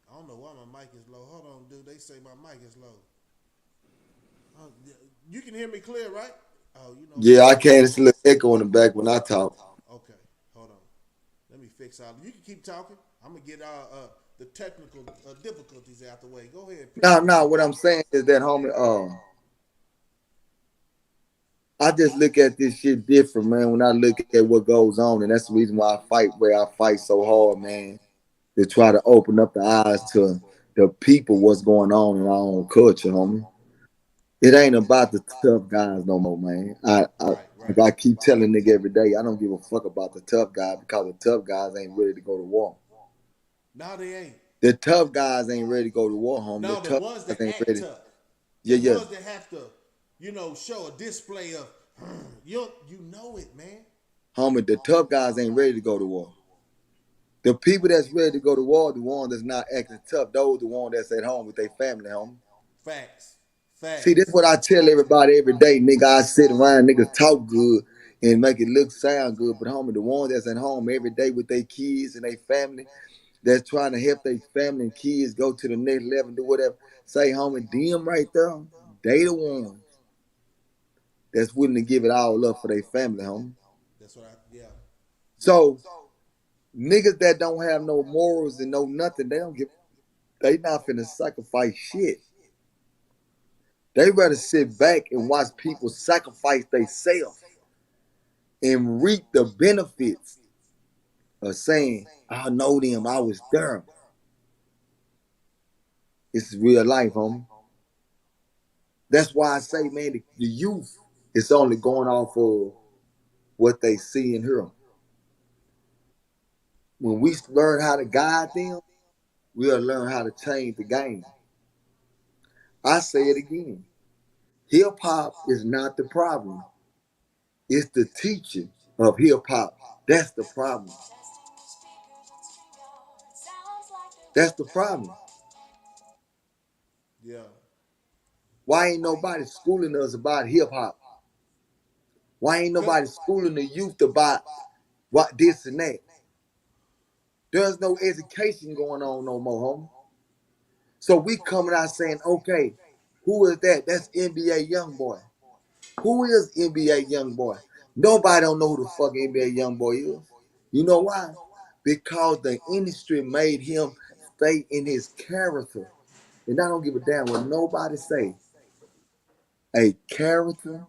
I don't know why my mic is low. Hold on, dude. They say my mic is low. You can hear me clear, right? Oh, you know what? Yeah, I can't. It's a little echo in the back when I talk. Okay, hold on. Let me fix all. You can keep talking. I'm gonna get the technical difficulties out the way. Go ahead, fix No, it. no, what I'm saying is that, homie, I just look at this shit different, man, when I look at what goes on. And that's the reason why I fight where I fight so hard, man, to try to open up the eyes to the people what's going on in our own culture, homie. It ain't about the tough guys no more, man. Right, right. Like I keep telling nigga every day, I don't give a fuck about the tough guy because the tough guys ain't ready to go to war. No, they ain't. The tough guys ain't ready to go to war, homie. The No, the tough ones guys that ain't act ready. tough, the Yeah, yeah. ones that have to, show a display of, you know it, man. Homie, the tough guys ain't ready to go to war. The people that's ready to go to war, the one that's not acting tough, those the one that's at home with their family, homie. Facts, See, this facts. what I tell everybody every day, nigga. I sit around, niggas talk good and make it look sound good, but homie, the one that's at home every day with their kids and their family, that's trying to help their family and kids go to the next level and do whatever. Say, homie, them right there, they the ones that's willing to give it all up for their family, homie. That's what I. Yeah, yeah. So niggas that don't have no morals and no nothing, they don't give. They not finna sacrifice shit. They rather sit back and watch people sacrifice themselves and reap the benefits of saying, I know them, I was there. It's real life, homie. That's why I say, man, the youth is only going off of what they see and hear. When we learn how to guide them, we'll learn how to change the game. I say it again. Hip hop is not the problem. It's the teaching of hip hop. That's the problem. That's the problem. Yeah. Why ain't nobody schooling us about hip hop? Why ain't Cause nobody schooling the youth about what this and that? There's no education going on no more, homie. So we coming out saying, okay, who is that? That's NBA Young Boy. Who is NBA Young Boy? Nobody don't know who the fuck NBA Young Boy is. You know why? Because the industry made him stay in his character. And I don't give a damn what nobody say. A character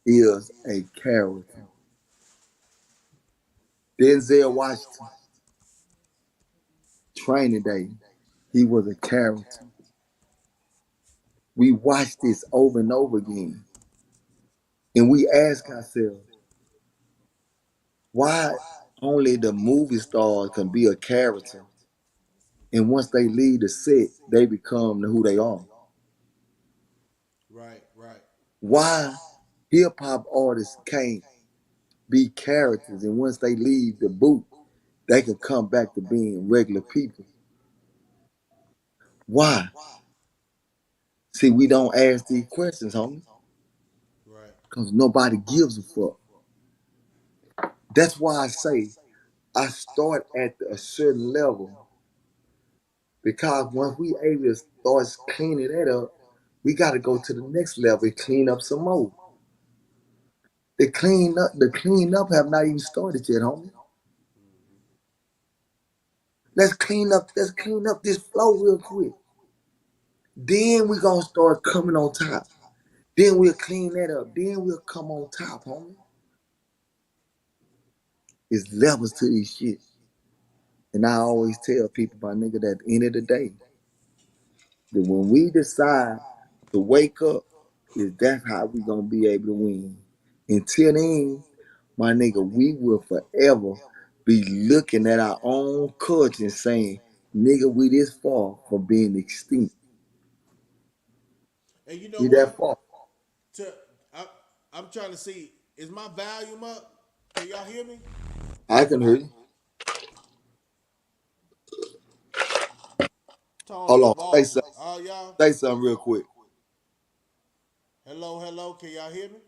is a character. Denzel Washington, Training Day, he was a character. We watch this over and over again. And we ask ourselves, why only the movie stars can be a character? And once they leave the set, they become who they are. right, right. Why hip hop artists can't be characters and once they leave the booth, they can come back to being regular people? Why? See, we don't ask these questions, homie, Right. because nobody gives a fuck. That's why I say I start at a certain level because once we able to start cleaning that up, we got to go to the next level and clean up some more. The clean up have not even started yet, homie. Let's clean up this flow real quick. Then we gonna start coming on top. Then we'll clean that up. Then we'll come on top, homie. It's levels to this shit. And I always tell people, my nigga, that at the end of the day, that when we decide to wake up, is that's how we gonna be able to win. Until then, my nigga, we will forever be looking at our own culture and saying, nigga, we this far from being extinct. And you know We that what? far. To I, I'm trying to see. Is my volume up? Can y'all hear me? I can hear you. Tony Hold up on. Say all something. all y'all. Say something real quick. Hello, hello. Can y'all hear me?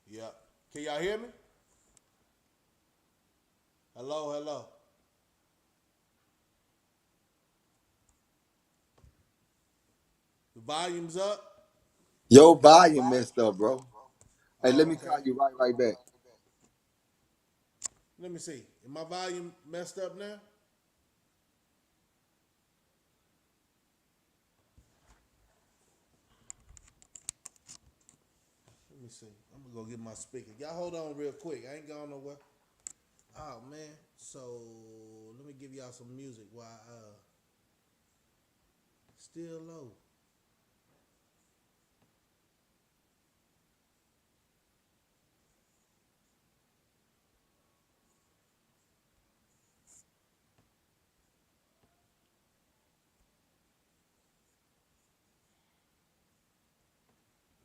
Yeah. Can y'all hear me? Hello, hello. The volume's up. Your volume messed up, bro. Hey, let Oh, me okay. call you right back. Let me see. Is my volume messed up now? Let me see. I'm gonna go get my speaker. Y'all hold on real quick. I ain't going nowhere. Oh man. So let me me give y'all some music while still low.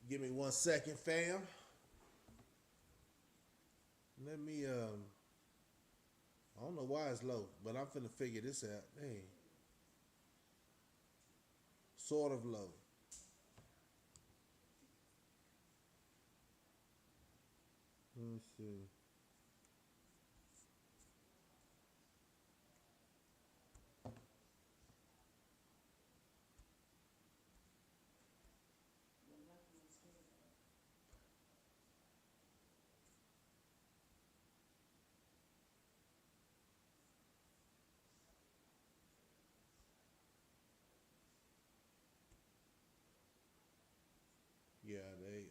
Give me 1 second, fam. Let me I don't know why it's low, but I'm finna figure this out. Hey. Sort of low. Let me see. Yeah, they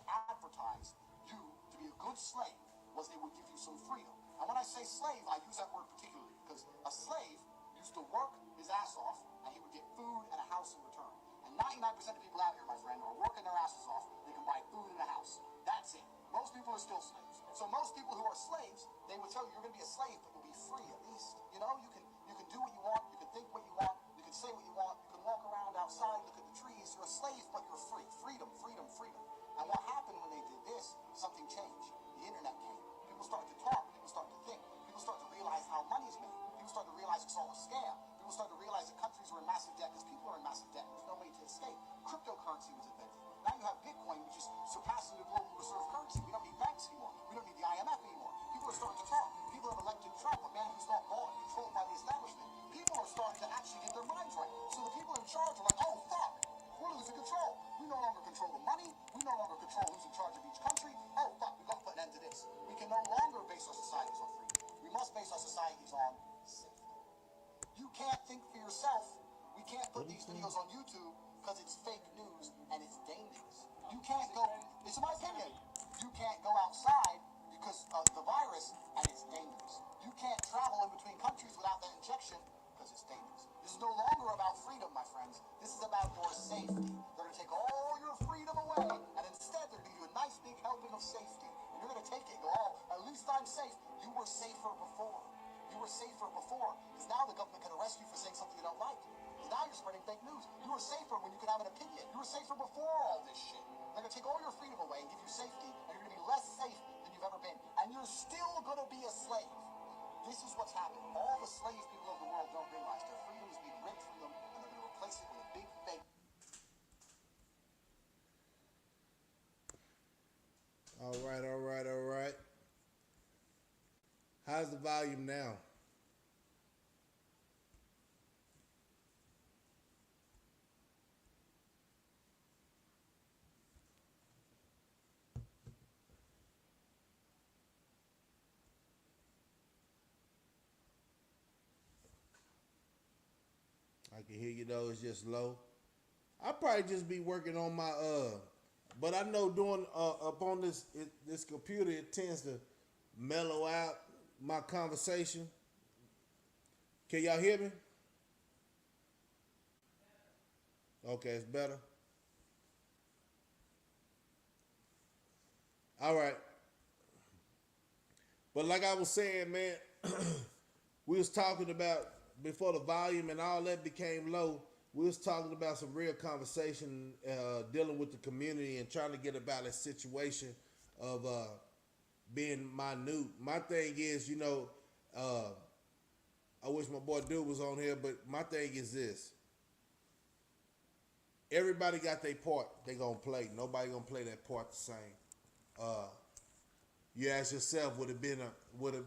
advertised you to be a good slave was they would give you some freedom. And when I say slave, I use that word particularly because a slave used to work his ass off and he would get food and a house in return. And 99% of people out here, my friend, are working their asses off. They can buy food and a house. That's it. Most people are still slaves. So most people who are slaves, they would tell you you're going to be a slave, but you'll be free at least. You know, you can do what you want, you can think what you want, you can say what you want, you can walk around outside, look at the trees. You're a slave, but you're free. Freedom, freedom, freedom. And what happened when they did this? Something changed. The internet came. People started to talk. People started to think. People started to realize how money's made. People started to realize it's all a scam. People started to realize that countries were in massive debt because people are in massive debt. There's no way to escape. Cryptocurrency was invented. Now you have Bitcoin, which is surpassing the global reserve currency. We don't need banks anymore. We don't need the IMF anymore. People are starting to talk. People have elected Trump, a man who's not bought and controlled by the establishment. People are starting to actually get their minds right. So the people in charge are like, oh, fuck. We're losing control. We no longer control the money. We no longer control who's in charge of each country. Oh, fuck, we've got to put an end to this. We can no longer base our societies on freedom. We must base our societies on safety. You can't think for yourself. We can't put these videos on YouTube because it's fake news and it's dangerous. You can't go, it's my opinion, you can't go outside because of the virus and it's dangerous. You can't travel in between countries without that injection because it's dangerous. This is no longer about freedom, my friends. This is about your safety. They're going to take all your freedom away, and instead they're going to give you a nice big helping of safety. And you're going to take it and go, oh, at least I'm safe. You were safer before. You were safer before, because now the government can arrest you for saying something you don't like. Because now you're spreading fake news. You were safer when you could have an opinion. You were safer before all this shit. They're going to take all your freedom away and give you safety, and you're going to be less safe than you've ever been. And you're still going to be a slave. This is what's happening. All the slave people of the world don't realize their freedom is being ripped from them, and they're going to replace it with a big fake. All right, all right, all right. How's the volume now? I can hear you though, it's just low. I probably just be working on my but I know doing up on this computer it tends to mellow out my conversation. Can y'all hear me? Okay, it's better. All right. But like I was saying, man, we was talking about before the volume and all that became low. We was talking about some real conversation, dealing with the community and trying to get about a situation of being minute. My thing is, uh, I wish my boy Dude was on here, but my thing is this: everybody got their part they gonna play. Nobody gonna play that part the same. Uh, you ask yourself, would have been a would have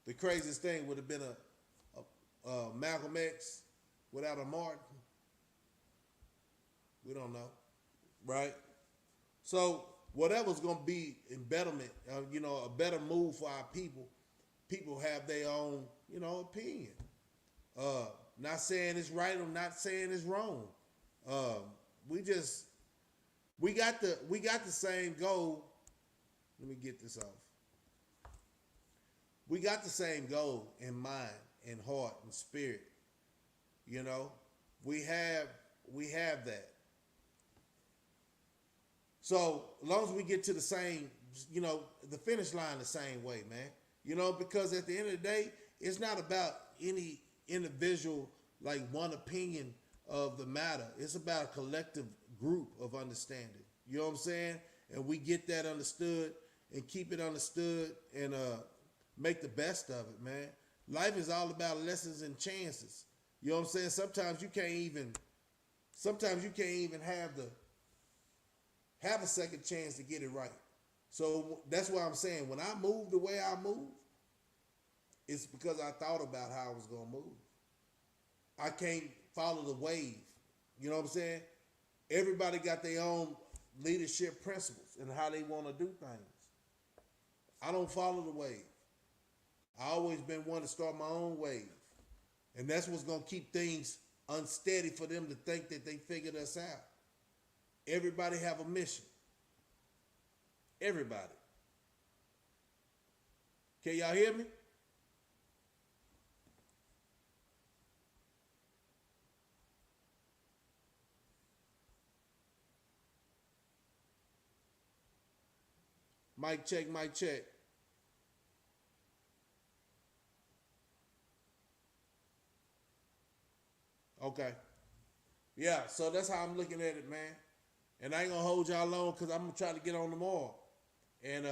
the craziest thing would have been a Malcolm X without a Martin? We don't know, right? So whatever's gonna be in betterment, a better move for our people. People have their own, opinion. Uh, Not saying it's right or not saying it's wrong. Um, we just we got the same goal. Let me get this off. We got the same goal in mind and heart and spirit. You know, we have we have that. So as long as we get to the same, the finish line the same way, man. Because at the end of the day, it's not about any individual like one opinion of the matter. It's about a collective group of understanding. You know what I'm saying? And we get that understood and keep it understood and make the best of it, man. Life is all about lessons and chances. You know what I'm saying? Sometimes you can't even have a second chance to get it right. So that's why I'm saying when I move the way I move, it's because I thought about how I was gonna move. I can't follow the wave. You know what I'm saying? Everybody got their own leadership principles and how they want to do things. I don't follow the wave. I always been one to start my own wave. And that's what's gonna keep things unsteady for them to think that they figured us out. Everybody have a mission. Everybody. Can y'all hear me? Mic check, mic check. Okay. Yeah, so that's how I'm looking at it, man. And I ain't gonna hold y'all long because I'm gonna try to get on tomorrow. And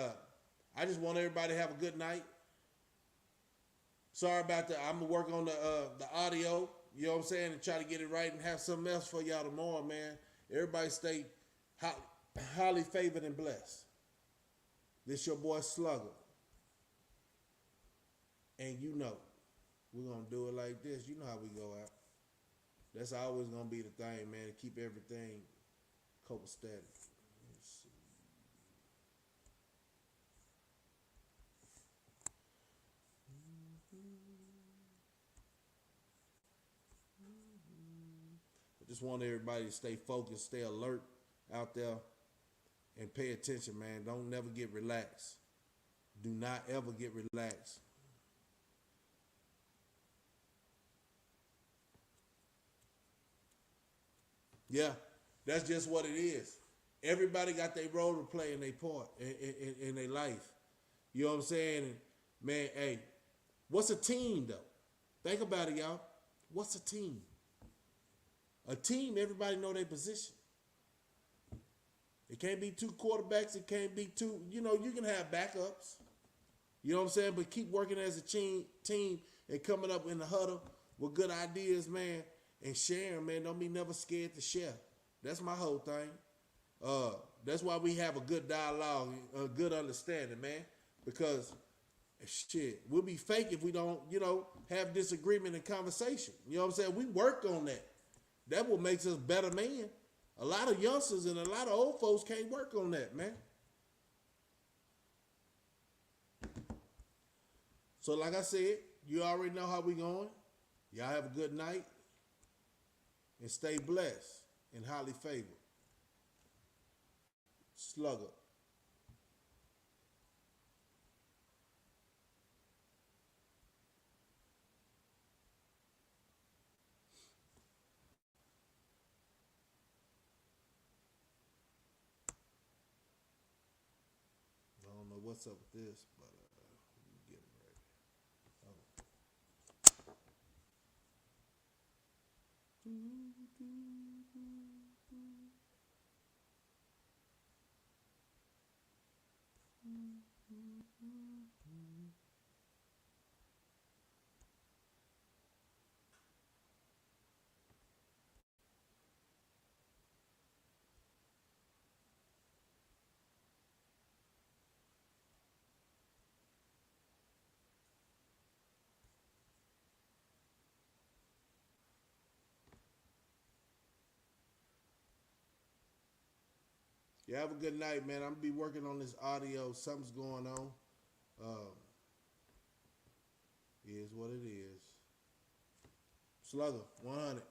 I just want everybody to have a good night. Sorry about that. I'm gonna work on the audio, you know what I'm saying, and try to get it right and have something else for y'all tomorrow, man. Everybody stay highly favored and blessed. This your boy Slugger. And we're gonna do it like this. You know how we go out. That's always gonna be the thing, man, to keep everything copacetic. Let's see. I just want everybody to stay focused, stay alert out there, and pay attention, man. Don't never get relaxed. Do not ever get relaxed. Yeah, that's just what it is. Everybody got their role to play in their part in their life. You know what I'm saying? And man, hey, what's a team though? Think about it, y'all. What's a team? A team, everybody know their position. It can't be two quarterbacks. It can't be two. You can have backups. You know what I'm saying? But keep working as a team and coming up in the huddle with good ideas, man, and sharing, man. Don't be never scared to share. That's my whole thing. That's why we have a good dialogue, a good understanding, man. Because shit, we'll be fake if we don't, have disagreement and conversation. You know what I'm saying? We work on that. That what makes us better men. A lot of youngsters and a lot of old folks can't work on that, man. So like I said, you already know how we going. Y'all have a good night and stay blessed and highly favored. Slugger. I don't know what's up with this, but get it right. Oh. You have a good night, man. I'm gonna be working on this audio. Something's going on. Is what it is. Slugger, 100.